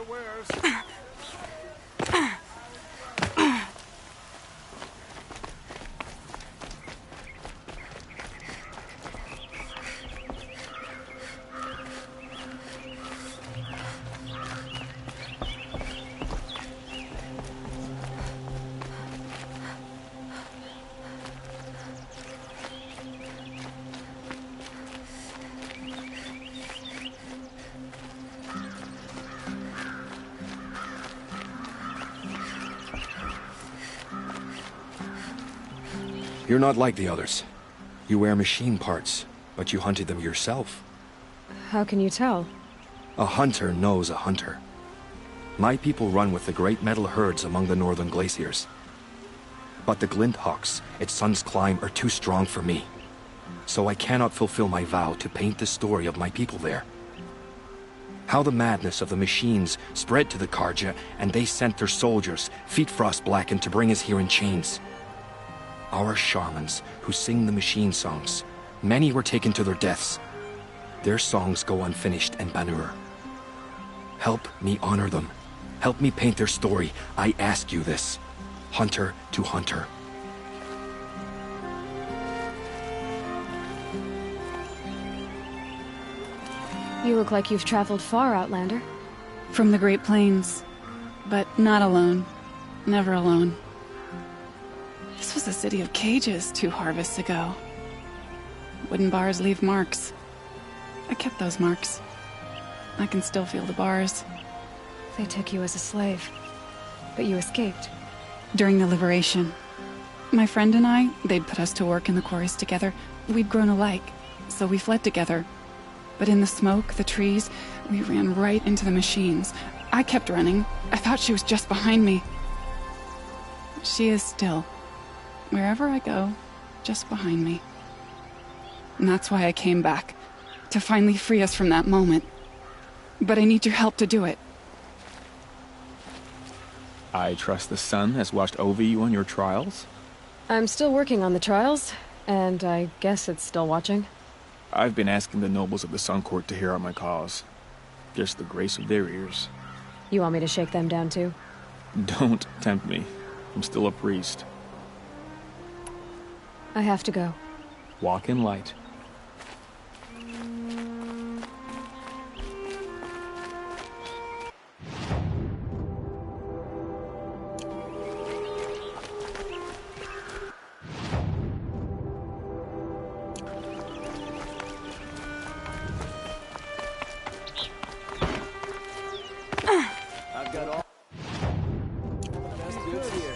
Speaker 20: wares.
Speaker 9: You're not like the others. You wear machine parts, but you hunted them yourself.
Speaker 5: How can you tell?
Speaker 9: A hunter knows a hunter. My people run with the great metal herds among the northern glaciers. But the glint hawks at Sun's Climb are too strong for me. So I cannot fulfill my vow to paint the story of my people there. How the madness of the machines spread to the Karja, and they sent their soldiers, feet frost blackened, to bring us here in chains. Our shamans, who sing the machine songs, many were taken to their deaths. Their songs go unfinished in Banur. Help me honor them. Help me paint their story. I ask you this. Hunter to hunter.
Speaker 5: You look like you've traveled far, Outlander.
Speaker 1: From the Great Plains. But not alone. Never alone. This was a city of cages 2 harvests ago. Wooden bars leave marks. I kept those marks. I can still feel the bars.
Speaker 5: They took you as a slave, but you escaped.
Speaker 1: During the liberation. My friend and I, they'd put us to work in the quarries together. We'd grown alike, so we fled together. But in the smoke, the trees, we ran right into the machines. I kept running. I thought she was just behind me. She is still. Wherever I go, just behind me. And that's why I came back. To finally free us from that moment. But I need your help to do it.
Speaker 3: I trust the sun has watched over you on your trials?
Speaker 5: I'm still working on the trials, and I guess it's still watching.
Speaker 3: I've been asking the nobles of the Sun Court to hear out my cause. Just the grace of their ears.
Speaker 5: You want me to shake them down too?
Speaker 3: Don't tempt me. I'm still a priest.
Speaker 5: I have to go.
Speaker 3: Walk in light.
Speaker 8: I've got all. Just good here.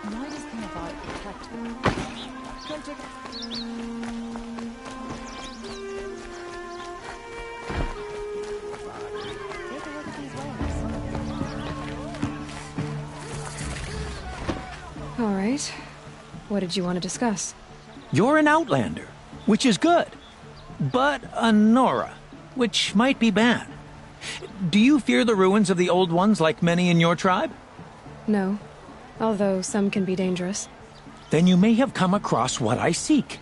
Speaker 4: Why does Pinabot protect her? Come take a look at these wares.
Speaker 5: All right. What did you want to discuss?
Speaker 10: You're an outlander, which is good. But a Nora, which might be bad. Do you fear the ruins of the Old Ones like many in your tribe?
Speaker 5: No. Although some can be dangerous.
Speaker 10: Then you may have come across what I seek.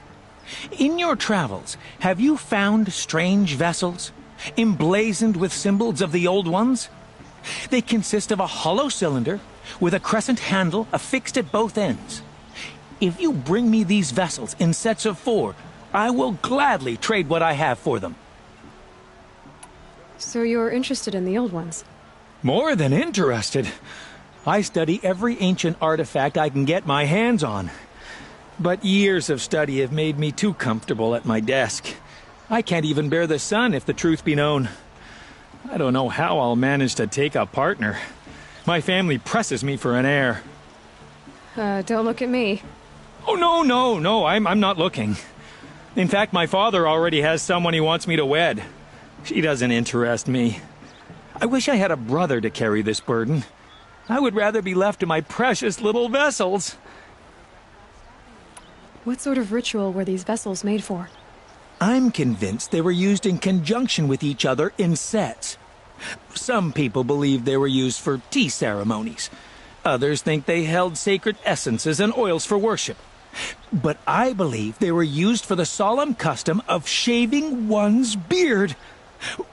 Speaker 10: In your travels, have you found strange vessels, emblazoned with symbols of the Old Ones? They consist of a hollow cylinder with a crescent handle affixed at both ends. If you bring me these vessels in sets of 4, I will gladly trade what I have for them.
Speaker 5: So you're interested in the old ones?
Speaker 10: More than interested. I study every ancient artifact I can get my hands on. But years of study have made me too comfortable at my desk. I can't even bear the sun, if the truth be known. I don't know how I'll manage to take a partner. My family presses me for an heir.
Speaker 5: Don't look at me.
Speaker 10: Oh, no, I'm not looking. In fact, my father already has someone he wants me to wed. She doesn't interest me. I wish I had a brother to carry this burden. I would rather be left to my precious little vessels.
Speaker 5: What sort of ritual were these vessels made for?
Speaker 10: I'm convinced they were used in conjunction with each other in sets. Some people believe they were used for tea ceremonies. Others think they held sacred essences and oils for worship. But I believe they were used for the solemn custom of shaving one's beard.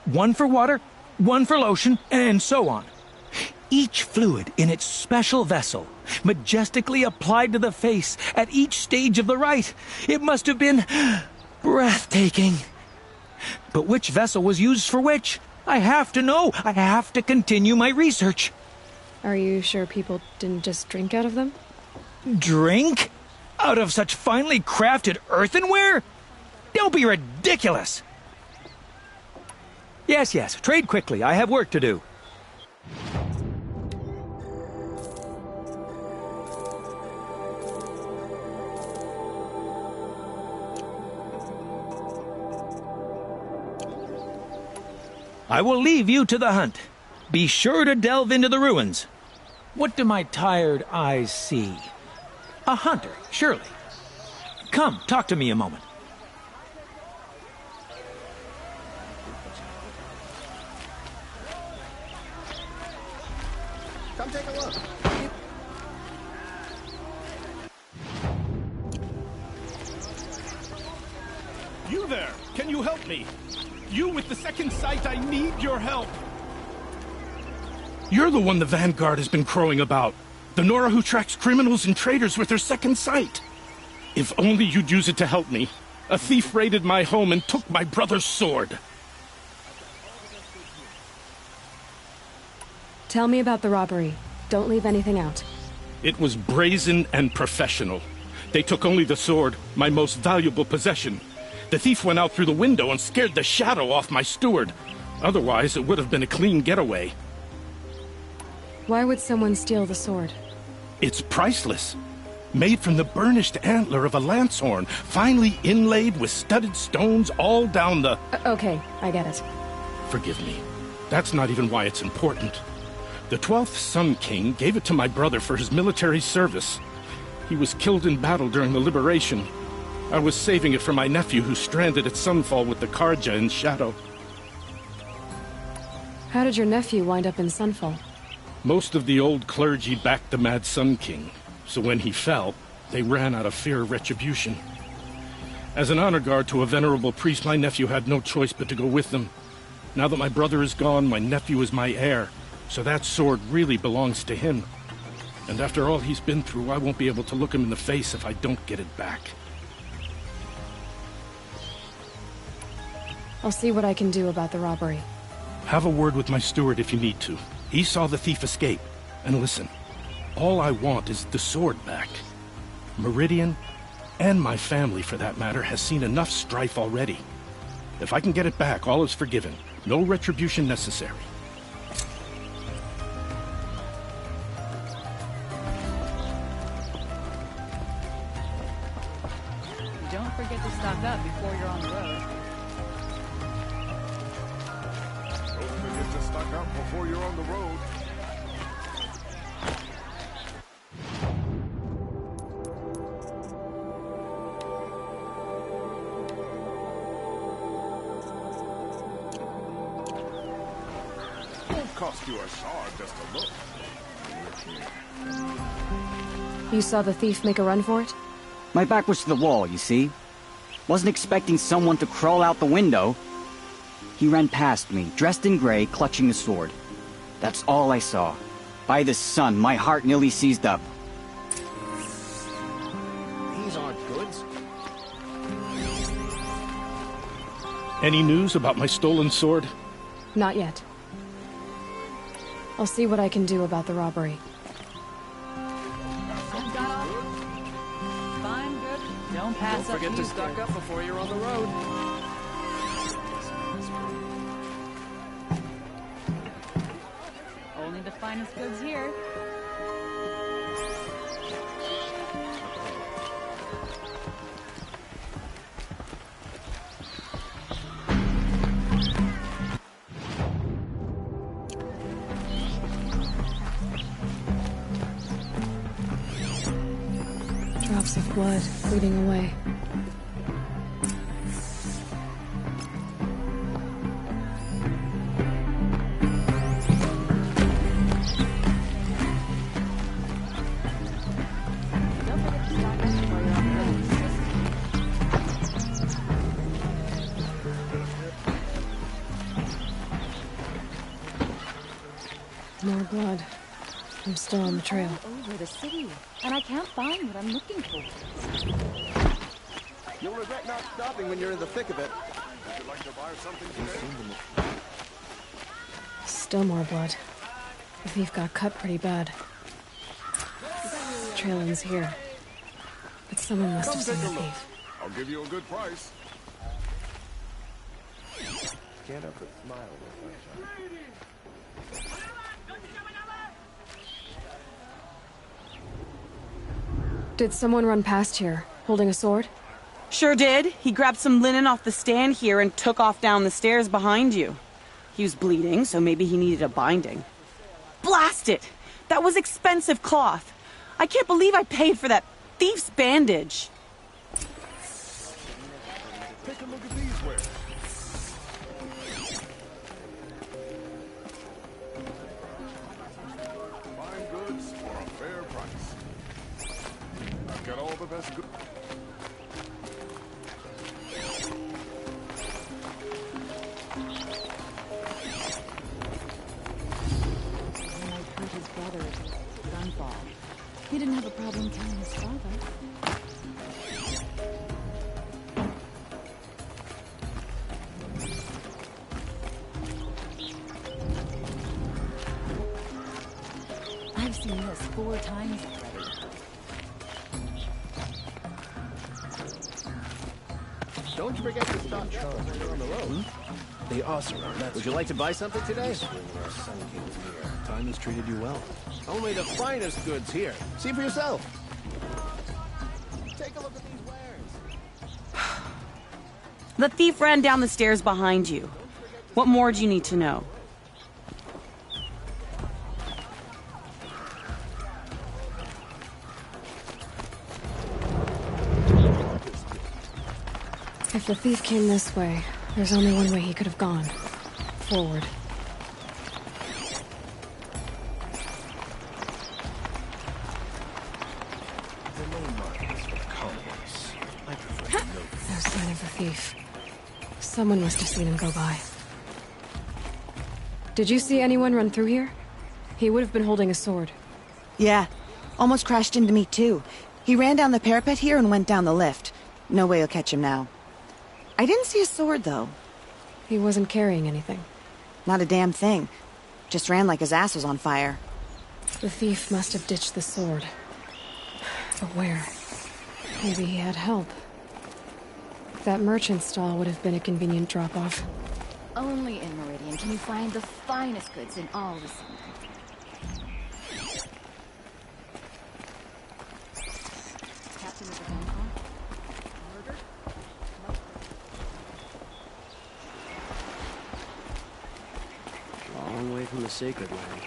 Speaker 10: One for water, one for lotion, and so on. Each fluid in its special vessel, majestically applied to the face at each stage of the rite. It must have been breathtaking. But which vessel was used for which? I have to know. I have to continue my research.
Speaker 5: Are you sure people didn't just drink out of them?
Speaker 10: Drink? Out of such finely crafted earthenware? Don't be ridiculous! Yes, trade quickly. I have work to do. I will leave you to the hunt. Be sure to delve into the ruins. What do my tired eyes see? A hunter, surely. Come, talk to me a moment.
Speaker 11: Come take a look.
Speaker 20: You there! Can you help me? You with the second sight, I need your help! You're the one the Vanguard has been crowing about. The Nora who tracks criminals and traitors with her second sight. If only you'd use it to help me. A thief raided my home and took my brother's sword.
Speaker 5: Tell me about the robbery. Don't leave anything out.
Speaker 20: It was brazen and professional. They took only the sword, my most valuable possession. The thief went out through the window and scared the shadow off my steward. Otherwise, it would have been a clean getaway.
Speaker 5: Why would someone steal the sword?
Speaker 20: It's priceless. Made from the burnished antler of a lancehorn, finely inlaid with studded stones all down the...
Speaker 5: Okay, I get it.
Speaker 20: Forgive me. That's not even why it's important. The 12th Sun King gave it to my brother for his military service. He was killed in battle during the liberation. I was saving it for my nephew who's stranded at Sunfall with the Karja in Shadow.
Speaker 5: How did your nephew wind up in Sunfall?
Speaker 20: Most of the old clergy backed the Mad Sun King, so when he fell, they ran out of fear of retribution. As an honor guard to a venerable priest, my nephew had no choice but to go with them. Now that my brother is gone, my nephew is my heir, so that sword really belongs to him. And after all he's been through, I won't be able to look him in the face if I don't get it back.
Speaker 5: I'll see what I can do about the robbery.
Speaker 20: Have a word with my steward if you need to. He saw the thief escape. And listen, all I want is the sword back. Meridian, and my family for that matter, has seen enough strife already. If I can get it back, all is forgiven. No retribution necessary.
Speaker 6: Don't forget to stock up before you're on the road.
Speaker 20: Don't forget to stock up before you're on the road. Won't cost you a shard just to look.
Speaker 5: You saw the thief make a run for it?
Speaker 12: My back was to the wall, you see. Wasn't expecting someone to crawl out the window. He ran past me, dressed in gray, clutching the sword. That's all I saw. By the sun, my heart nearly seized up.
Speaker 19: These aren't goods.
Speaker 20: Any news about my stolen sword?
Speaker 5: Not yet. I'll see what I can do about the robbery.
Speaker 6: Fine, good. Don't pass
Speaker 21: Don't
Speaker 6: up
Speaker 21: forget to
Speaker 6: these
Speaker 21: stock
Speaker 6: goods.
Speaker 21: up before you're on the road.
Speaker 6: Only the finest goods here.
Speaker 5: Drops of blood bleeding away. More blood. I'm still on the trail.
Speaker 13: Over the city, and I can't find what I'm looking for.
Speaker 11: You'll regret not stopping when you're in the thick of it. Would you like to buy something today?
Speaker 5: Still more blood. The thief got cut pretty bad. The trail ends here. But someone must have seen the thief.
Speaker 11: I'll give you a good price. Can't help but smile with sunshine.
Speaker 5: Did someone run past here, holding a sword?
Speaker 18: Sure did. He grabbed some linen off the stand here and took off down the stairs behind you. He was bleeding, so maybe he needed a binding. Blast it! That was expensive cloth. I can't believe I paid for that thief's bandage.
Speaker 11: Take a look at these wares. Fine goods for a fair price. I've got all the best goods.
Speaker 13: His brother gunfall. He didn't have a problem killing his father. I've seen this 4 times already.
Speaker 19: Don't forget to stop charging when you're on the road. They are surrounded. Would you like to buy something today? Our Sun King's here. Time has treated you well. Only the finest goods here. See for yourself. Take a look at these wares.
Speaker 18: The thief ran down the stairs behind you. What more do you need to know?
Speaker 5: If the thief came this way, there's only one way he could have gone. Forward. No sign of the thief. Someone must have seen him go by. Did you see anyone run through here? He would have been holding a sword.
Speaker 14: Yeah. Almost crashed into me, too. He ran down the parapet here and went down the lift. No way you'll catch him now. I didn't see a sword, though.
Speaker 5: He wasn't carrying anything.
Speaker 14: Not a damn thing. Just ran like his ass was on fire.
Speaker 5: The thief must have ditched the sword. But where? Maybe he had help. That merchant stall would have been a convenient drop-off.
Speaker 13: Only in Meridian can you find the finest goods in all the city. Captain of the gunfall? Murder? Nope.
Speaker 21: Long way from the sacred land.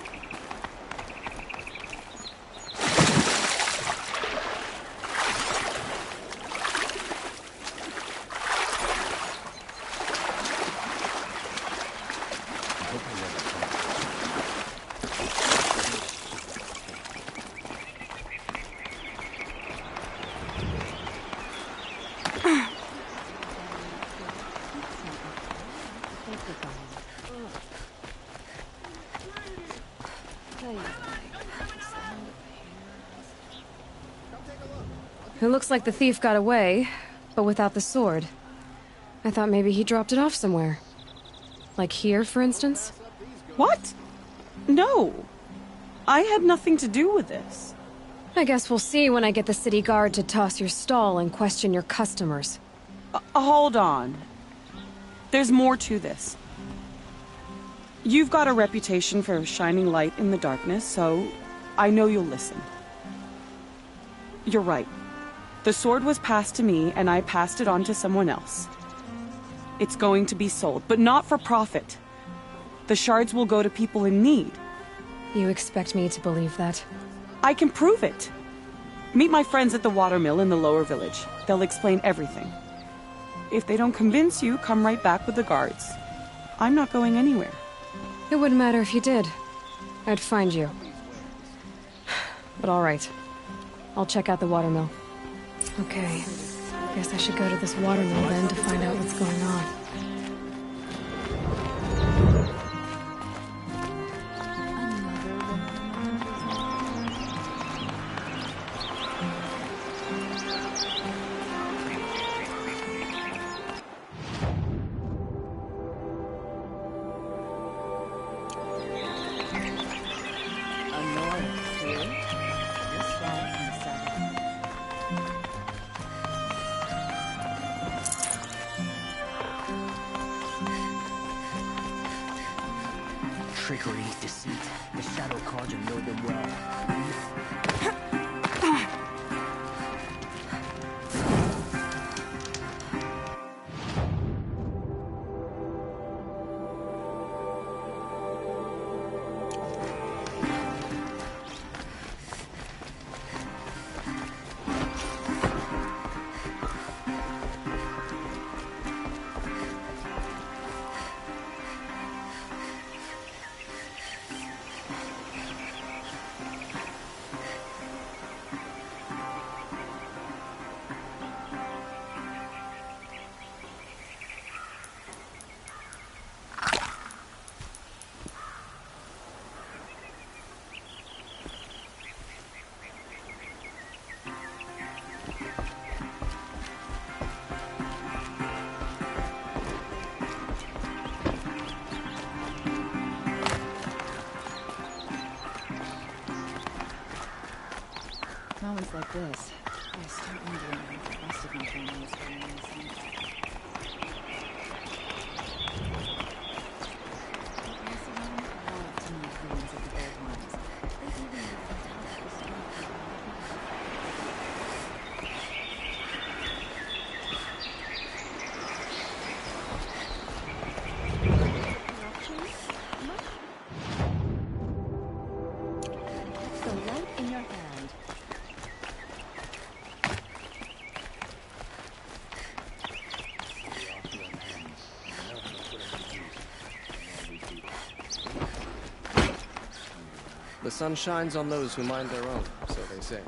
Speaker 5: It looks like the thief got away, but without the sword. I thought maybe he dropped it off somewhere. Like here, for instance?
Speaker 18: What? No. I had nothing to do with this.
Speaker 5: I guess we'll see when I get the city guard to toss your stall and question your customers.
Speaker 18: Hold on. There's more to this. You've got a reputation for shining light in the darkness, so I know you'll listen. You're right. The sword was passed to me, and I passed it on to someone else. It's going to be sold, but not for profit. The shards will go to people in need.
Speaker 5: You expect me to believe that?
Speaker 18: I can prove it. Meet my friends at the watermill in the lower village. They'll explain everything. If they don't convince you, come right back with the guards. I'm not going anywhere.
Speaker 5: It wouldn't matter if you did. I'd find you. But all right. I'll check out the watermill. Okay. Guess I should go to this watermill then to find out what's going on.
Speaker 21: Trickery, deceit. The Shadow Carja know them well.
Speaker 13: Moments like this, I start wondering if the rest of my family is feeling the same.
Speaker 11: The sun shines on those who mind their own, so they say.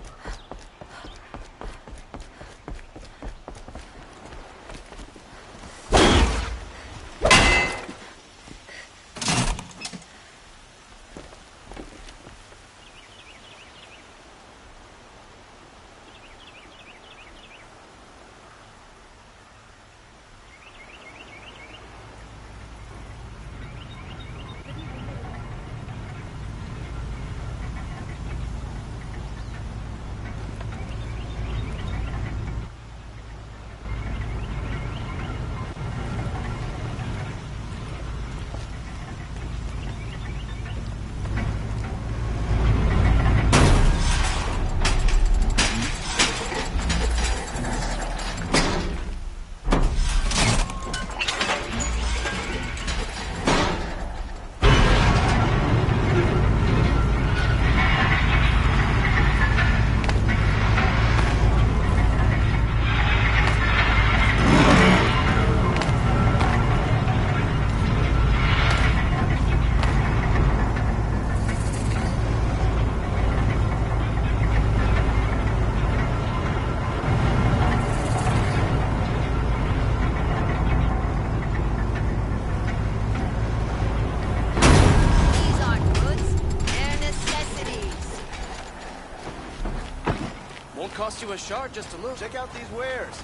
Speaker 11: Cost you a shard just to look. Check out these wares.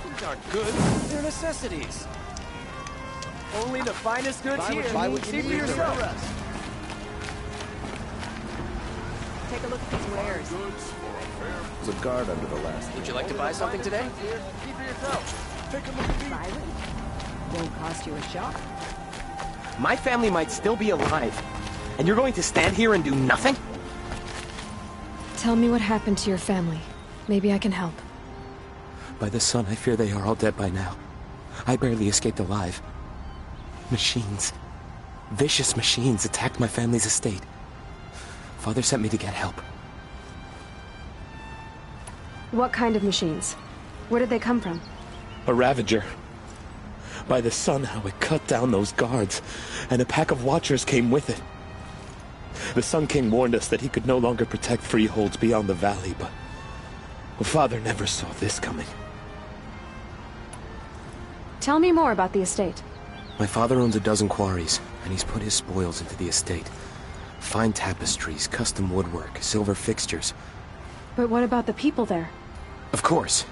Speaker 11: These aren't goods, they're necessities. Only the finest goods here. Buy what you need for yourself.
Speaker 13: Take a look at these wares.
Speaker 11: There's a guard under the last. Would you like to buy something today?
Speaker 19: Keep for yourself. Take a look at these.
Speaker 13: Byron, won't cost you a shot.
Speaker 9: My family might still be alive, and you're going to stand here and do nothing?
Speaker 5: Tell me what happened to your family. Maybe I can help.
Speaker 9: By the sun, I fear they are all dead by now. I barely escaped alive. Machines. Vicious machines attacked my family's estate. Father sent me to get help.
Speaker 5: What kind of machines? Where did they come from?
Speaker 10: A Ravager. By the sun, how it cut down those guards, and a pack of Watchers came with it. The Sun King warned us that he could no longer protect freeholds beyond the valley, but Father never saw this coming.
Speaker 5: Tell me more about the estate.
Speaker 9: My father owns a dozen quarries, and he's put his spoils into the estate. Fine tapestries, custom woodwork, silver fixtures.
Speaker 5: But what about the people there?
Speaker 9: Of course.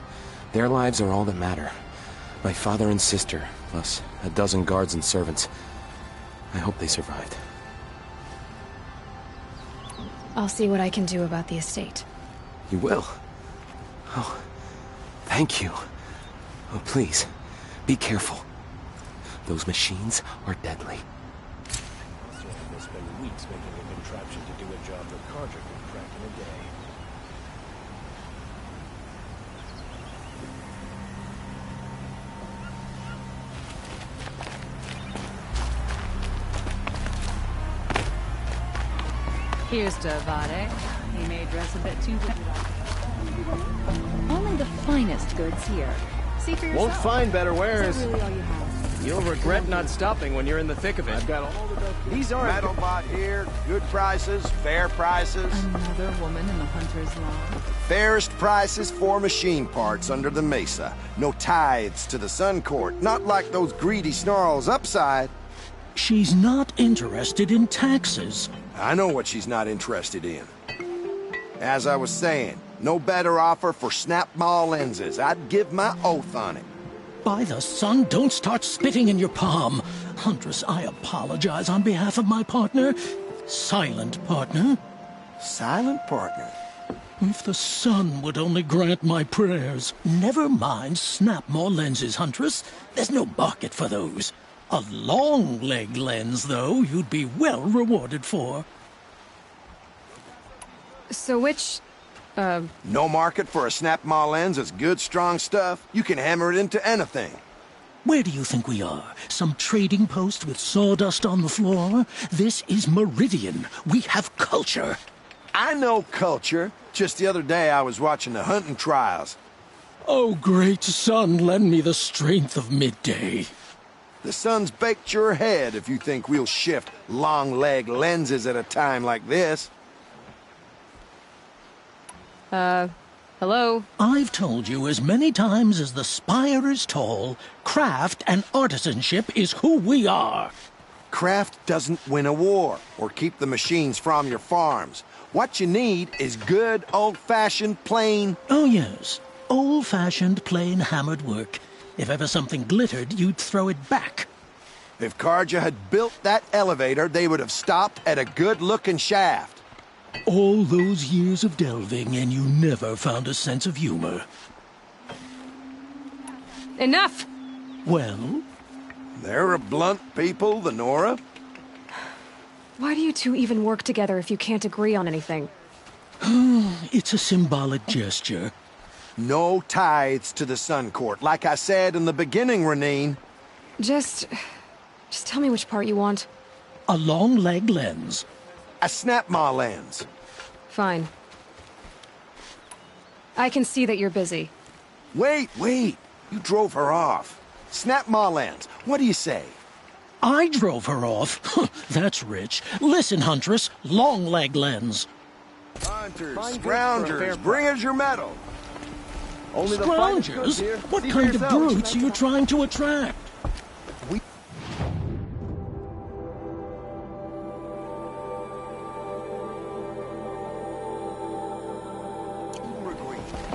Speaker 9: Their lives are all that matter. My father and sister, plus a dozen guards and servants. I hope they survived.
Speaker 5: I'll see what I can do about the estate.
Speaker 9: You will? Oh, thank you. Oh, please, be careful. Those machines are deadly.
Speaker 19: They'll spend weeks making a contraption to do a job that Carja could crack in a day.
Speaker 15: Here's to Vade. He may dress a bit too Only the finest goods here. See for yourself.
Speaker 19: Won't find better wares.
Speaker 15: Is that really all you have?
Speaker 19: You'll regret not stopping when you're in the thick of it. I've got all the best. These aren't
Speaker 16: Metalbot here. Good prices, fair prices.
Speaker 15: Another woman in the hunter's lawn.
Speaker 16: Fairest prices for machine parts under the mesa. No tithes to the Sun Court. Not like those greedy snarls upside.
Speaker 10: She's not interested in taxes.
Speaker 16: I know what she's not interested in. As I was saying, no better offer for snap maw lenses. I'd give my oath on it.
Speaker 10: By the sun, don't start spitting in your palm. Huntress, I apologize on behalf of my partner. Silent partner.
Speaker 16: Silent partner?
Speaker 10: If the sun would only grant my prayers. Never mind snap maw lenses, Huntress. There's no market for those. A long leg lens, though, you'd be well rewarded for.
Speaker 5: So which,
Speaker 16: No market for a snap maw lens is good, strong stuff. You can hammer it into anything.
Speaker 10: Where do you think we are? Some trading post with sawdust on the floor? This is Meridian. We have culture.
Speaker 16: I know culture. Just the other day I was watching the hunting trials.
Speaker 10: Oh, great sun, lend me the strength of midday.
Speaker 16: The sun's baked your head if you think we'll shift long-leg lenses at a time like this.
Speaker 5: Hello?
Speaker 10: I've told you as many times as the spire is tall, craft and artisanship is who we are.
Speaker 16: Craft doesn't win a war or keep the machines from your farms. What you need is good, old-fashioned, plain...
Speaker 10: Oh, yes. Old-fashioned, plain hammered work. If ever something glittered, you'd throw it back.
Speaker 16: If Carja had built that elevator, they would have stopped at a good-looking shaft.
Speaker 10: All those years of delving, and you never found a sense of humor.
Speaker 5: Enough!
Speaker 10: Well?
Speaker 16: They're a blunt people, the Nora.
Speaker 5: Why do you two even work together if you can't agree on anything?
Speaker 10: It's a symbolic gesture.
Speaker 16: No tithes to the Sun Court, like I said in the beginning, Renine.
Speaker 5: Just tell me which part you want.
Speaker 10: A long leg lens.
Speaker 16: A snap maw lens.
Speaker 5: Fine. I can see that you're busy.
Speaker 16: Wait. You drove her off. Snap maw lens. What do you say?
Speaker 10: I drove her off? That's rich. Listen, Huntress. Long leg lens.
Speaker 16: Hunters, scroungers, bring us your metal.
Speaker 10: Only scroungers? What kind of brutes are you trying to attract?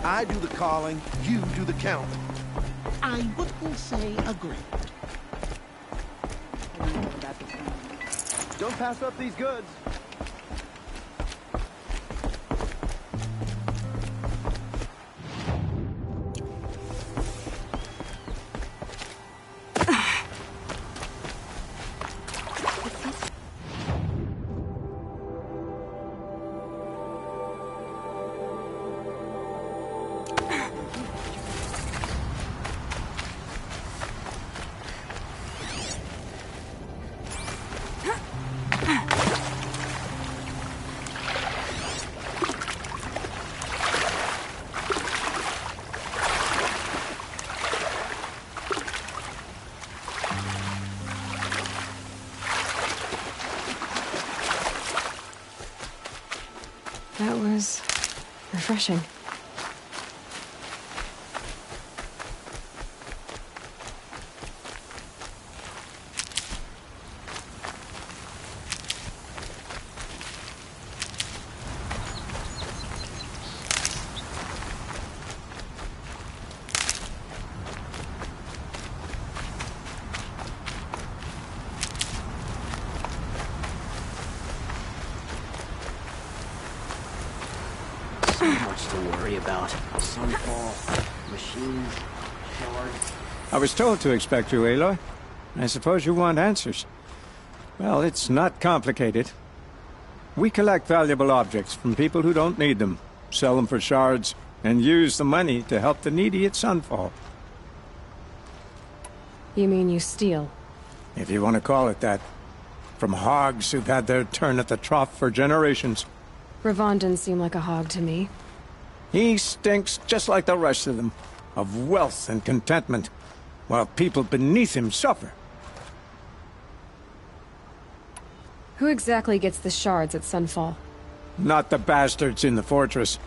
Speaker 16: I do the calling, you do the counting.
Speaker 10: I wouldn't say agree.
Speaker 16: Don't pass up these goods.
Speaker 5: refreshing.
Speaker 21: So much to worry about. Sunfall, machines, shards.
Speaker 7: I was told to expect you, Aloy. I suppose you want answers. Well, it's not complicated. We collect valuable objects from people who don't need them, sell them for shards, and use the money to help the needy at Sunfall.
Speaker 5: You mean you steal?
Speaker 7: If you want to call it that. From hogs who've had their turn at the trough for generations.
Speaker 5: Ravon didn't seem like a hog to me.
Speaker 7: He stinks just like the rest of them, of wealth and contentment, while people beneath him suffer.
Speaker 5: Who exactly gets the shards at Sunfall?
Speaker 7: Not the bastards in the fortress.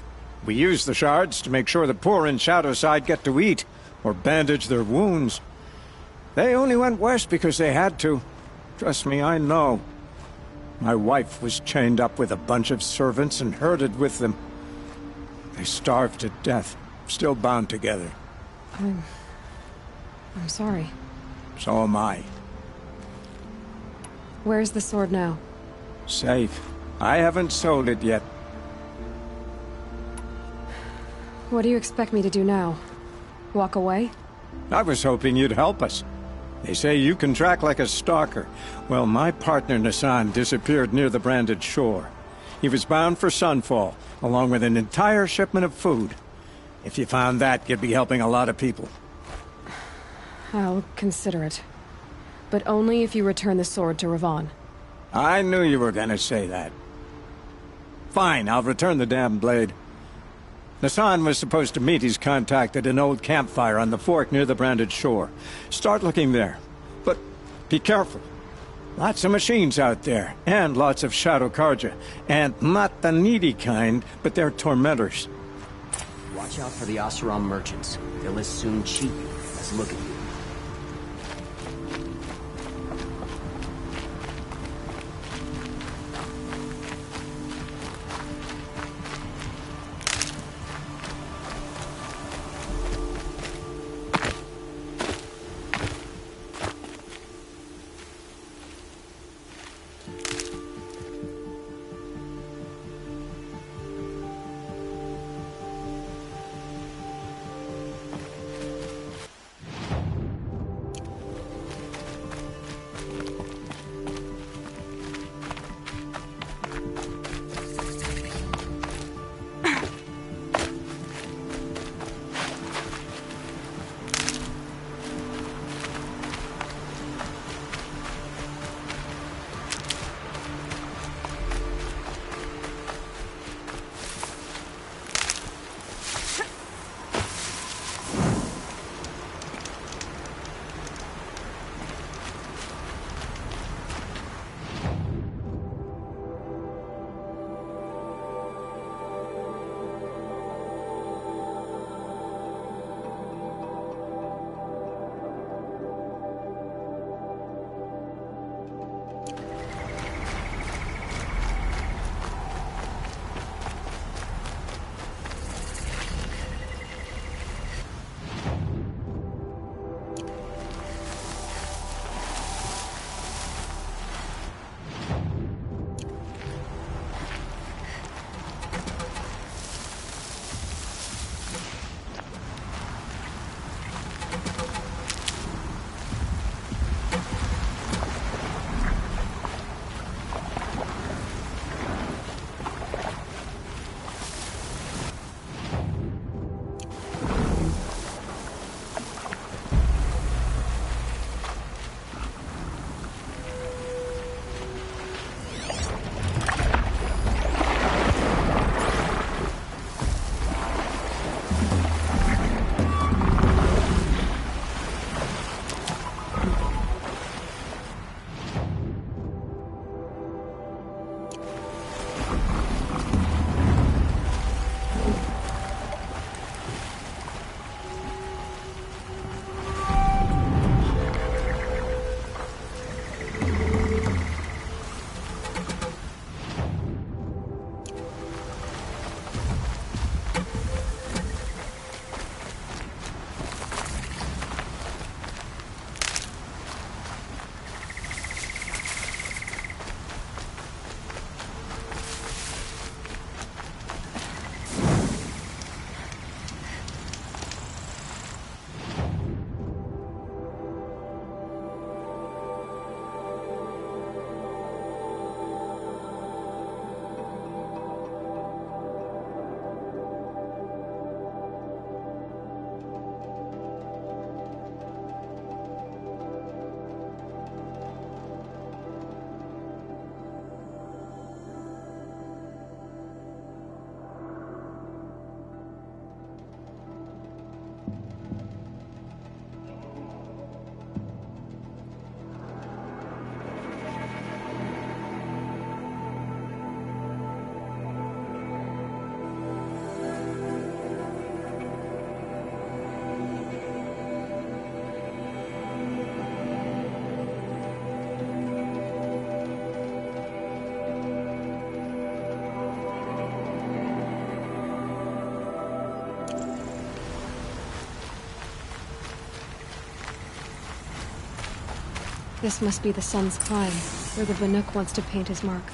Speaker 7: We use the shards to make sure the poor in Shadowside get to eat, or bandage their wounds. They only went west because they had to. Trust me, I know. My wife was chained up with a bunch of servants and herded with them. They starved to death, still bound together.
Speaker 5: I'm sorry.
Speaker 7: So am I.
Speaker 5: Where's the sword now?
Speaker 7: Safe. I haven't sold it yet.
Speaker 5: What do you expect me to do now? Walk away?
Speaker 7: I was hoping you'd help us. They say you can track like a stalker. Well, my partner Nassan disappeared near the branded shore. He was bound for Sunfall, along with an entire shipment of food. If you found that, you'd be helping a lot of people.
Speaker 5: I'll consider it. But only if you return the sword to Ravon.
Speaker 7: I knew you were gonna say that. Fine, I'll return the damn blade. Nassan was supposed to meet his contact at an old campfire on the fork near the branded shore. Start looking there. But be careful. Lots of machines out there, and lots of Shadow Karja. And not the needy kind, but they're tormentors.
Speaker 21: Watch out for the Oseram merchants. They'll as soon cheat you as look at you.
Speaker 5: This must be the Sun's Climb, where the Vanook wants to paint his mark.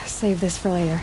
Speaker 5: Save this for later.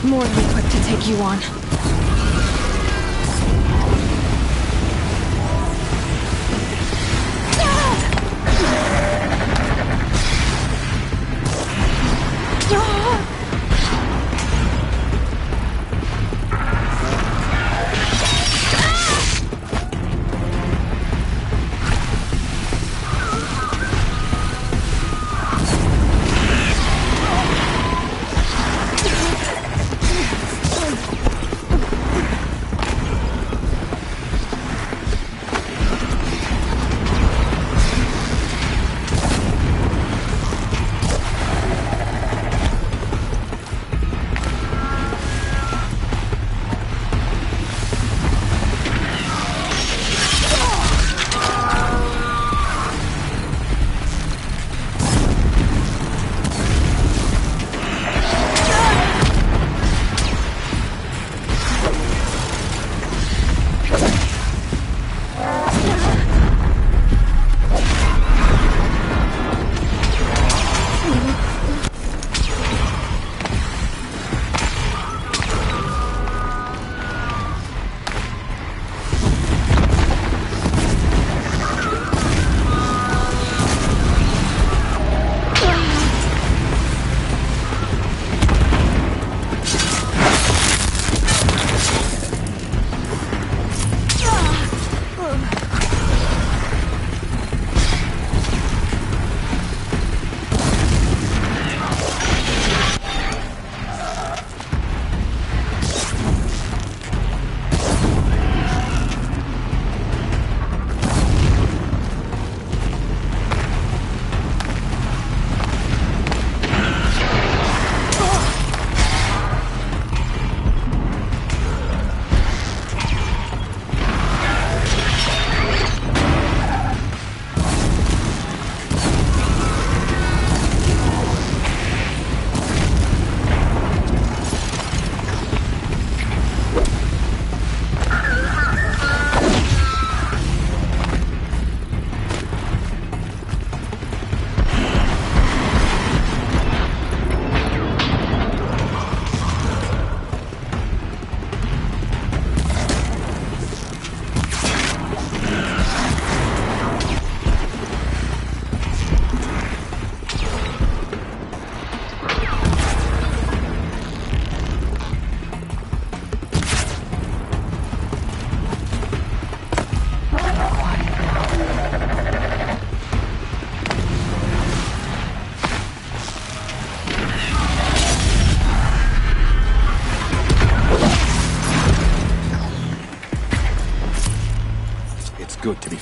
Speaker 5: More than equipped to take you on.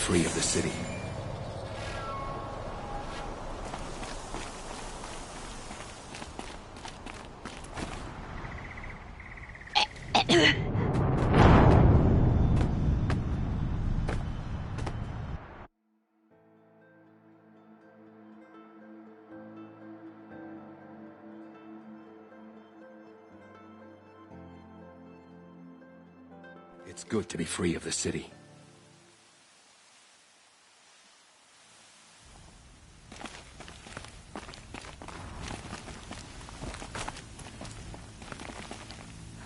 Speaker 9: free of the city. It's good to be free of the city.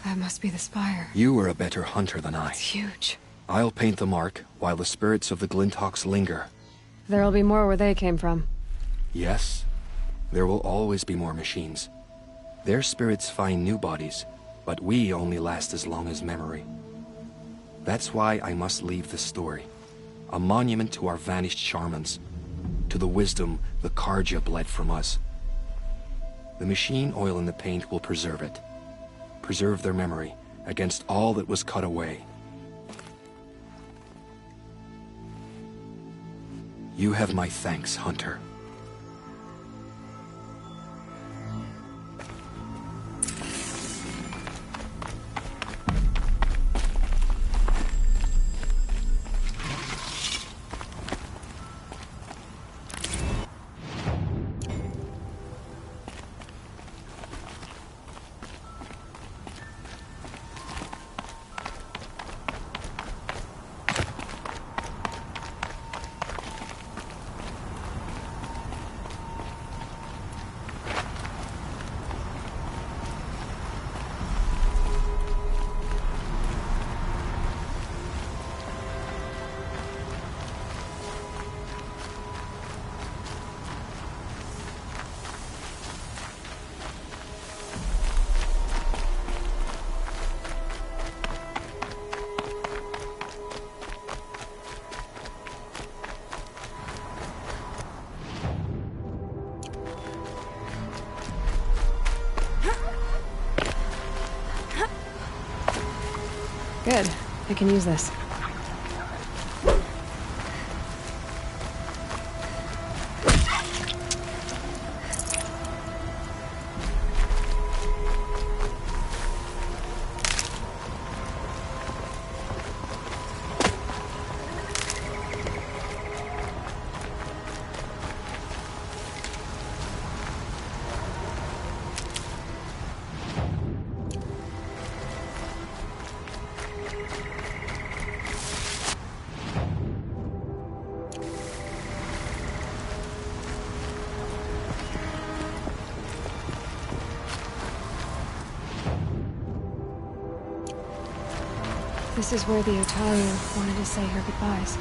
Speaker 5: That must be the spire.
Speaker 9: You were a better hunter than I.
Speaker 5: It's huge.
Speaker 9: I'll paint the mark while the spirits of the Glinthawks linger.
Speaker 5: There'll be more where they came from.
Speaker 9: Yes, there will always be more machines. Their spirits find new bodies, but we only last as long as memory. That's why I must leave this story. A monument to our vanished shamans, to the wisdom the Carja bled from us. The machine oil in the paint will preserve it. Preserve their memory against all that was cut away. You have my thanks, Hunter.
Speaker 5: Good. I can use this. This is where the Otaru wanted to say her goodbyes.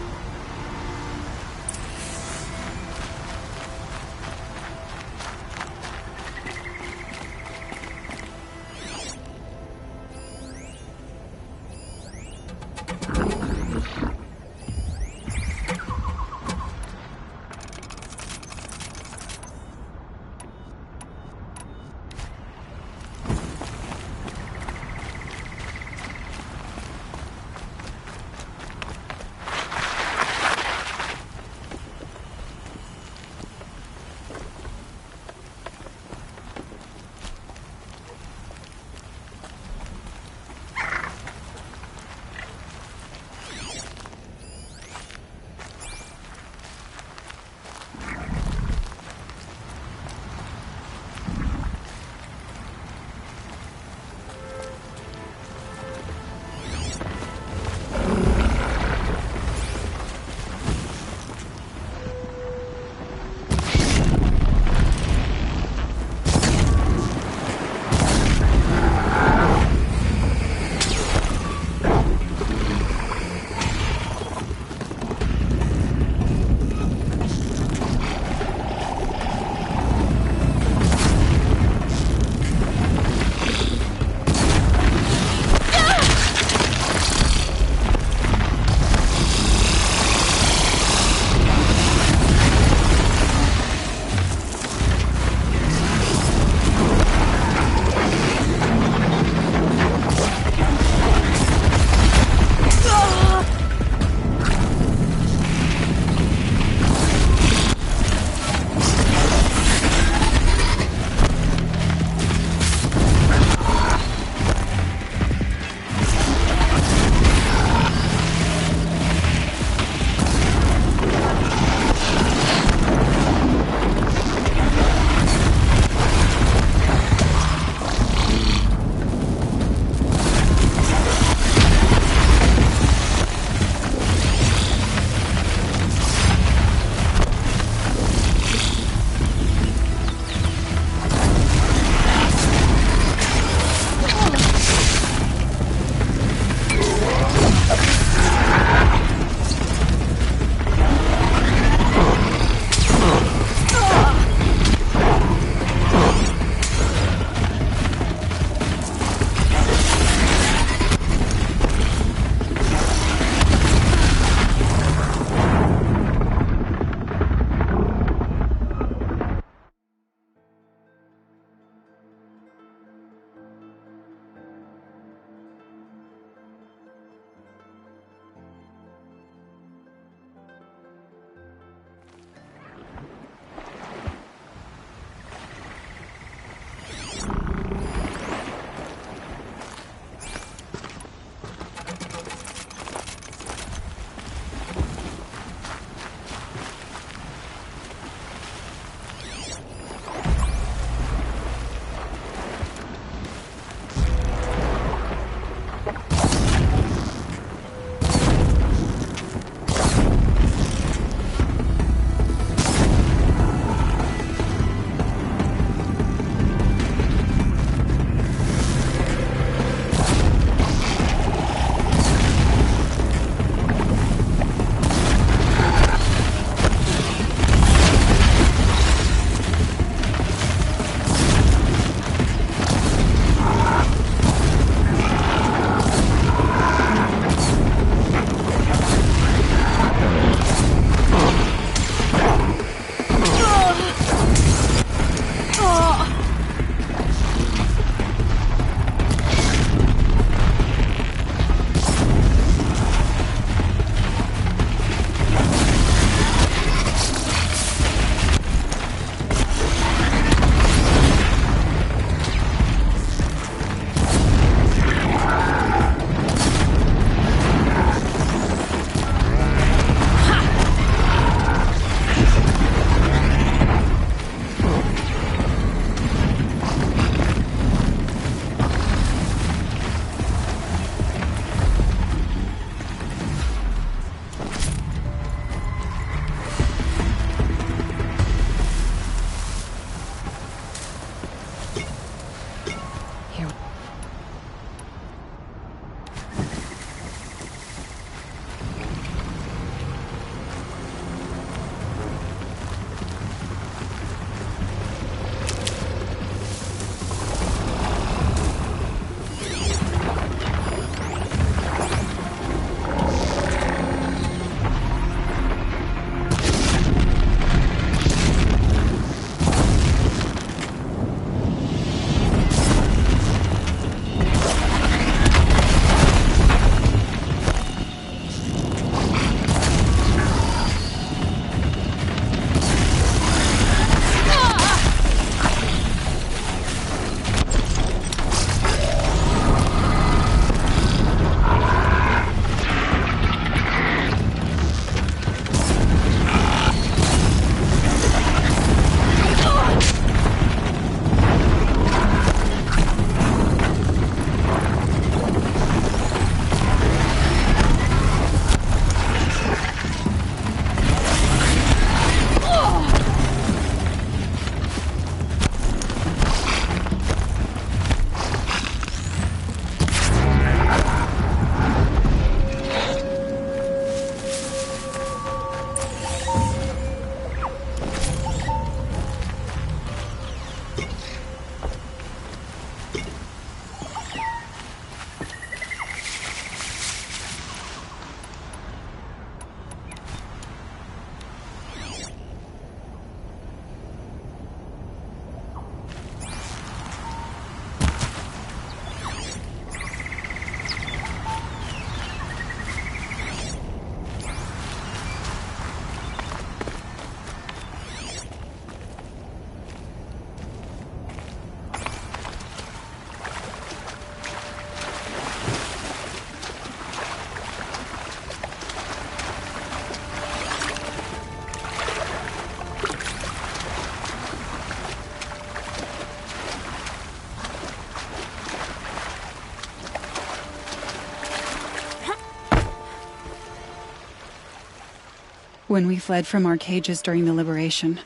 Speaker 1: When we fled from our cages during the liberation,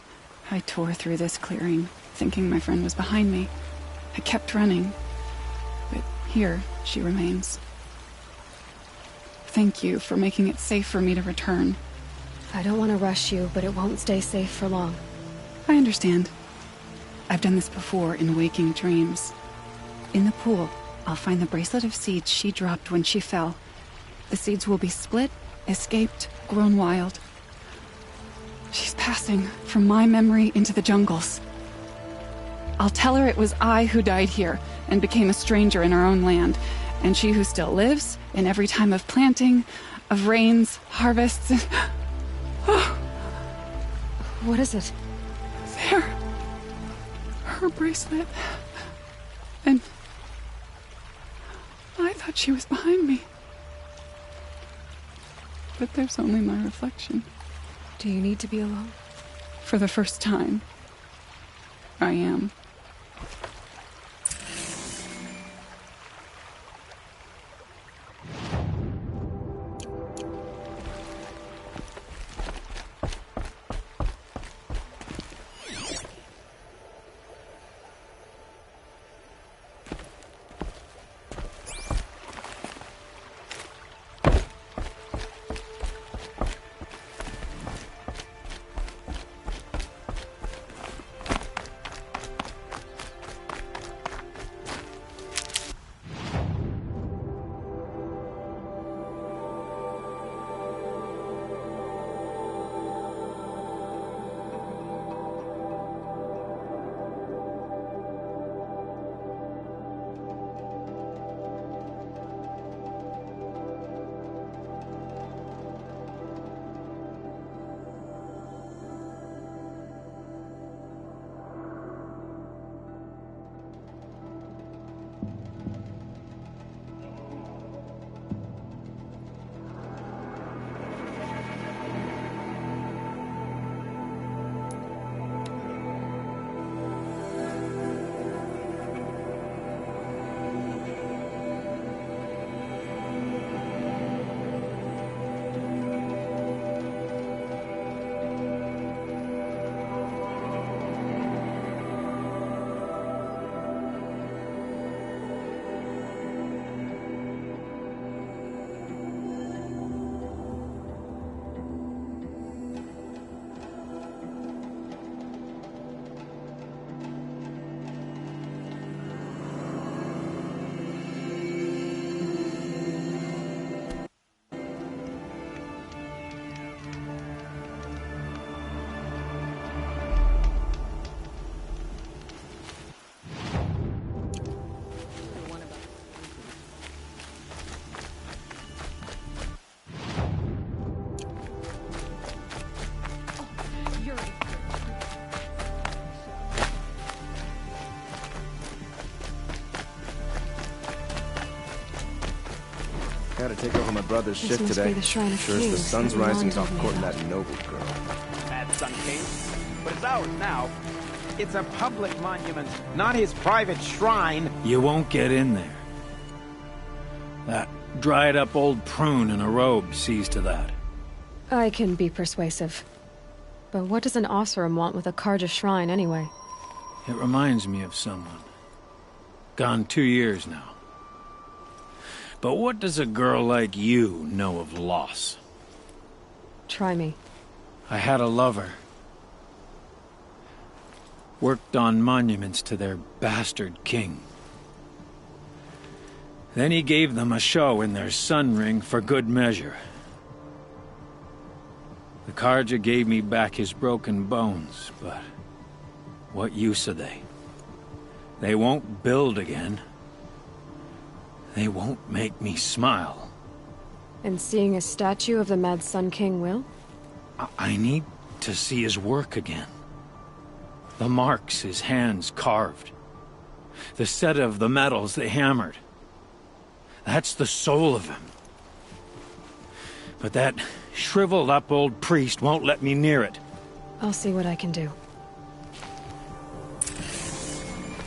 Speaker 1: I tore through this clearing, thinking my friend was behind me. I kept running, but here she remains. Thank you for making it safe for me to return.
Speaker 5: I don't want to rush you, but it won't stay safe for long.
Speaker 1: I understand. I've done this before in waking dreams. In the pool, I'll find the bracelet of seeds she dropped when she fell. The seeds will be split, escaped, grown wild. She's passing from my memory into the jungles. I'll tell her it was I who died here and became a stranger in our own land, and she who still lives in every time of planting, of rains, harvests.
Speaker 5: What is it?
Speaker 1: There. Her bracelet. And I thought she was behind me. But there's only my reflection.
Speaker 5: Do you need to be alone?
Speaker 1: For the first time, I am.
Speaker 11: Gotta take over my brother's
Speaker 5: This
Speaker 11: shift
Speaker 5: must
Speaker 11: today.
Speaker 5: be the Shrine of
Speaker 11: Sure as the
Speaker 5: Kings
Speaker 11: sun's
Speaker 5: that
Speaker 11: rising,
Speaker 5: Ron
Speaker 11: he's off
Speaker 5: told me
Speaker 11: courting
Speaker 5: about.
Speaker 11: that noble girl.
Speaker 17: Mad Sun King? But it's ours now. It's a public monument, not his private shrine.
Speaker 10: You won't get in there. That dried-up old prune in a robe sees to that.
Speaker 5: I can be persuasive. But what does an Oseram want with a Karja shrine, anyway?
Speaker 10: It reminds me of someone. Gone 2 years now. But what does a girl like you know of loss?
Speaker 5: Try me.
Speaker 10: I had a lover. Worked on monuments to their bastard king. Then he gave them a show in their sun ring for good measure. The Karja gave me back his broken bones, but what use are they? They won't build again. They won't make me smile.
Speaker 5: And seeing a statue of the Mad Sun King will?
Speaker 10: I need to see his work again. The marks his hands carved. The set of the metals they hammered. That's the soul of him. But that shriveled-up old priest won't let me near it.
Speaker 5: I'll see what I can do.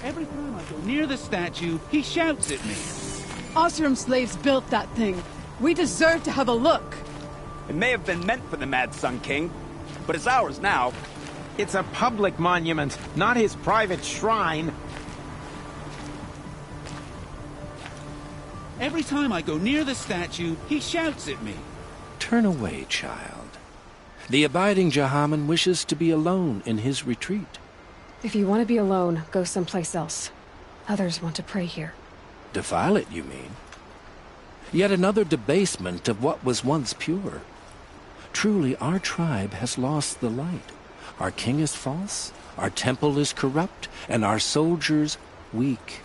Speaker 22: Every time I go near the statue, he shouts at me.
Speaker 23: Oseram slaves built that thing. We deserve to have a look.
Speaker 17: It may have been meant for the Mad Sun King, but it's ours now. It's a public monument, not his private shrine.
Speaker 22: Every time I go near the statue, he shouts at me.
Speaker 10: Turn away, child. The abiding Jahaman wishes to be alone in his retreat.
Speaker 5: If you want to be alone, go someplace else. Others want to pray here.
Speaker 10: Defile it, you mean? Yet another debasement of what was once pure. Truly, our tribe has lost the light. Our king is false, our temple is corrupt, and our soldiers weak.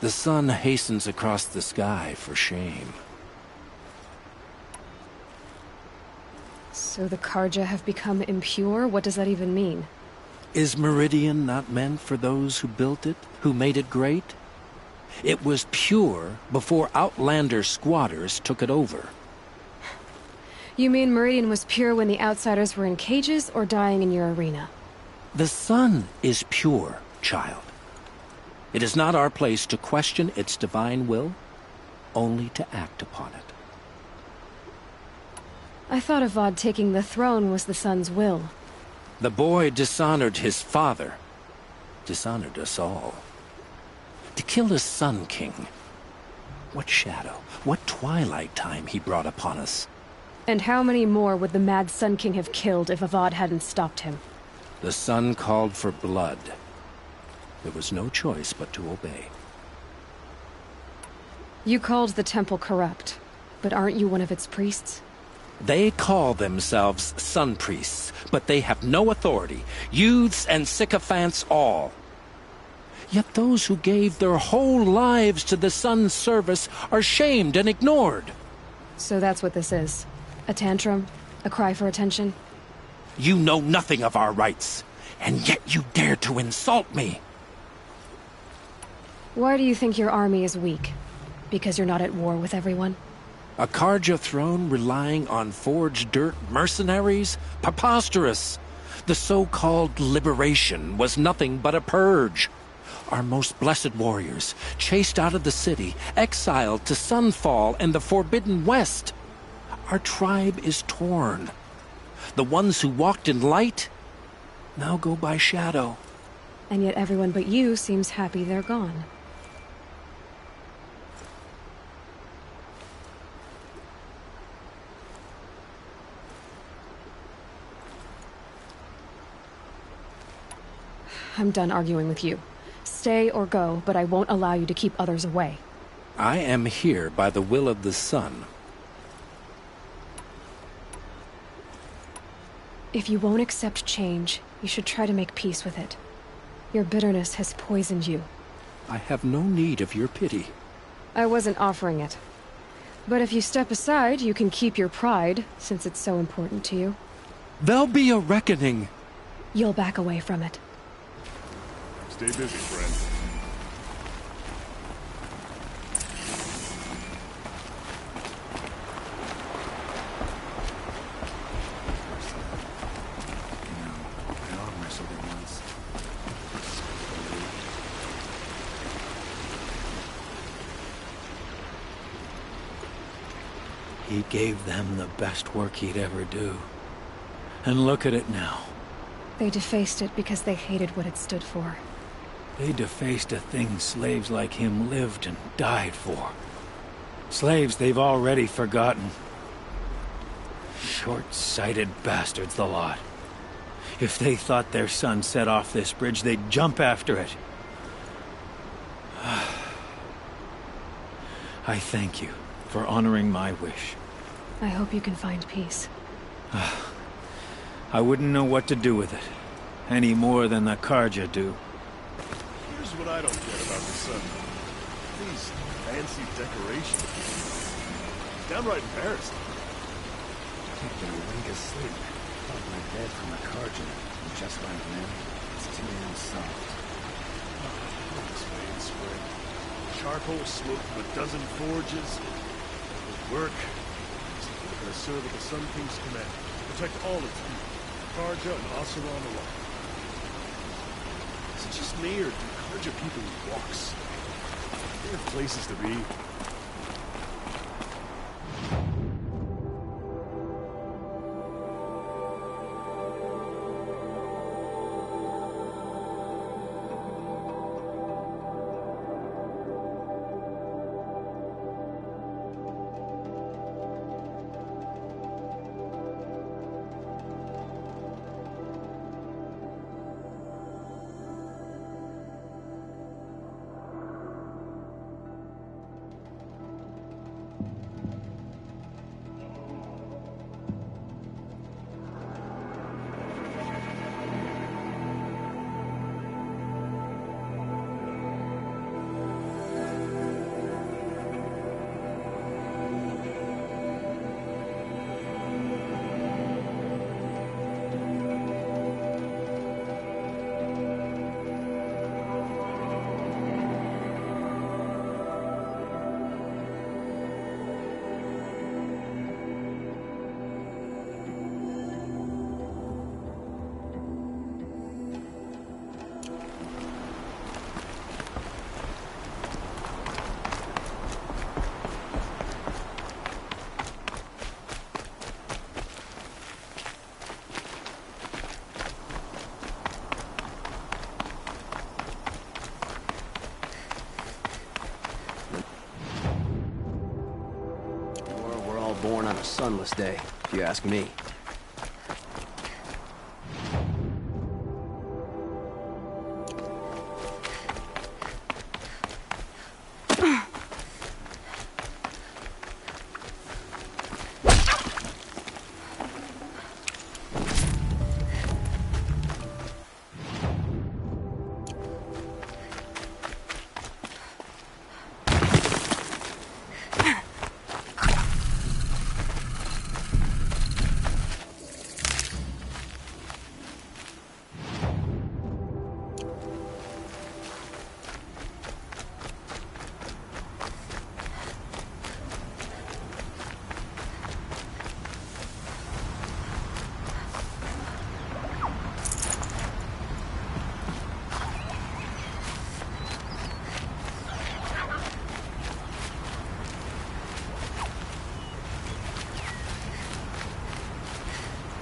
Speaker 10: The sun hastens across the sky for shame.
Speaker 5: So the Karja have become impure? What does that even mean?
Speaker 10: Is Meridian not meant for those who built it, who made it great? It was pure before outlander squatters took it over.
Speaker 5: You mean Meridian was pure when the outsiders were in cages or dying in your arena?
Speaker 10: The sun is pure, child. It is not our place to question its divine will, only to act upon it.
Speaker 5: I thought Avad taking the throne was the sun's will.
Speaker 10: The boy dishonored his father, dishonored us all. To kill the Sun King. What shadow, what twilight time he brought upon us.
Speaker 5: And how many more would the Mad Sun King have killed if Avad hadn't stopped him?
Speaker 10: The sun called for blood. There was no choice but to obey.
Speaker 5: You called the temple corrupt, but aren't you one of its priests?
Speaker 10: They call themselves sun priests, but they have no authority. Youths and sycophants all. Yet those who gave their whole lives to the sun's service are shamed and ignored.
Speaker 5: So that's what this is. A tantrum? A cry for attention?
Speaker 10: You know nothing of our rights, and yet you dare to insult me.
Speaker 5: Why do you think your army is weak? Because you're not at war with everyone?
Speaker 10: A Karja throne relying on forged dirt mercenaries? Preposterous! The so-called liberation was nothing but a purge. Our most blessed warriors, chased out of the city, exiled to Sunfall and the Forbidden West. Our tribe is torn. The ones who walked in light now go by shadow.
Speaker 5: And yet everyone but you seems happy they're gone. I'm done arguing with you. Stay or go, but I won't allow you to keep others away.
Speaker 10: I am here by the will of the sun.
Speaker 5: If you won't accept change, you should try to make peace with it. Your bitterness has poisoned you.
Speaker 10: I have no need of your pity.
Speaker 5: I wasn't offering it. But if you step aside, you can keep your pride, since it's so important to you.
Speaker 10: There'll be a reckoning.
Speaker 5: You'll back away from it.
Speaker 2: Stay busy, friend.
Speaker 10: He gave them the best work he'd ever do. And look at it now.
Speaker 5: They defaced it because they hated what it stood for.
Speaker 10: They defaced a thing slaves like him lived and died for. Slaves they've already forgotten. Short-sighted bastards, the lot. If they thought their son set off this bridge, they'd jump after it. I thank you for honoring my wish.
Speaker 5: I hope you can find peace.
Speaker 10: I wouldn't know what to do with it, any more than the Karja do.
Speaker 2: Here's what I don't get about the sun. These fancy decorations. Downright embarrassing.
Speaker 21: I've been awake asleep. Off my bed from a Karja. And just like them, it's too damn soft.
Speaker 2: This way in spring. Charcoal smoke from a dozen forges. Work. We're gonna serve at the Sun King's command. Protect all its people. Karja and Asuran alike. Is it just me, or do Karja people need walks? They have places to be.
Speaker 19: a sunless day, if you ask me.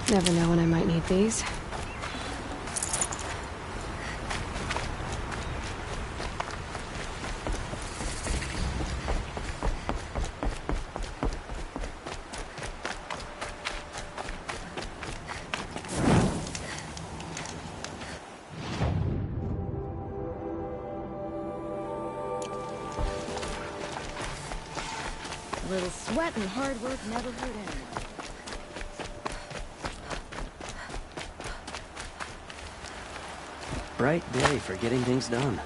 Speaker 5: Never know when I might need these.
Speaker 13: A little sweat and hard work never hurt anyone.
Speaker 19: Bright day for getting things done.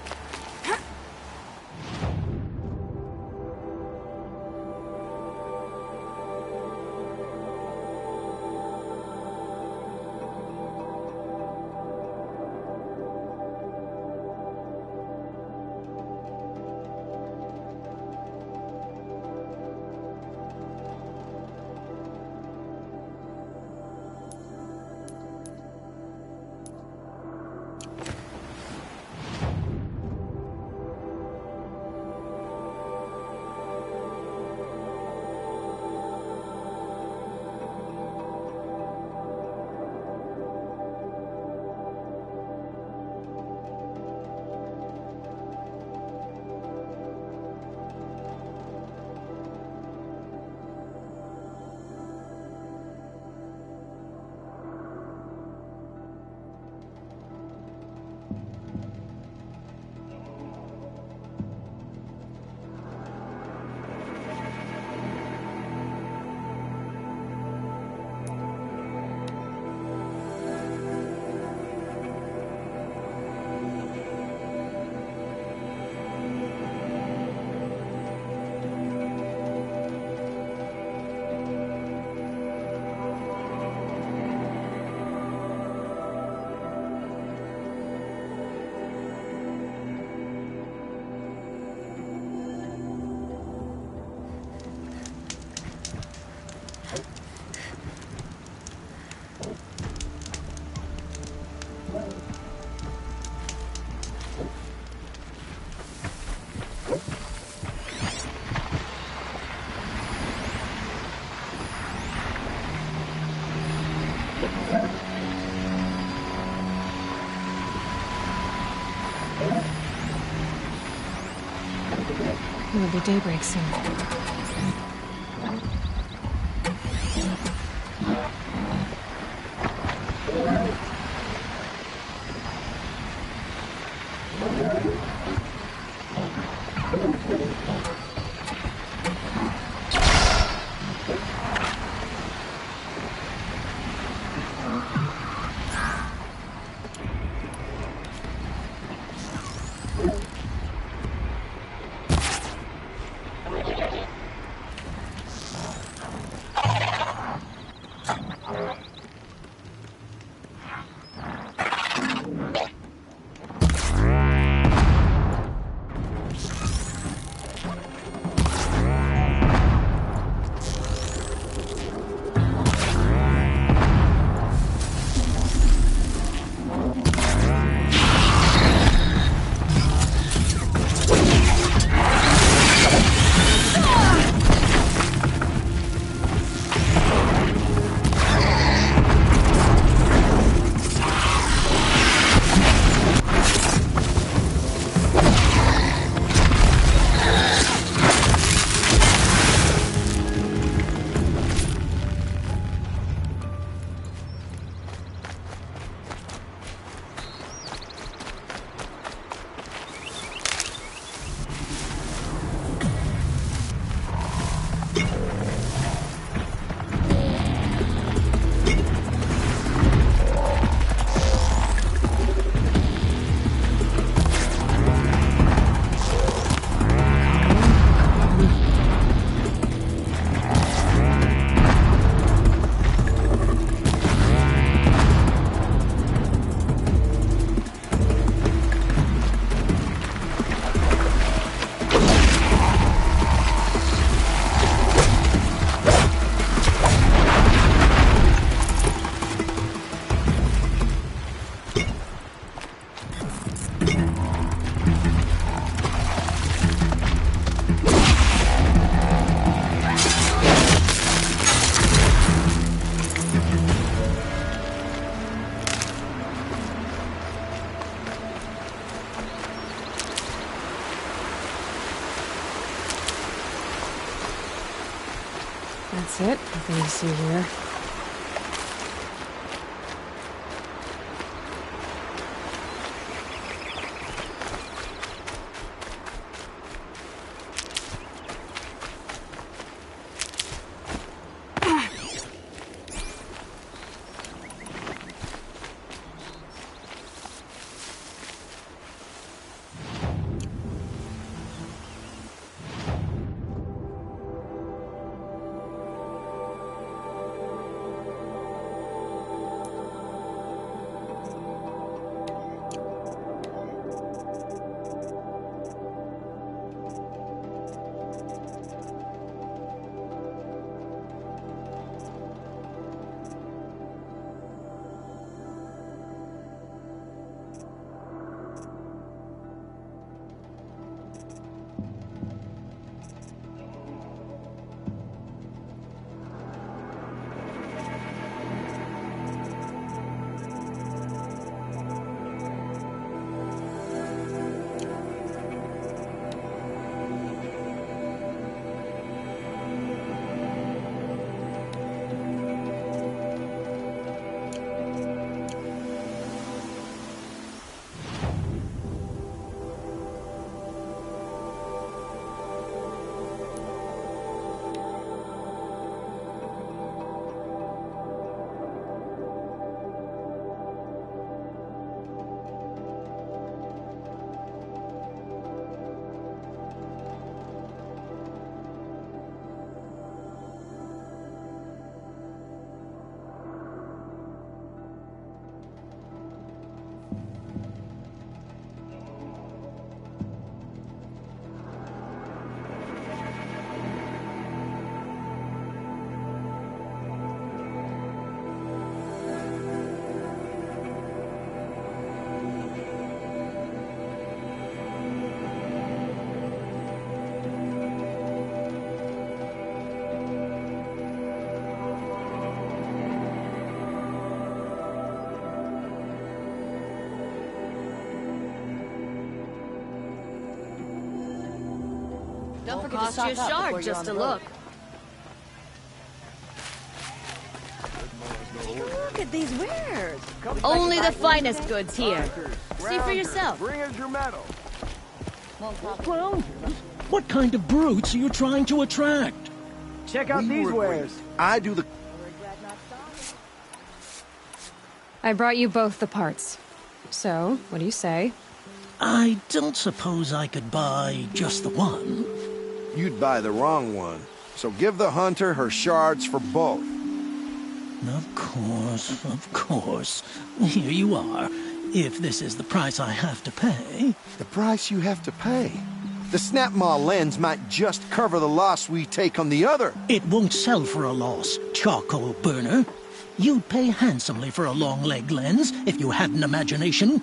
Speaker 5: It'll be daybreak soon. That's it. Nothing to see here.
Speaker 13: Don't forget to stock up shard just to look. Look at these wares. Only the finest goods here. See for yourself.
Speaker 16: Bring us your medal.
Speaker 10: Well, what kind of brutes are you trying to attract?
Speaker 17: Check out these wares.
Speaker 16: I do the...
Speaker 5: I brought you both the parts. So, what do you say?
Speaker 10: I don't suppose I could buy just the one.
Speaker 16: You'd buy the wrong one. So give the hunter her shards for both.
Speaker 10: Of course. Here you are. If this is the price I have to pay.
Speaker 16: The price you have to pay? The Snapmaw lens might just cover the loss we take on the other.
Speaker 10: It won't sell for a loss, charcoal burner. You'd pay handsomely for a long-leg lens if you had an imagination.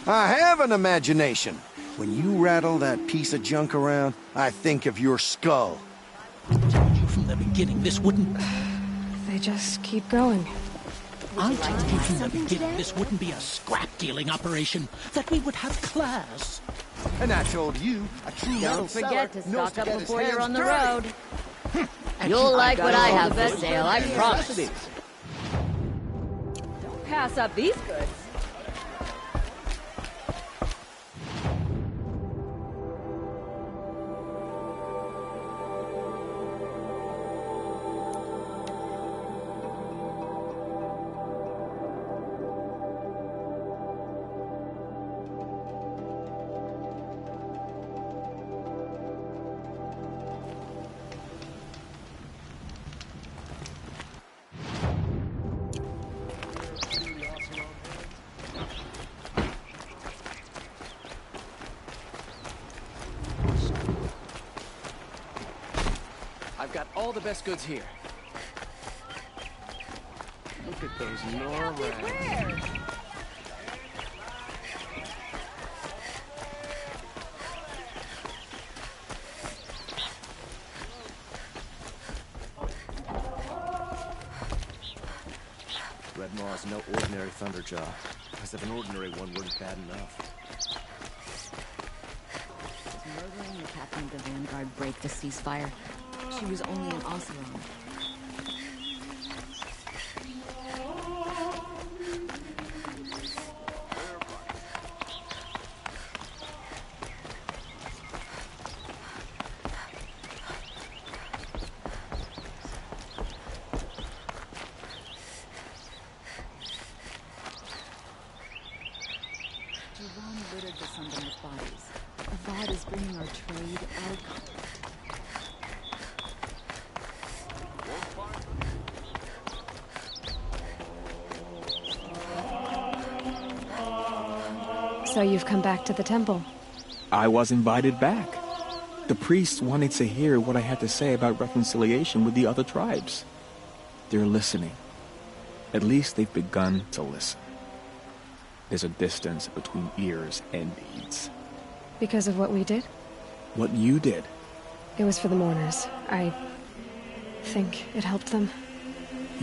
Speaker 16: I have an imagination. When you rattle that piece of junk around, I think of your skull.
Speaker 10: I told you from the beginning this wouldn't...
Speaker 5: They just keep going.
Speaker 10: I told you from the beginning this wouldn't be a scrap-dealing operation, that we would have class.
Speaker 16: And I told you, a true metal seller
Speaker 13: Forget to
Speaker 16: knows
Speaker 13: stock
Speaker 16: to
Speaker 13: up
Speaker 16: get his
Speaker 13: before you're
Speaker 16: hands
Speaker 13: on the
Speaker 16: dirty.
Speaker 13: road. You'll like what I have for sale, I promise. Don't pass up these goods.
Speaker 19: I've got all the best goods here. Look at those Nora rags.
Speaker 11: Red Maw's no ordinary Thunderjaw. As if an ordinary one weren't bad enough.
Speaker 13: Does murdering the captain of the Vanguard break the ceasefire? She was only an Oseram.
Speaker 3: Iran littered the Sunken with bodies. Avad is bringing our trade out.
Speaker 5: So you've come back to the temple.
Speaker 8: I was invited back. The priests wanted to hear what I had to say about reconciliation with the other tribes. They're listening. At least they've begun to listen. There's a distance between ears and deeds.
Speaker 5: Because of what we did?
Speaker 8: What you did.
Speaker 5: It was for the mourners. I think it helped them.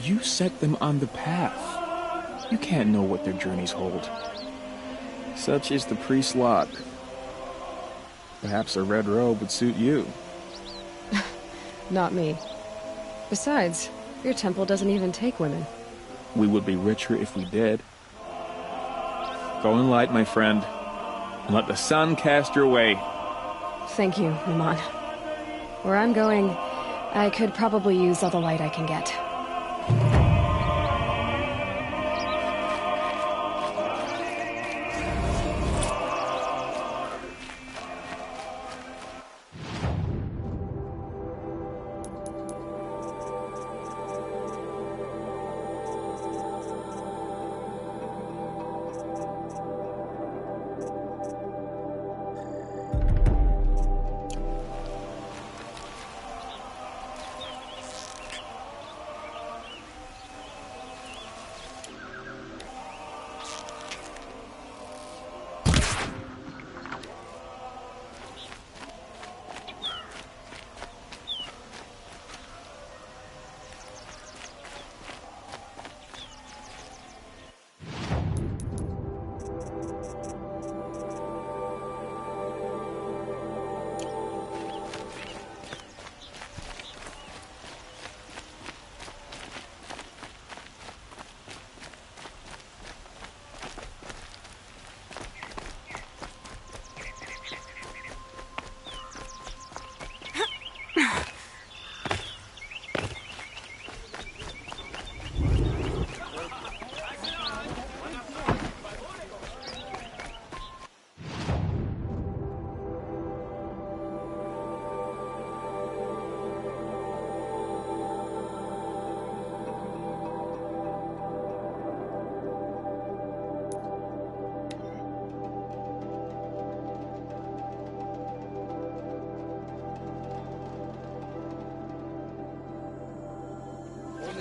Speaker 8: You set them on the path. You can't know what their journeys hold. Such is the priest's lot. Perhaps a red robe would suit you.
Speaker 5: Not me. Besides, your temple doesn't even take women.
Speaker 8: We would be richer if we did. Go in light, my friend, and let the sun cast your way.
Speaker 5: Thank you, Iman. Where I'm going, I could probably use all the light I can get.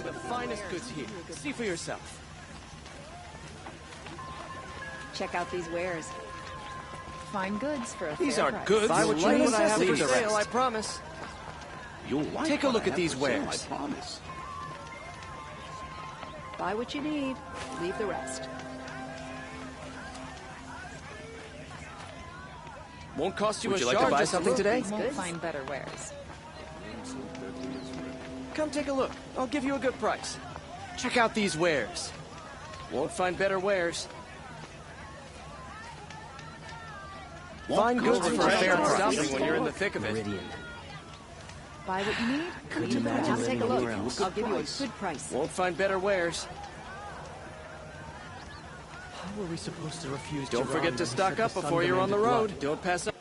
Speaker 19: The finest goods here. See for yourself.
Speaker 3: Check out these wares. Fine goods for a
Speaker 19: These
Speaker 3: fair
Speaker 19: aren't
Speaker 3: price.
Speaker 19: goods.
Speaker 17: Buy what you
Speaker 19: Like
Speaker 17: need,
Speaker 19: what I have
Speaker 17: leave
Speaker 19: for
Speaker 17: the
Speaker 19: sale,
Speaker 17: rest.
Speaker 19: I promise.
Speaker 17: You'll like
Speaker 19: Take a
Speaker 17: what
Speaker 19: look
Speaker 17: I
Speaker 19: at
Speaker 17: have
Speaker 19: these
Speaker 17: for sale,
Speaker 19: wares.
Speaker 17: I promise.
Speaker 3: Buy what you need, leave the rest.
Speaker 19: Won't cost you
Speaker 17: Would
Speaker 19: a
Speaker 17: you like to
Speaker 19: shard
Speaker 17: buy
Speaker 19: just
Speaker 17: something
Speaker 19: look.
Speaker 17: today?
Speaker 3: Won't find better wares.
Speaker 19: Come take a look. I'll give you a good price. Check out these wares. Won't find better wares. Fine goods for a fair price when you're in the thick of it.
Speaker 3: Buy what you need,
Speaker 19: Couldn't
Speaker 3: leave the
Speaker 19: imagine
Speaker 3: rest. Take a
Speaker 19: living
Speaker 3: look.
Speaker 19: anywhere else.
Speaker 3: I'll give you a good price.
Speaker 19: Won't find better wares. How were we supposed to refuse? Don't forget to stock up before you're on the road. Don't pass up.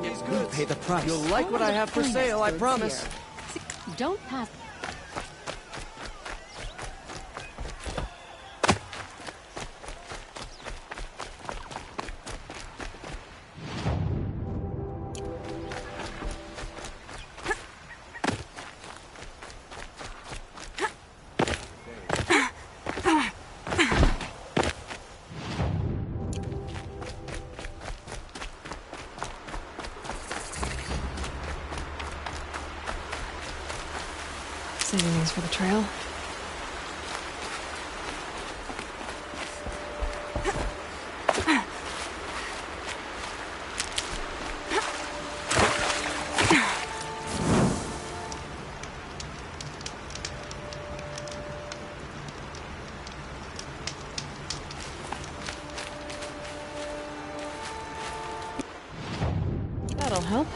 Speaker 19: These goods.
Speaker 17: Pay the price.
Speaker 19: You'll like what I have for sale, I promise.
Speaker 3: Don't pass.
Speaker 5: Saving these for the trail. That'll help.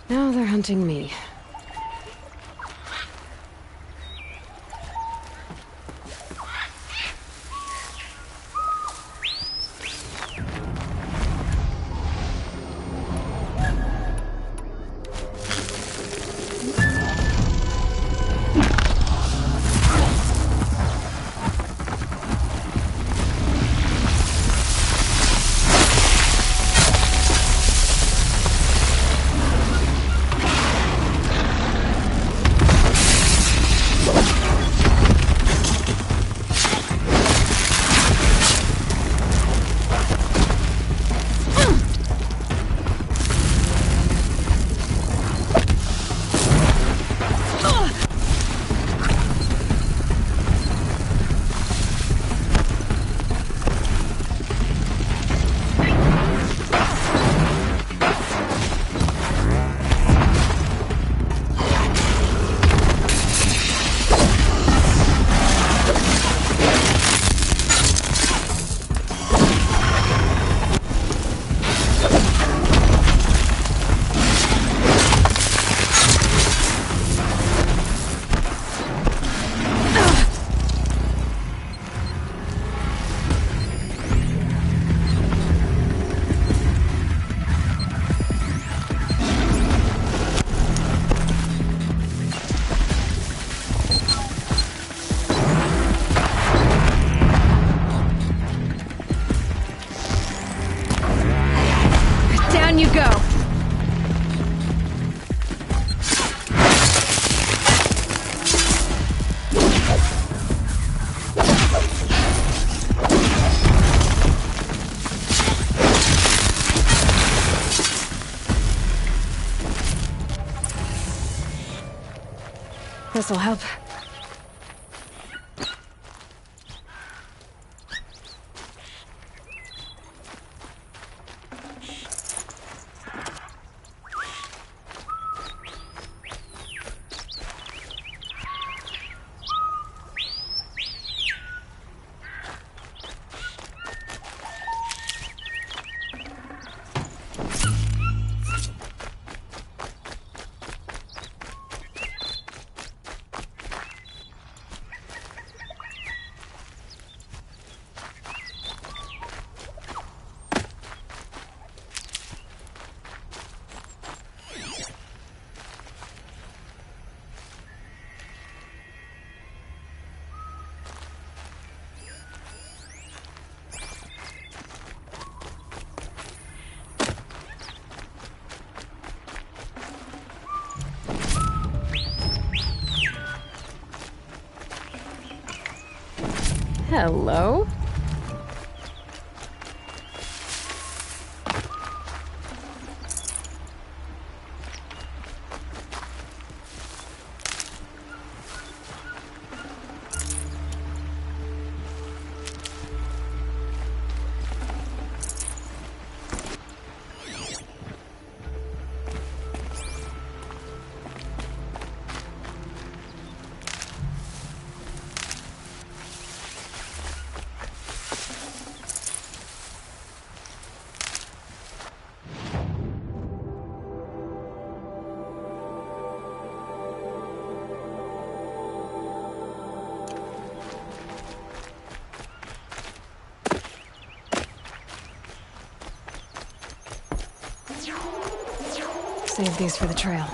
Speaker 5: Now they're hunting me. Down you go! This'll help. Hello? Save these for the trail.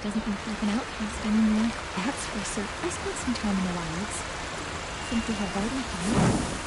Speaker 3: Doesn't look like an outcast anymore. That's for certain. I spent some time in the wilds. Think we have right in common.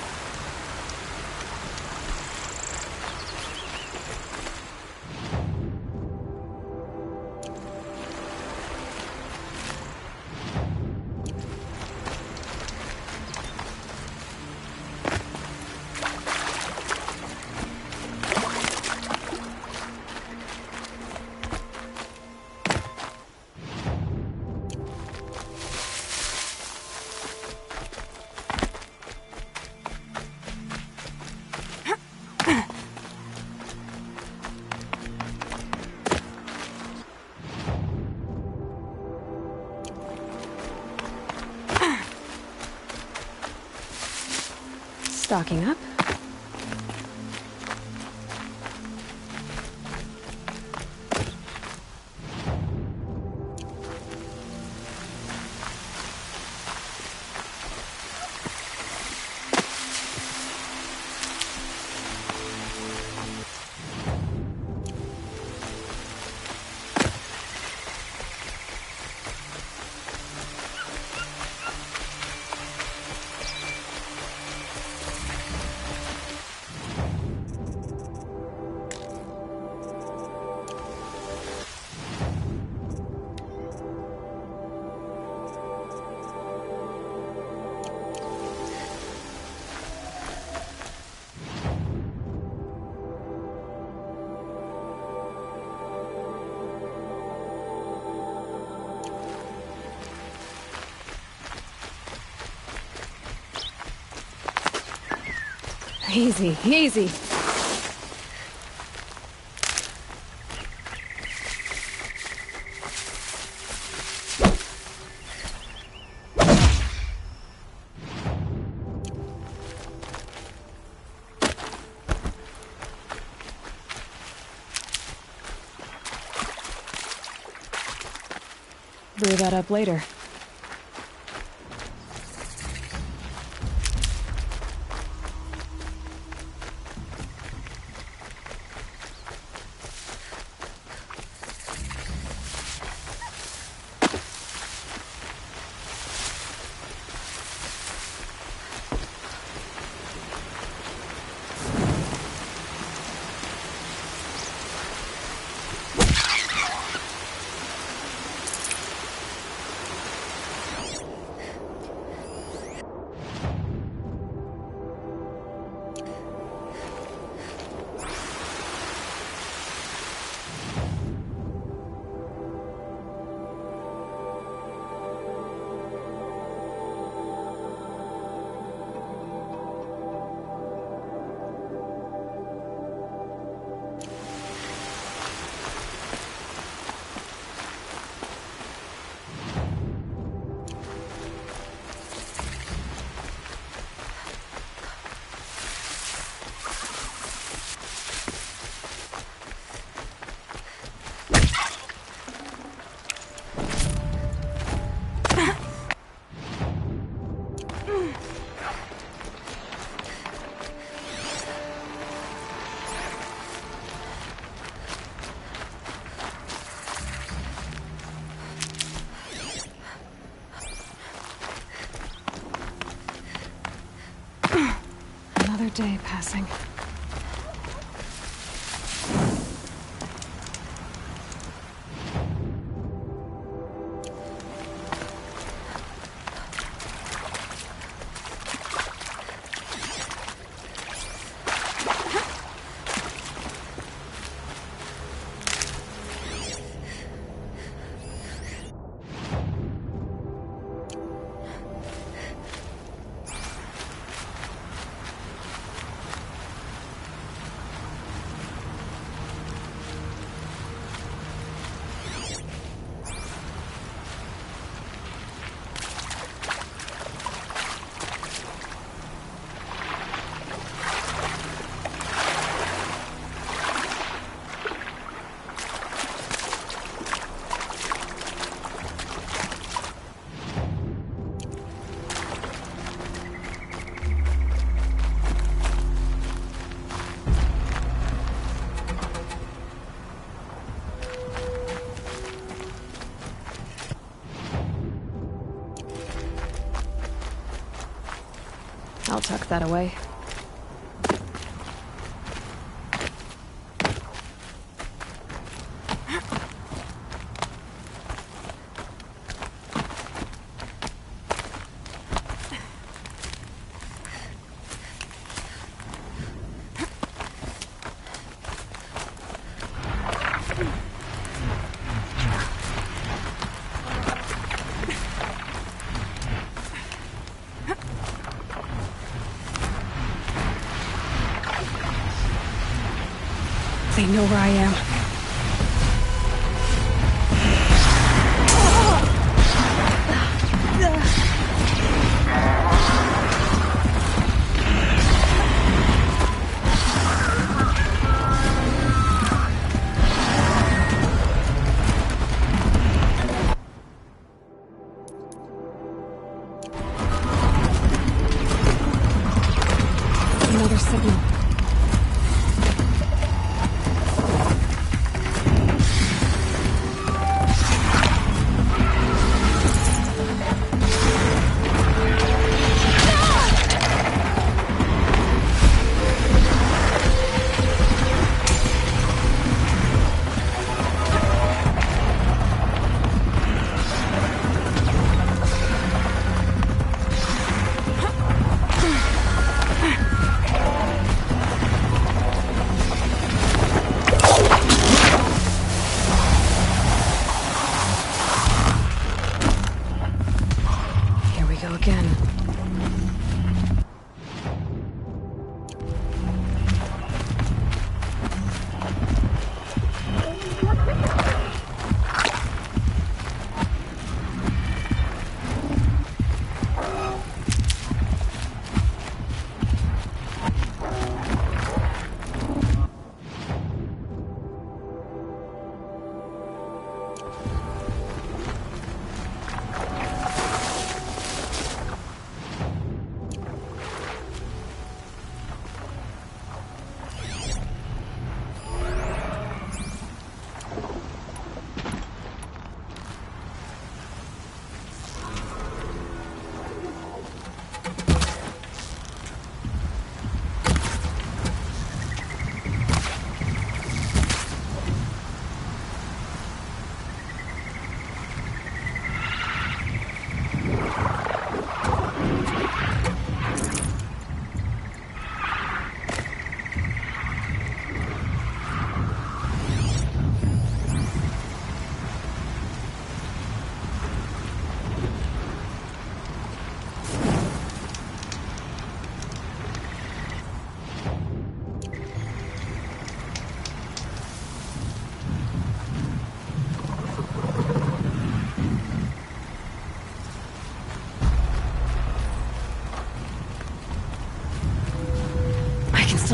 Speaker 5: stocking up. Easy, easy. Brew that up later. Another day passing. I'll tuck that away. They know where I am.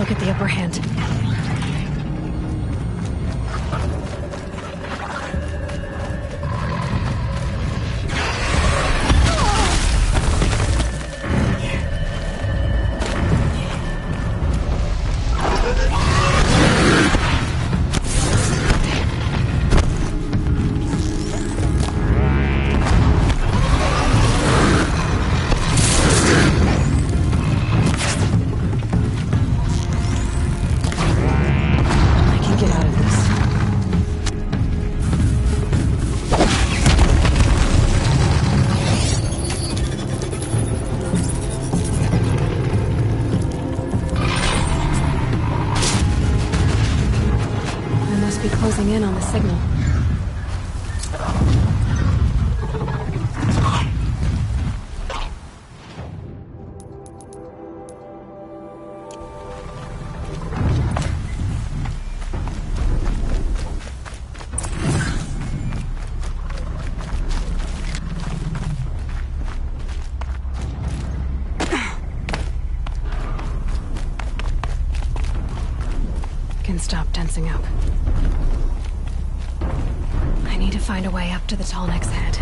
Speaker 5: still get the upper hand. Closing in on the signal. Can stop tensing up. I need to find a way up to the Tallneck's head.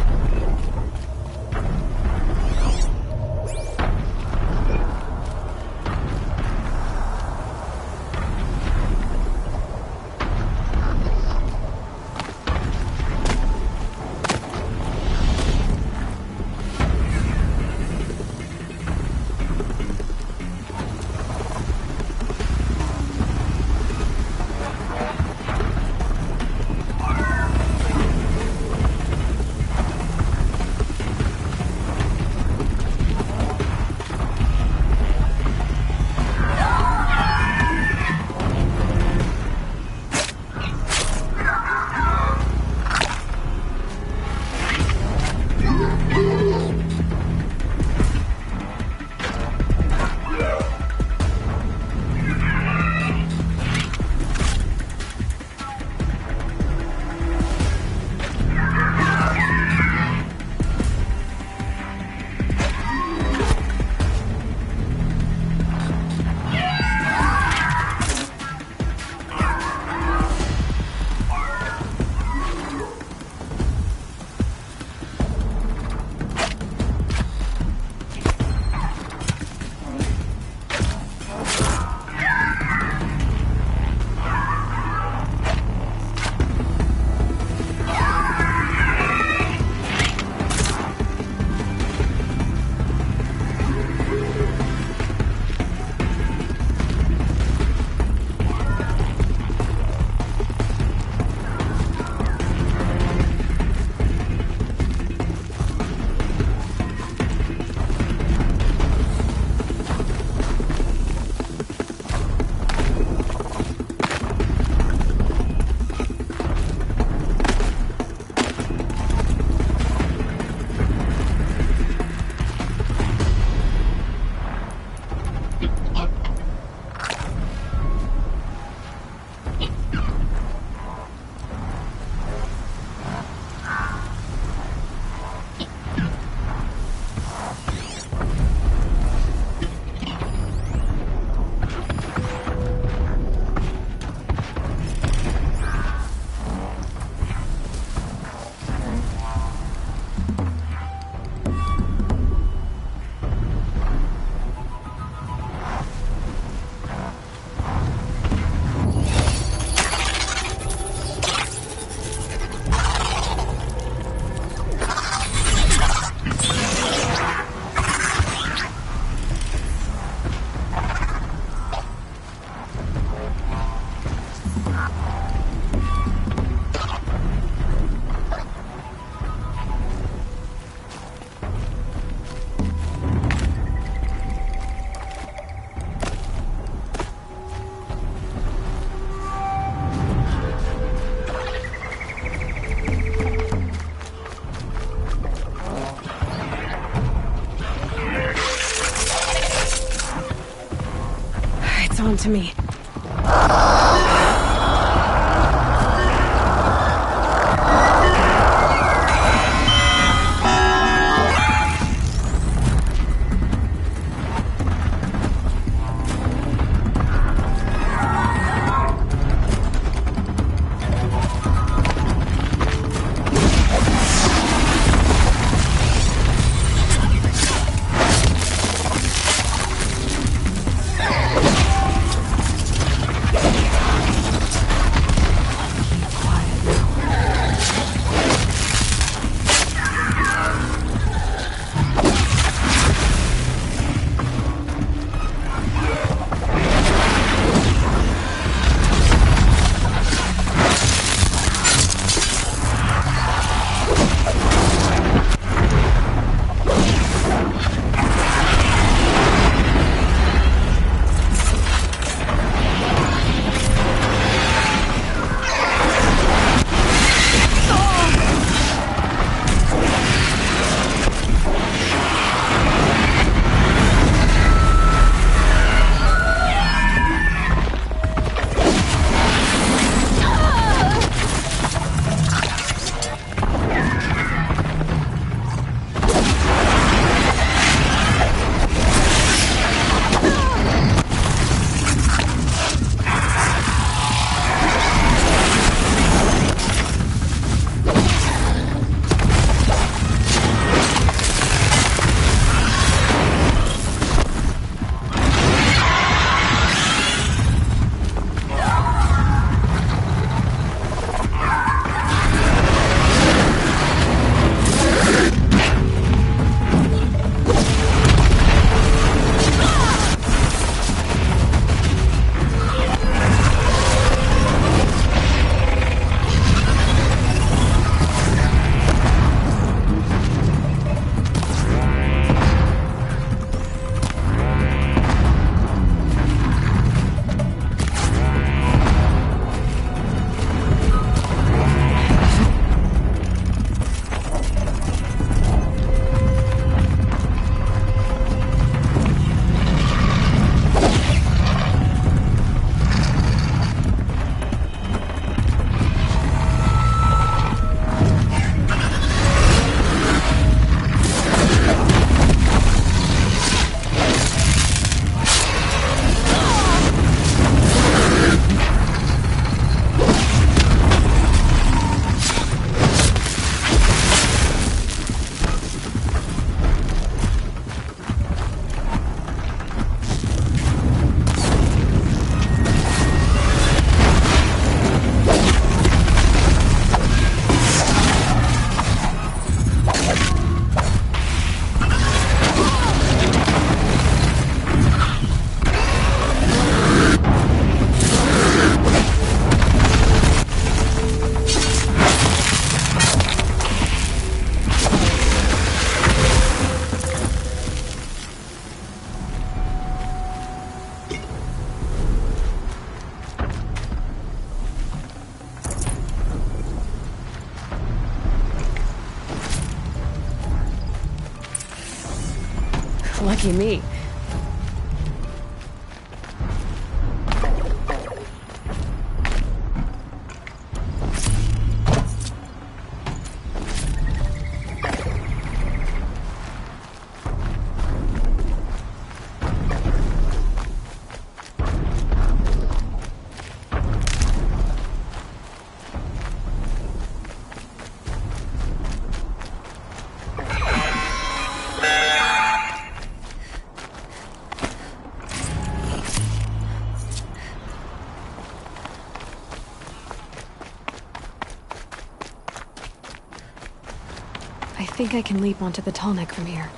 Speaker 5: It's on to me. Lucky me. I think I can leap onto the tall neck from here.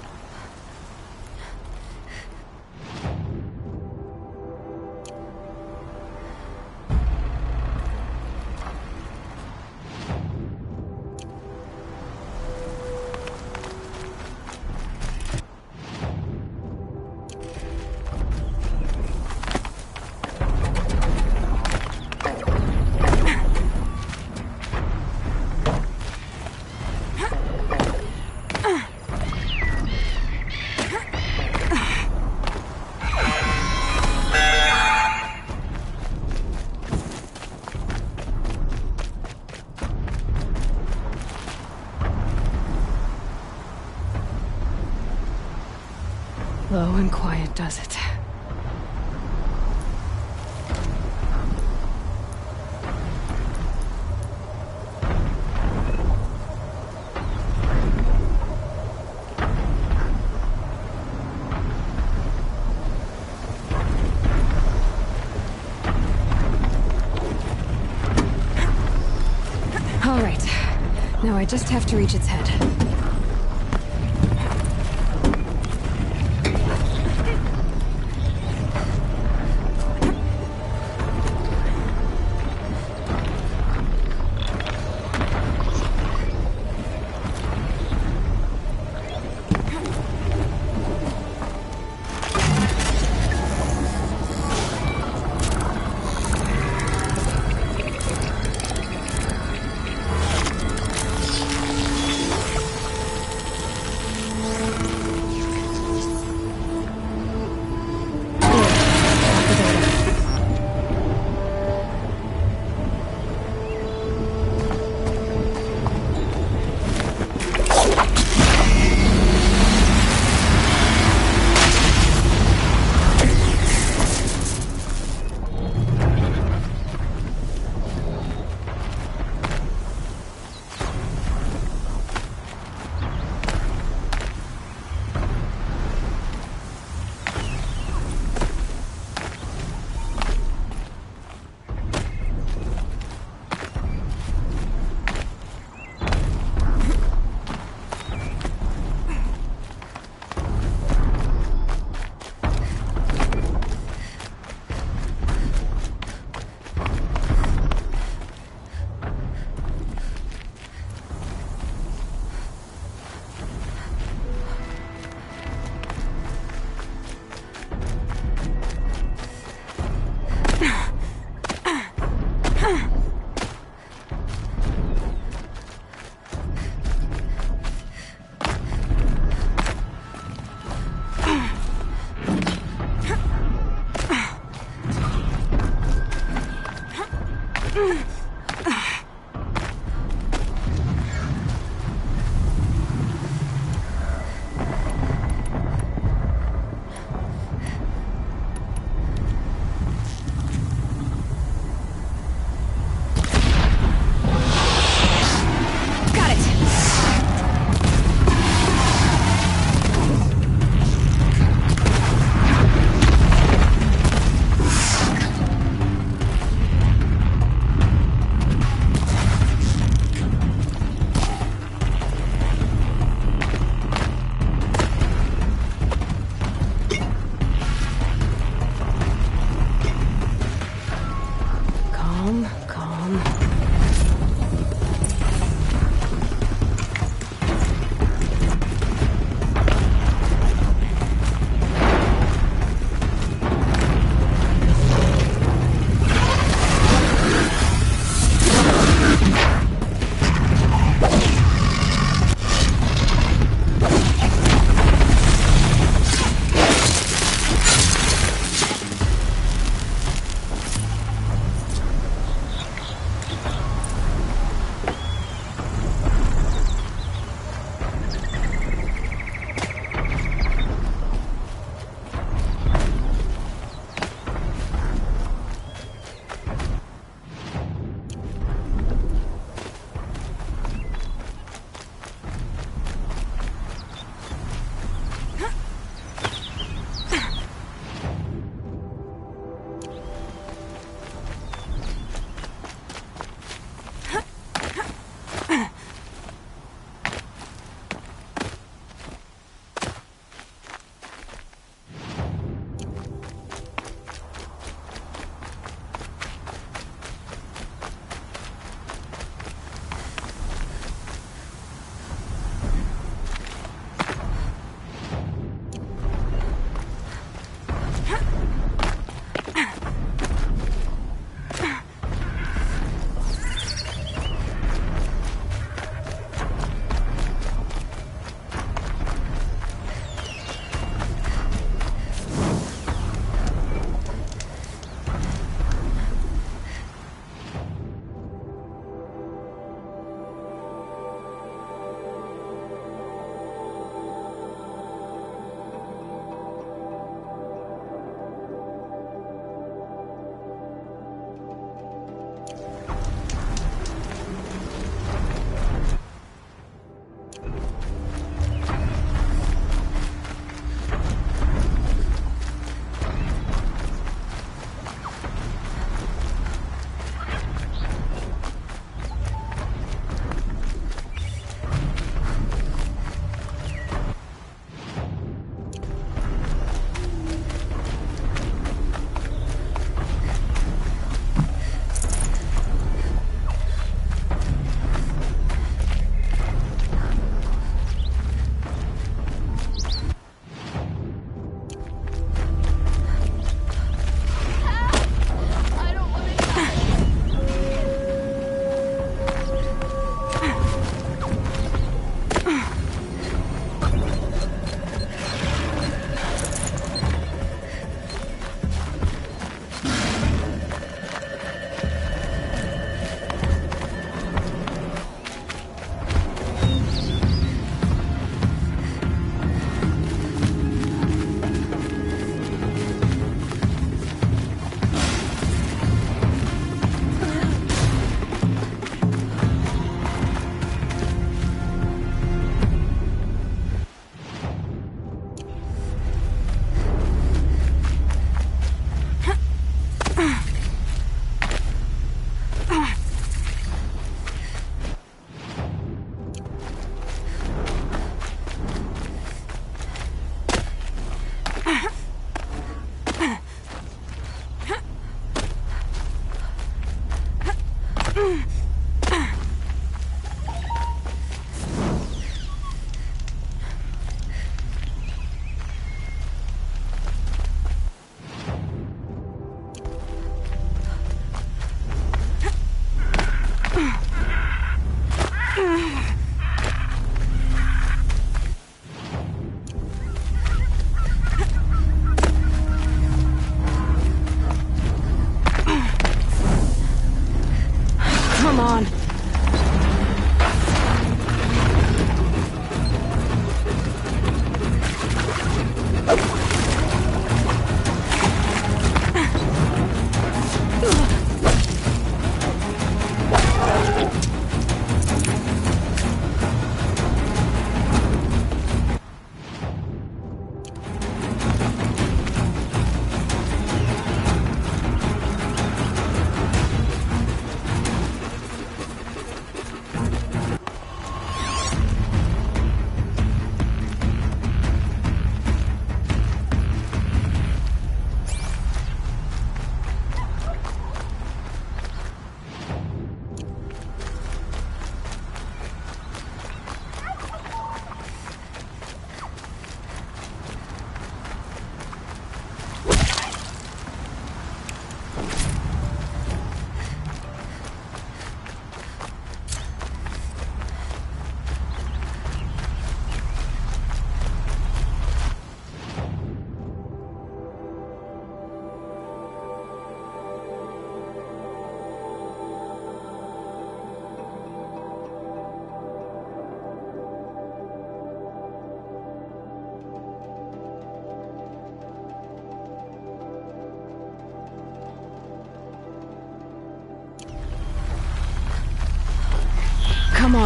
Speaker 5: Low and quiet does it. All right. Now I just have to reach its head.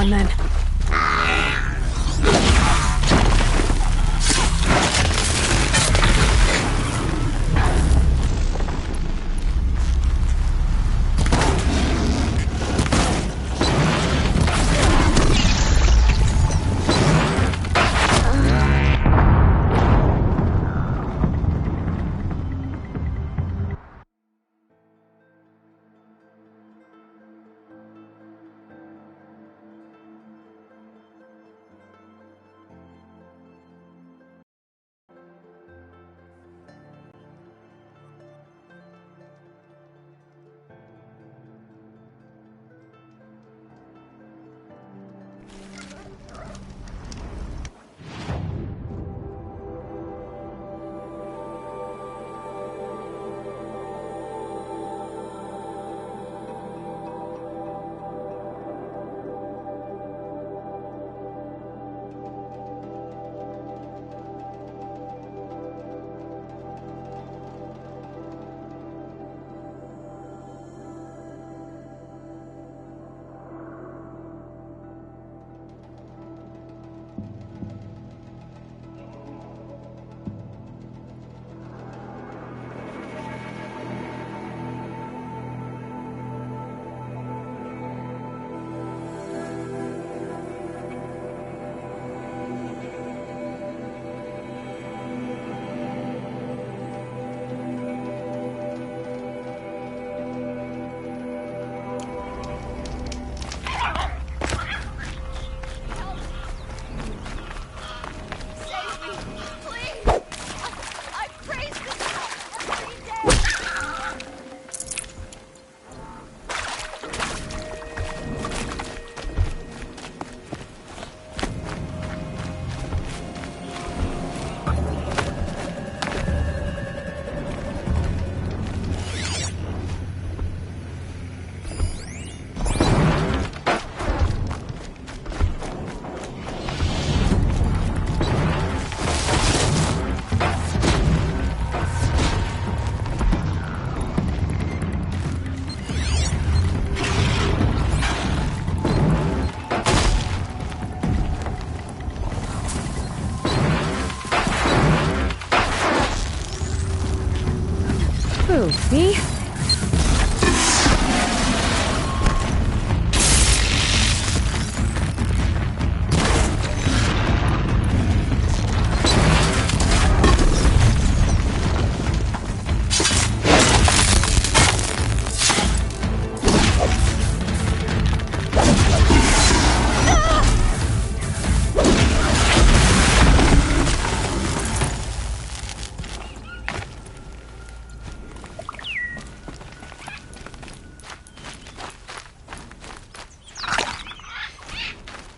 Speaker 5: on, then. Ooh, me?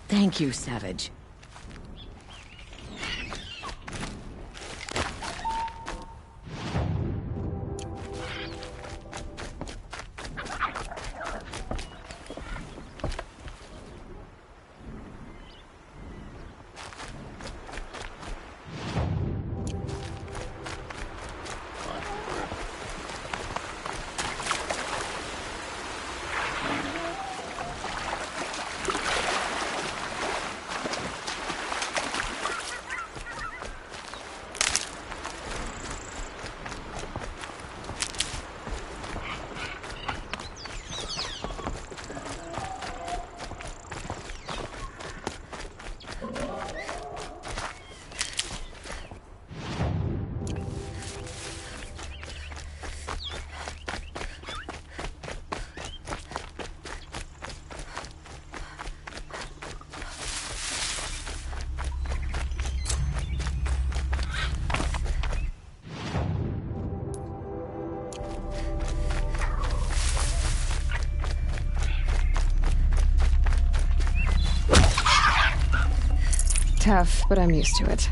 Speaker 6: Thank you, Savage.
Speaker 5: Tough, but I'm used to it.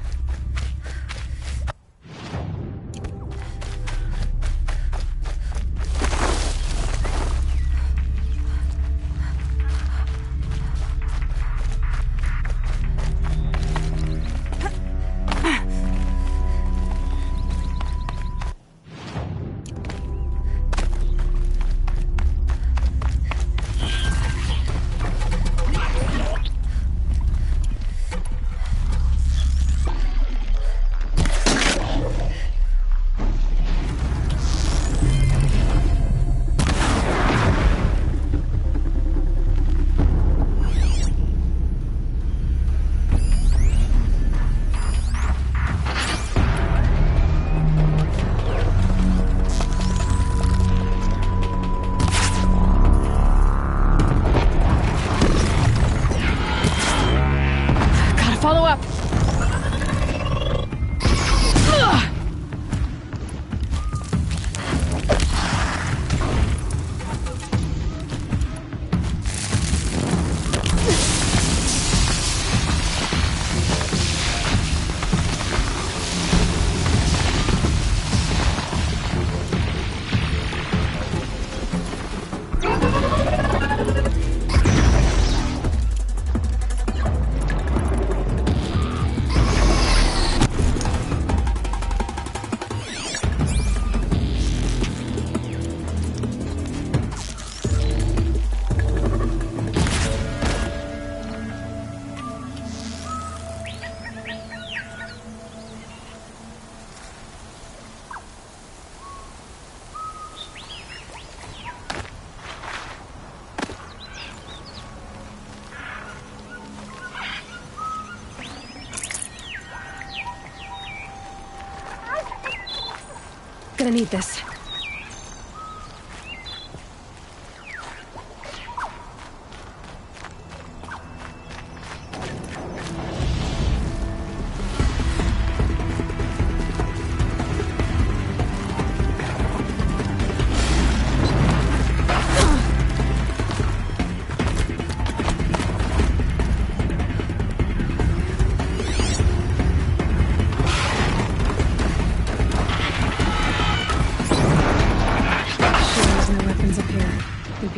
Speaker 5: gonna need this.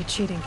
Speaker 5: Cheating.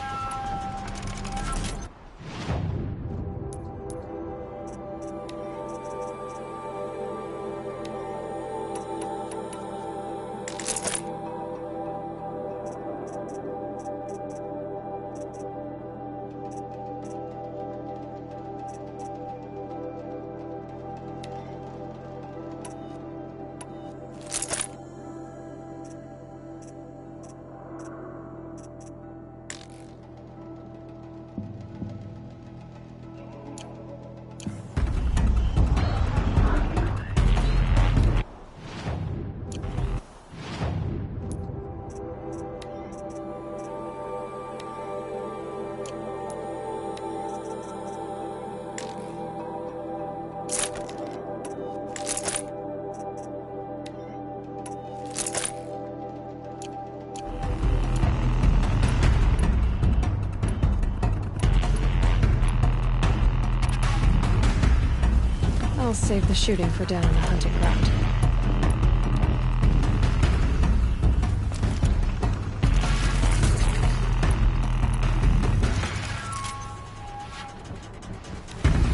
Speaker 5: I'll save the shooting for down on the hunting ground.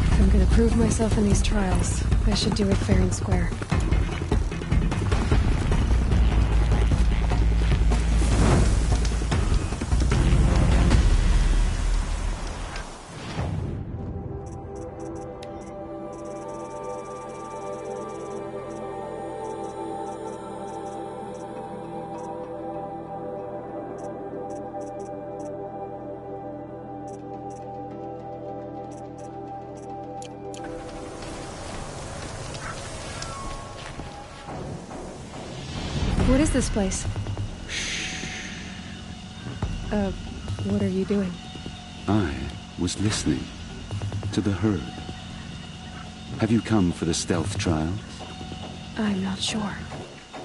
Speaker 5: If I'm gonna prove myself in these trials, I should do it fair and square. What is this place? What are you doing?
Speaker 4: I was listening to the herd. Have you come for the stealth trials?
Speaker 5: I'm not sure.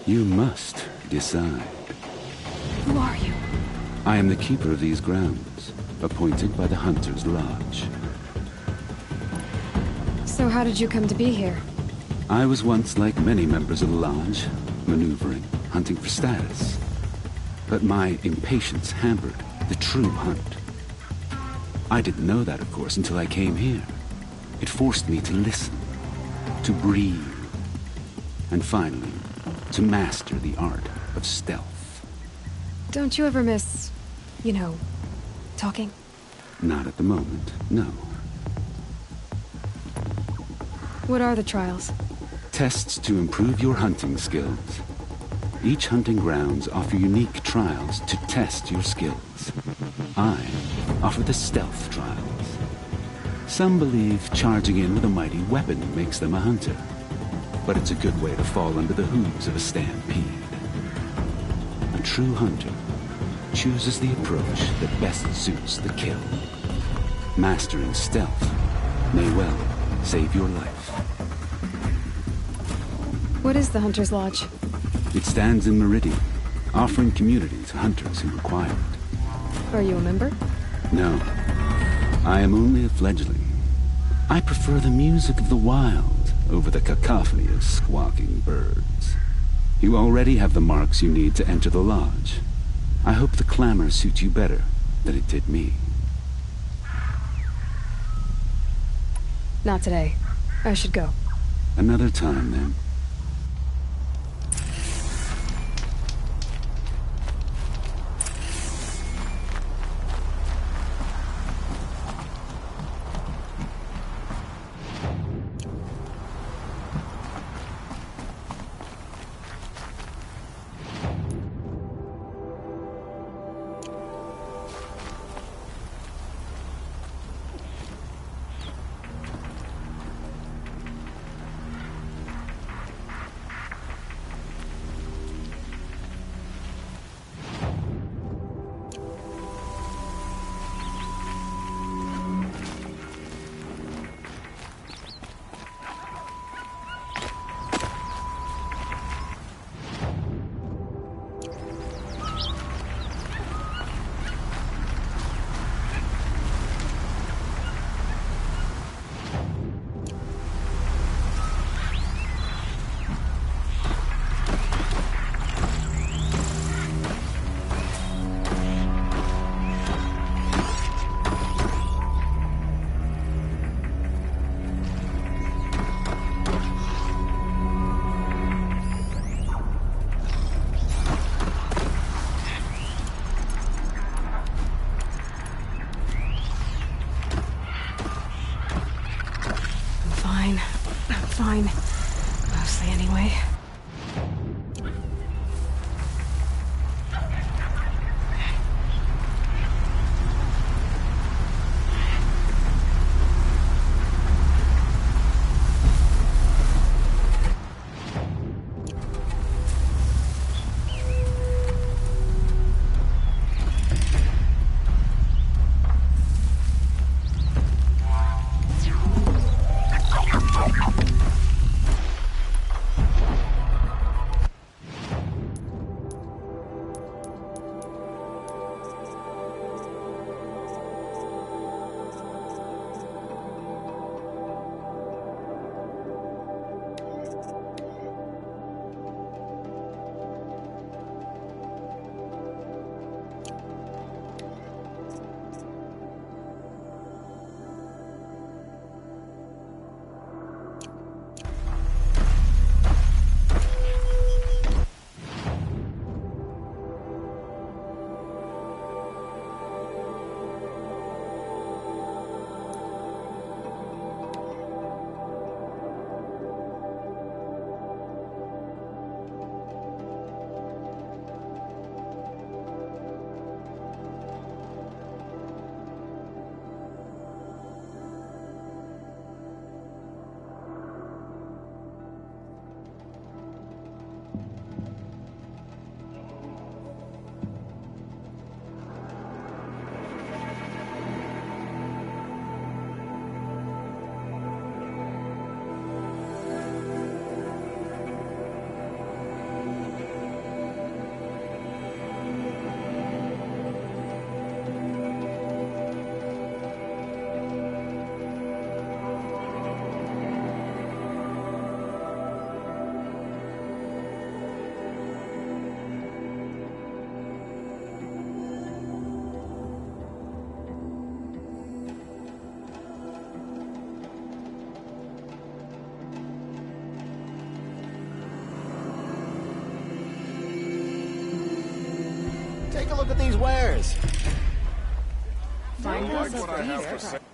Speaker 4: You must decide.
Speaker 5: Who are you?
Speaker 4: I am the keeper of these grounds, appointed by the Hunter's Lodge.
Speaker 5: So how did you come to be here?
Speaker 4: I was once like many members of the Lodge, maneuvering, hunting for status. But my impatience hampered the true hunt. I didn't know that, of course, until I came here. It forced me to listen, to breathe, and finally, to master the art of stealth.
Speaker 5: Don't you ever miss, you know, talking?
Speaker 4: Not at the moment, no.
Speaker 5: What are the trials?
Speaker 4: Tests to improve your hunting skills. Each hunting grounds offer unique trials to test your skills. I offer the stealth trials. Some believe charging in with a mighty weapon makes them a hunter. But it's a good way to fall under the hooves of a stampede. A true hunter chooses the approach that best suits the kill. Mastering stealth may well save your life.
Speaker 5: What is the Hunter's Lodge?
Speaker 4: It stands in Meridian, offering community to hunters who require it.
Speaker 5: Are you a member?
Speaker 4: No. I am only a fledgling. I prefer the music of the wild over the cacophony of squawking birds. You already have the marks you need to enter the lodge. I hope the clamor suits you better than it did me.
Speaker 5: Not today. I should go.
Speaker 4: Another time, then.
Speaker 5: Fine. Mostly anyway.
Speaker 19: Take a look at these wares.
Speaker 6: Find us a beer.